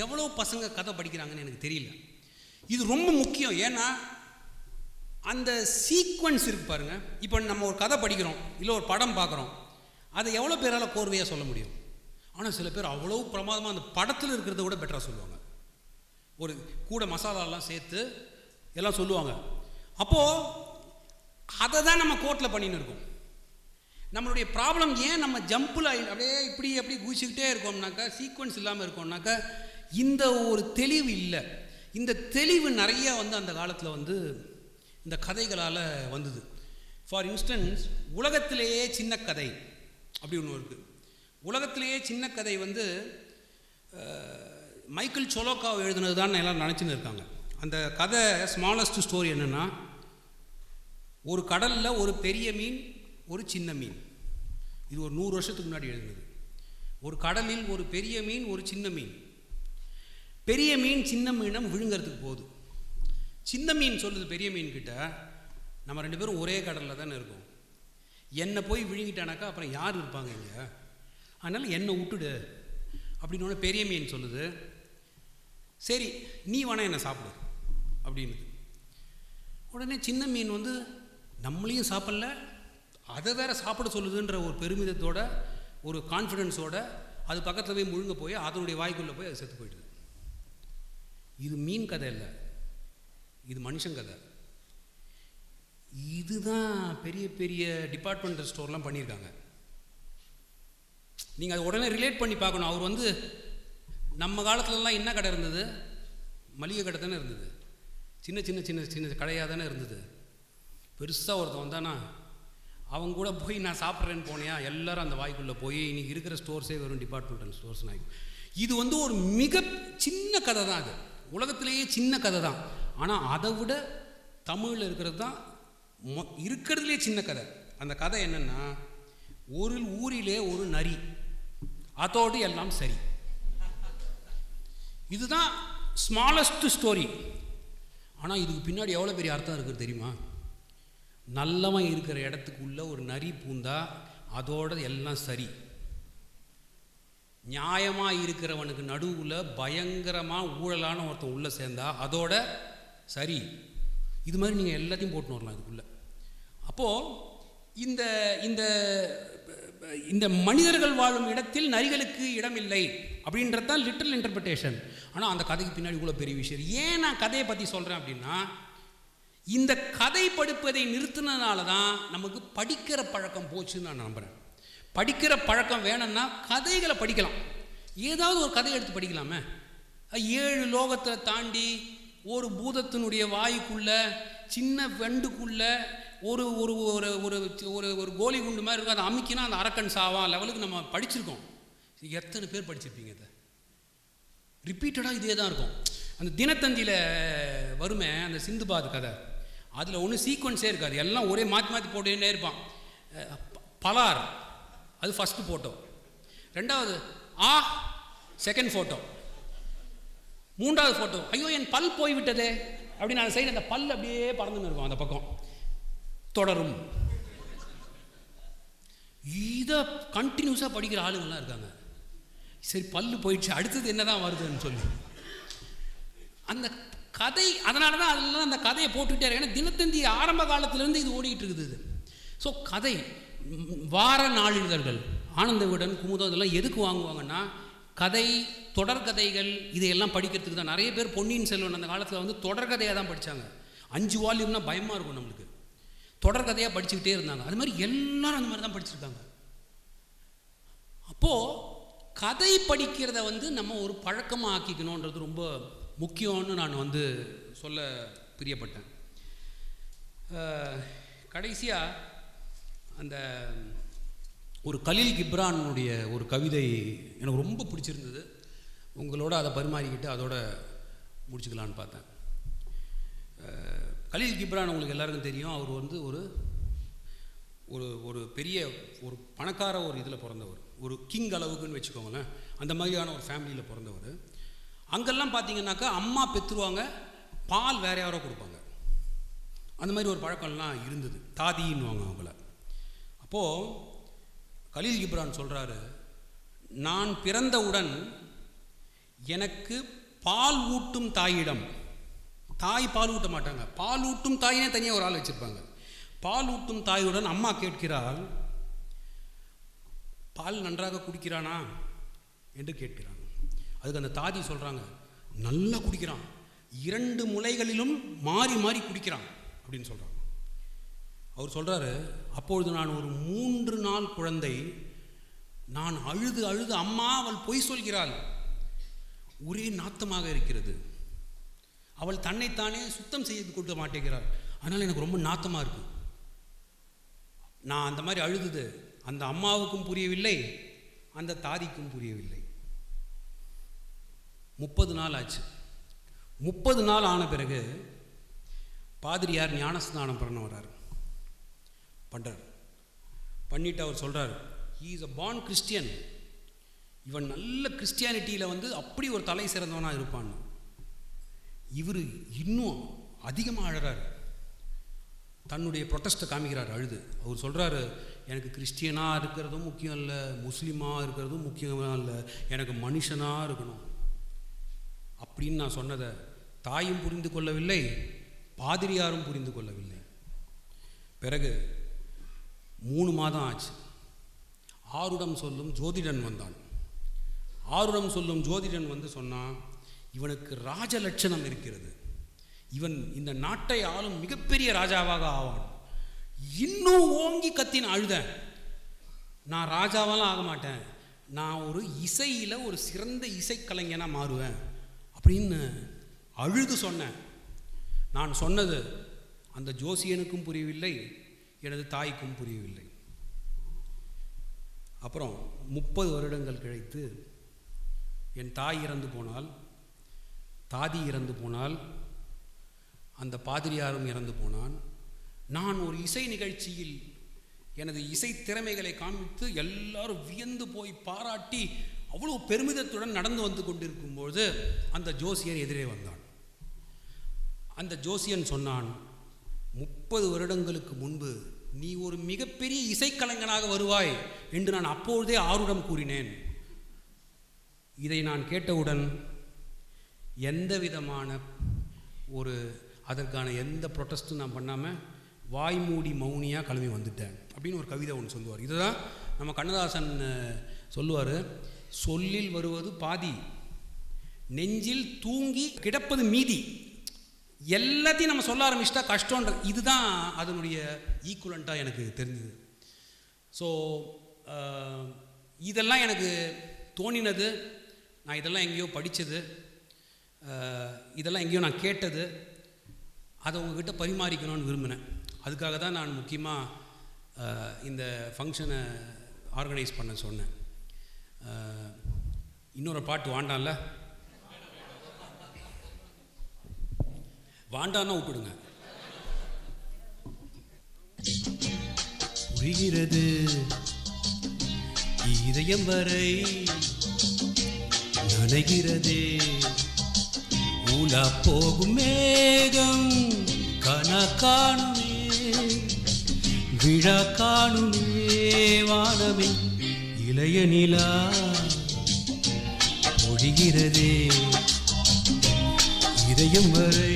எவ்வளோ பசங்க கதை படிக்கிறாங்கன்னு எனக்கு தெரியல. இது ரொம்ப முக்கியம். ஏன்னா அந்த சீக்வன்ஸ் இருக்கு பாருங்கள். இப்போ நம்ம ஒரு கதை படிக்கிறோம், இல்லை ஒரு படம் பார்க்குறோம், அதை எவ்வளோ பேரால் கோர்வையாக சொல்ல முடியும்? ஆனால் சில பேர் அவ்வளோ பிரமாதமாக அந்த படத்தில் இருக்கிறத விட பெட்டராக சொல்லுவாங்க. ஒரு கூட மசாலாலாம் சேர்த்து எல்லாம் சொல்லுவாங்க. அப்போது அதை தான் நம்ம கோர்ட்டில் பண்ணின்னு இருக்கோம். நம்மளுடைய ப்ராப்ளம் ஏன் நம்ம ஜம்பில் அப்படியே அப்படி குதிச்சுக்கிட்டே இருக்கோம்னாக்கா, சீக்வன்ஸ் இல்லாமல் இருக்கோம்னாக்கா, இந்த ஒரு தெளிவு இல்லை. இந்த தெளிவு நிறையா அந்த காலத்தில் இந்த கதைகளால் வந்தது. ஃபார் இன்ஸ்டன்ஸ், உலகத்திலேயே சின்ன கதை அப்படி ஒன்று இருக்குது. உலகத்திலேயே சின்ன கதை மைக்கேல் சொலோக்காவை எழுதுனது தான் எல்லோரும் நினச்சின்னு இருக்காங்க. அந்த கதை ஸ்மாலஸ்ட் ஸ்டோரி என்னென்னா, ஒரு கடலில் ஒரு பெரிய மீன், ஒரு சின்ன மீன். இது ஒரு 100 வருஷத்துக்கு முன்னாடி எழுதுனது. ஒரு கடலில் ஒரு பெரிய மீன், ஒரு சின்ன மீன். பெரிய மீன் சின்ன மீனை விழுங்கிறதுக்கு போகுது. சின்ன மீன் சொல்லுது பெரிய மீன் கிட்ட, நம்ம 2 பேரும் ஒரே கடலில் தானே இருக்கோம், என்னை போய் விழுங்கிட்டானாக்கா அப்புறம் யார் இருப்பாங்க இங்கே, அதனால் என்னை விட்டுடு அப்படின்னு பெரிய மீன் சொல்லுது. சரி நீ வேணா என்னை சாப்பிடு அப்படின்னு. உடனே சின்ன மீன் வந்து நம்மளையும் சாப்பிடல, அதை வேற சாப்பிட சொல்லுதுன்ற ஒரு பெருமிதத்தோட ஒரு கான்ஃபிடென்ஸோட அது பக்கத்தில் போய் முழுங்க போய் அதனுடைய வாய்க்குள்ளே போய் அது செத்து போயிடுது. இது மீன் கதை இல்லை, இது மனுஷன் கதை. இதுதான் பெரிய பெரிய டிபார்ட்மெண்டல் ஸ்டோர்லாம் பண்ணியிருக்காங்க. நீங்கள் அதை உடனே ரிலேட் பண்ணி பார்க்கணும். அவர் வந்து நம்ம காலத்துலலாம் என்ன கடை இருந்தது? மளிகை கடை தானே இருந்தது, சின்ன சின்ன சின்ன சின்ன கடையாக தானே இருந்தது. பெருசாக ஒருத்தன் வந்தானா அவங்க கூட போய் நான் சாப்பிட்றேன்னு போனியா எல்லாரும் அந்த வாய்க்குள்ளே போய் இன்றைக்கி இருக்கிற ஸ்டோர்ஸே வெறும் டிபார்ட்மெண்டல் ஸ்டோர்ஸ் ஆகிடும். இது வந்து ஒரு மிக சின்ன கதை தான், அது உலகத்திலேயே சின்ன கதை தான். ஆனால் அதை விட தமிழில் இருக்கிறது தான் இருக்கிறதுலே சின்ன கதை. அந்த கதை என்னென்னா, ஒரு ஊரிலே ஒரு நரி, அதோடு எல்லாம் சரி. இதுதான் ஸ்மாலஸ்ட் ஸ்டோரி. ஆனால் இதுக்கு பின்னாடி எவ்வளோ பெரிய அர்த்தம் இருக்குது தெரியுமா? நல்லவன் இருக்கிற இடத்துக்குள்ள ஒரு நரி பூந்தா அதோட எல்லாம் சரி. நியாயமாக இருக்கிறவனுக்கு நடுவில் பயங்கரமாக ஊழலான ஒருத்தன் உள்ளே சேர்ந்தா அதோட சரி. இது மாதிரி நீங்கள் எல்லாத்தையும் போட்டுன்னு வரலாம் இதுக்குள்ளே. அப்போது இந்த இந்த இந்த மனிதர்கள் வாழும் இடத்தில் நரிகளுக்கு இடமில்லை அப்படின்றது தான் லிட்டரல் இன்டர்பிரிட்டேஷன். ஆனால் அந்த கதைக்கு பின்னாடி இவ்வளோ பெரிய விஷயம். ஏன் நான் கதையை பற்றி சொல்கிறேன் அப்படின்னா, இந்த கதை படிப்பதை நிறுத்தினதுனால தான் நமக்கு படிக்கிற பழக்கம் போச்சுன்னு நான் நம்புகிறேன். படிக்கிற பழக்கம் வேணும்னா கதைகளை படிக்கலாம், ஏதாவது ஒரு கதை எடுத்து படிக்கலாமே. 7 லோகத்தை தாண்டி ஒரு பூதத்தினுடைய வாய்க்குள்ள சின்ன வெண்டுக்குள்ள ஒரு ஒரு ஒரு ஒரு ஒரு கோலி குண்டு மாதிரி இருக்கும், அதை அமுக்கினா அந்த அரக்கன் சாவா லெவலுக்கு நம்ம படிச்சிருக்கோம். எத்தனை பேர் படிச்சிருப்பீங்க? அதை ரிப்பீட்டடாக இதே தான் இருக்கும். அந்த தினத்தந்தியில் வருமே அந்த சிந்துபாத் கதை, அதில் ஒன்றும் சீக்வன்ஸே இருக்காது, எல்லாம் ஒரே மாற்றி மாற்றி போட்டுன்னே இருப்பான். பலார் அது ஃபஸ்ட்டு ஃபோட்டோ, ரெண்டாவது செகண்ட் ஃபோட்டோ, மூன்றாவது ஃபோட்டோ ஐயோ என் பல் போய்விட்டதே அப்படின்னு அந்த சைடு அந்த பல் அப்படியே பறந்துன்னு இருக்கும், அந்த பக்கம் தொடரும். இதை கண்டினியூஸாக படிக்கிற ஆளுங்கள்லாம் இருக்காங்க. சரி பல்லு போயிடுச்சு, அடுத்தது என்ன தான் வருதுன்னு சொல்லி அந்த கதை. அதனால தான் அதெல்லாம் அந்த கதையை போட்டுக்கிட்டே இருக்கு. ஏன்னா தினத்தந்தி ஆரம்ப காலத்திலேருந்து இது ஓடிக்கிட்டு இருக்குது. ஸோ கதை, வார நாளிதழ்கள், ஆனந்த விகடன், குமுதம் இதெல்லாம் எதுக்கு வாங்குவாங்கன்னா கதை, தொடர்கதைகள் இதையெல்லாம் படிக்கிறதுக்கு தான். நிறைய பேர் பொன்னியின் செல்வன் அந்த காலத்தில் வந்து தொடர்கதையாக தான் படித்தாங்க. 5 வால்யூம்னா பயமாக இருக்கும் நம்மளுக்கு, தொடர்கதையாக படிச்சுக்கிட்டே இருந்தாங்க. அது மாதிரி எல்லாரும் அந்த மாதிரி தான் படிச்சிருக்காங்க. அப்போது கதை படிக்கிறத வந்து நம்ம ஒரு பழக்கமாக ஆக்கிக்கணுன்றது ரொம்ப முக்கியம்னு நான் வந்து சொல்ல பிரியப்பட்டேன். கடைசியாக அந்த ஒரு கலீல் கிப்ரானுடைய ஒரு கவிதை எனக்கு ரொம்ப பிடிச்சிருந்தது, உங்களோட அதை பரிமாறிக்கிட்டு அதோட முடிச்சுக்கலான்னு பார்த்தேன். கலீல் கிப்ரான் உங்களுக்கு எல்லாருக்கும் தெரியும். அவர் வந்து ஒரு ஒரு ஒரு பெரிய ஒரு பணக்கார ஒரு இதில் பிறந்தவர், ஒரு கிங் அளவுக்குன்னு வச்சுக்கோங்களேன், அந்த மாதிரியான ஒரு ஃபேமிலியில் பிறந்தவர். அங்கெல்லாம் பார்த்தீங்கன்னாக்கா அம்மா பெற்றுருவாங்க, பால் வேற யாரோ கொடுப்பாங்க, அந்த மாதிரி ஒரு பழக்கம்லாம் இருந்தது, தாதின்னுவாங்க அவங்கள. அப்போது கலீல் கிப்ரான் சொல்கிறாரு, நான் பிறந்தவுடன் எனக்கு பால் ஊட்டும் தாயிடம், தாய் பால் ஊட்ட மாட்டாங்க, பால் ஊட்டும் தாயினே தனியாக ஒரு ஆள் வச்சுருப்பாங்க, பால் ஊட்டும் தாயுடன் அம்மா கேட்கிறாள், பால் நன்றாக குடிக்கிறானா என்று கேட்கிறாங்க. அதுக்கு அந்த தாதி சொல்கிறாங்க, நல்லா குடிக்கிறான், 2 முலைகளிலும் மாறி மாறி குடிக்கிறான் அப்படின்னு சொல்கிறாங்க. அவர் சொல்கிறாரு, அப்பொழுது நான் ஒரு 3 நாள் குழந்தை, நான் அழுது அழுது அம்மா அவள் பொய் சொல்கிறாள், ஒரே நாத்தமாக இருக்கிறது, அவள் தன்னைத்தானே சுத்தம் செய்து கொடுக்க மாட்டேங்கிறாள், அதனால் எனக்கு ரொம்ப நாத்தமாக இருக்குது. நான் அந்த மாதிரி அழுதுது அந்த அம்மாவுக்கும் புரியவில்லை, அந்த தாதிக்கும் புரியவில்லை. 30 நாள் ஆச்சு. 30 நாள் ஆன பிறகு பாதிரியார் ஞானஸ்நானம் பண்ண வர்றார், பண்ணுறார். பண்ணிவிட்டு அவர் சொல்கிறார், he is a born Christian, இவன் நல்ல கிறிஸ்டியானிட்டியில் வந்து அப்படி ஒரு தலை சிறந்தவனாக இருப்பான்னு. இவர் இன்னும் அதிகமாக அழறார், தன்னுடைய ப்ரொட்டஸ்ட்டை காமிக்கிறார் அழுது. அவர் சொல்கிறாரு, எனக்கு கிறிஸ்டியனாக இருக்கிறதும் முக்கியம் இல்லை, முஸ்லீமாக இருக்கிறதும் முக்கியமாக இல்லை, எனக்கு மனுஷனாக இருக்கணும் அப்படின்னு நான் சொன்னதை தாயும் புரிந்து கொள்ளவில்லை, பாதிரியாரும் புரிந்து கொள்ளவில்லை. பிறகு 3 மாதம் ஆச்சு. ஆருடம் சொல்லும் ஜோதிடன் வந்தான். ஆருடம் சொல்லும் ஜோதிடன் வந்து சொன்னான், இவனுக்கு ராஜ லட்சணம் இருக்கிறது, இவன் இந்த நாட்டை ஆளும் மிகப்பெரிய ராஜாவாக ஆவான். இன்னும் ஓங்கி கத்தின் அழுதேன். நான் ராஜாவெல்லாம் ஆக மாட்டேன், நான் ஒரு இசையில் ஒரு சிறந்த இசைக்கலைஞனாக மாறுவேன் அப்படின்னு அழுது சொன்னேன். நான் சொன்னது அந்த ஜோசியனுக்கும் புரியவில்லை, எனது தாய்க்கும் புரியவில்லை. அப்புறம் 30 வருடங்கள் கழித்து என் தாய் இறந்து போனால், தாதி இறந்து போனால், அந்த பாதிரியாரும் இறந்து போனான். நான் ஒரு இசை நிகழ்ச்சியில் எனது இசை திறமைகளை காண்பித்து எல்லாரும் வியந்து போய் பாராட்டி அவ்வளோ பெருமிதத்துடன் நடந்து வந்து கொண்டிருக்கும்போது அந்த ஜோசியன் எதிரே வந்தான். அந்த ஜோசியன் சொன்னான், 30 வருடங்களுக்கு முன்பு நீ ஒரு மிகப்பெரிய இசைக்கலைஞனாக வருவாய் என்று நான் அப்பொழுதே ஆருடம் கூறினேன். இதை நான் கேட்டவுடன் எந்த விதமான அதற்கான எந்த ப்ரொட்டஸ்ட்டும் நான் பண்ணாமல் வாய்மூடி மௌனியாக கிளம்பி வந்துட்டேன் அப்படின்னு ஒரு கவிதை ஒன்று சொல்லுவார். இதுதான் நம்ம கண்ணதாசன் சொல்லுவார், சொல்லில் வருவது பாதி, நெஞ்சில் தூங்கி கிடப்பது மீதி. எல்லாத்தையும் நம்ம சொல்ல ஆரம்பிச்சிட்டா கஷ்டன்றது. இதுதான் அதனுடைய ஈக்குவலண்ட்டாக எனக்கு தெரிஞ்சுது. ஸோ இதெல்லாம் எனக்கு தோணினது, நான் இதெல்லாம் எங்கேயோ படித்தது, இதெல்லாம் எங்கேயோ நான் கேட்டது, அதை உங்ககிட்ட பரிமாறிக்கணும்னு விரும்பினேன். அதுக்காக தான் நான் முக்கியமாக இந்த ஃபங்க்ஷனை ஆர்கனைஸ் பண்ண சொன்னேன். இன்னொரு பாட்டு வாண்டான்ல, வாண்டான்னா விட்டுடுங்க. புரிகிறது இதயம் வரை நனைகிறதே, ஊலா போகும் மேகம் கனா காணுமே, விழா காணுமே வானமே, இளைய நிலா ஒழிகிறதே இதயம் வரை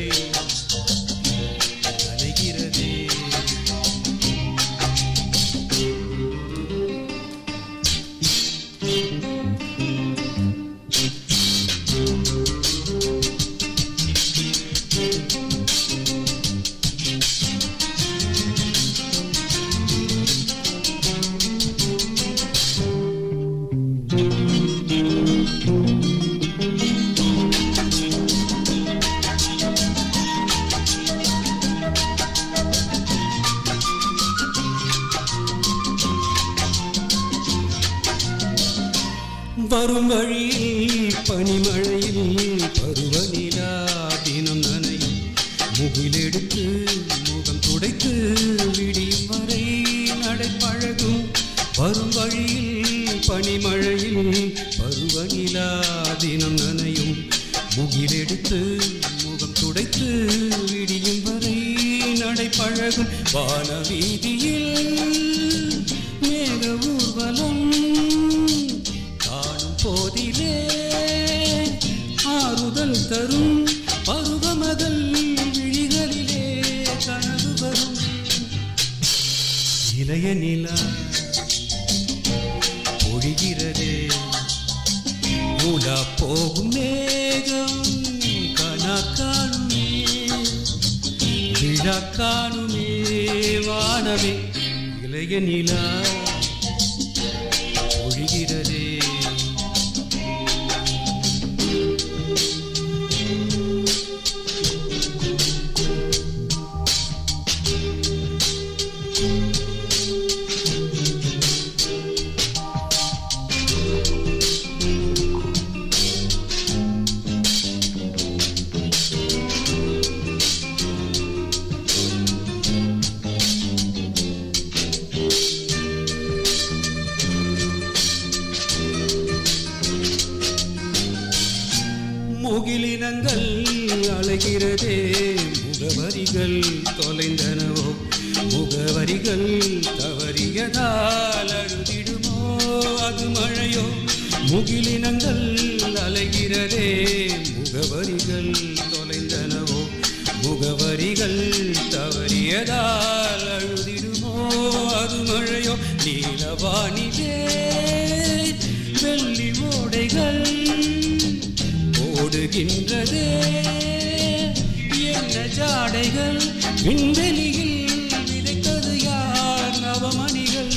நனைகிறதே. வரும் வழியில் பனிமழையில் பருவநிலா தினம் நனையும், முகிலெடுத்து முகம் துடைத்து விடியும் வரை நடைப்பழகும். வரும் வழியில் பனிமழையில் பருவநிலா தினம் நனையும், முகிலெடுத்து முகம் துடைத்து விடியும் வரை நடைப்பழகும். வானவீதியில் மேக ஊர்வலம் போதிலே ஆறுதல் தரும், பருவமகள் விழிகளிலே கனவு வரும். இளைய நிலா ஒழிகிறதே, ஊலா போகும் மேகம் கனா காணுமே, விழா காணுமே வானமே, இளைய நிலா ஒழிகிறதே. முகிலினங்கள் அலைகிறதே, முகவரிகள் தொலைந்தனவோ, முகவரிகள் தவறியதால் அழுதிடுமோ அது மழையோ முகிலினங்கள் அலைகிறதே முகவரிகள் தொலைந்தனவோ முகவரிகள் தவறியதால் அழுதிடுமோ அது மழையோ நீலவானிலே வெள்ளி ஓடைகள் ஓடுகின்றதே என்ன ஜாடைகள் விண்வெளியில் விதைத்தது யார் நவமணிகள்.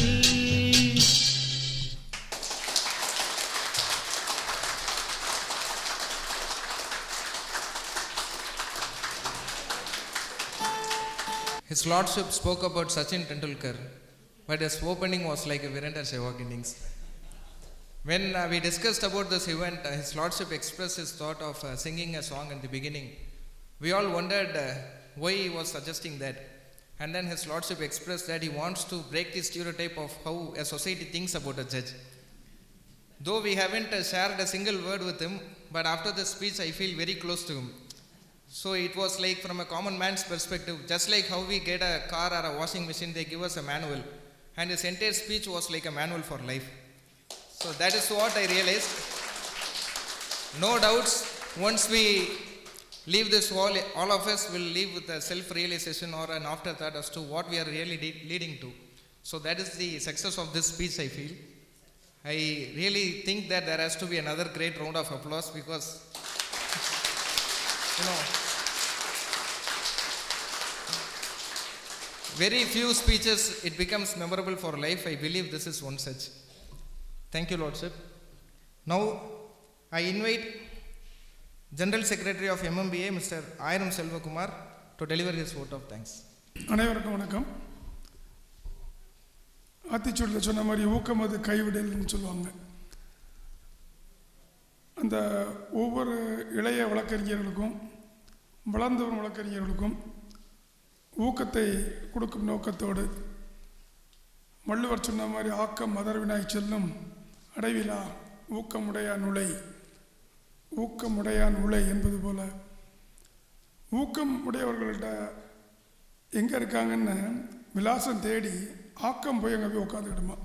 His Lordship spoke about Sachin Tendulkar, but his opening was like a Virender Sehwag innings. When we discussed about this event, His Lordship expressed his thought of singing a song in the beginning. We all wondered why he was suggesting that. And then His Lordship expressed that he wants to break the stereotype of how a society thinks about a judge. Though we haven't shared a single word with him, but after this speech I feel very close to him. So it was like from a common man's perspective, just like how we get a car or a washing machine, they give us a manual. And his entire speech was like a manual for life. So that is what I realized. No doubts, once we leave this wall, all of us will leave with a self-realization or an afterthought as to what we are really leading to. So that is the success of this speech, I feel. I really think that there has to be another great round of applause because, you know, very few speeches, it becomes memorable for life. I believe this is one such. Thank you, Lordship. Now, I invite General Secretary of MMBA, Mr. Airam Selvakumar, to deliver his vote of thanks. அனைவருக்கும் வணக்கம். ஆத்திச்சூடில் சொன்ன மாதிரி ஊக்கம் அது கைவிடல்னு சொல்லுவாங்க. அந்த ஒவ்வொரு இளைய வழக்கறிஞர்களுக்கும் வளர்ந்து வரும் வழக்கறிஞர்களுக்கும் ஊக்கத்தை கொடுக்கும் நோக்கத்தோடு வள்ளுவர் சொன்ன மாதிரி ஆக்கம் மதர்வினாய் செல்லும் அடைவிலா ஊக்கமுடையான் உலை ஊக்கமுடையான் உலை என்பது போல ஊக்கம் உடையவர்கள்ட்ட எங்கே இருக்காங்கன்னு விலாசம் தேடி ஆக்கம் போய் அங்கே போய் உட்காந்துக்கிடுமா.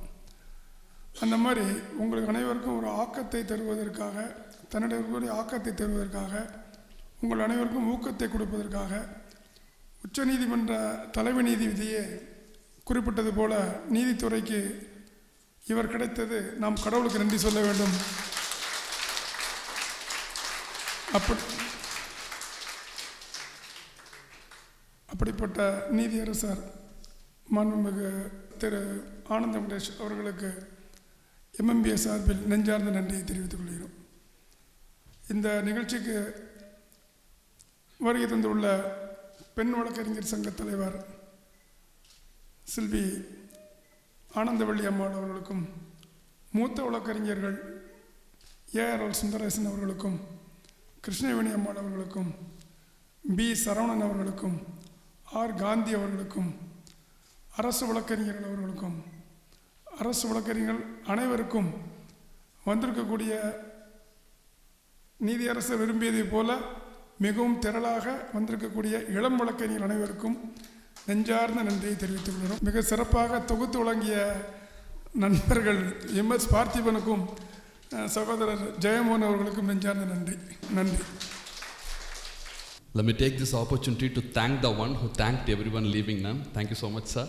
அந்த மாதிரி உங்களுக்கு அனைவருக்கும் ஒரு ஆக்கத்தை தருவதற்காக தன்னிடம் இருக்கக்கூடிய ஆக்கத்தை தருவதற்காக உங்கள் அனைவருக்கும் ஊக்கத்தை கொடுப்பதற்காக உச்சநீதிமன்ற தலைமை நீதிபதியே குறிப்பிட்டது போல நீதித்துறைக்கு இவர் கிடைத்தது நாம் கடவுளுக்கு நன்றி சொல்ல வேண்டும். அப்படிப்பட்ட நீதியரசர் மாண்புமிகு திரு ஆனந்த வெங்கடேஷ் அவர்களுக்கு MMBA சார்பில் நெஞ்சார்ந்த நன்றியை தெரிவித்துக் கொள்கிறோம். இந்த நிகழ்ச்சிக்கு வருகை தந்துள்ள பெண் வழக்கறிஞர் சங்க தலைவர் செல்வி ஆனந்தவள்ளி அம்மாள் அவர்களுக்கும் மூத்த வழக்கறிஞர்கள் ARL சுந்தரேசன் அவர்களுக்கும் கிருஷ்ணவேணி அம்மாள் அவர்களுக்கும் B சரவணன் அவர்களுக்கும் R காந்தி அவர்களுக்கும் அரசு வழக்கறிஞர்கள் அவர்களுக்கும் அரசு வழக்கறிஞர்கள் அனைவருக்கும் வந்திருக்கக்கூடிய நீதியரசர் விரும்பியதை போல மிகவும் திரளாக வந்திருக்கக்கூடிய இளம் வழக்கறிஞர்கள் அனைவருக்கும் நெஞ்சார்ந்த நன்றியை தெரிவித்துக் கொள்கிறோம். மிக சிறப்பாக தொகுத்து வழங்கிய நண்பர்கள் MS பார்த்திபனுக்கும் சகோதரர் ஜெயமோகன் அவர்களுக்கும் நெஞ்சார்ந்த நன்றி. Let me take this opportunity to thank the one who thanked everyone leaving now. Thank you so much, sir.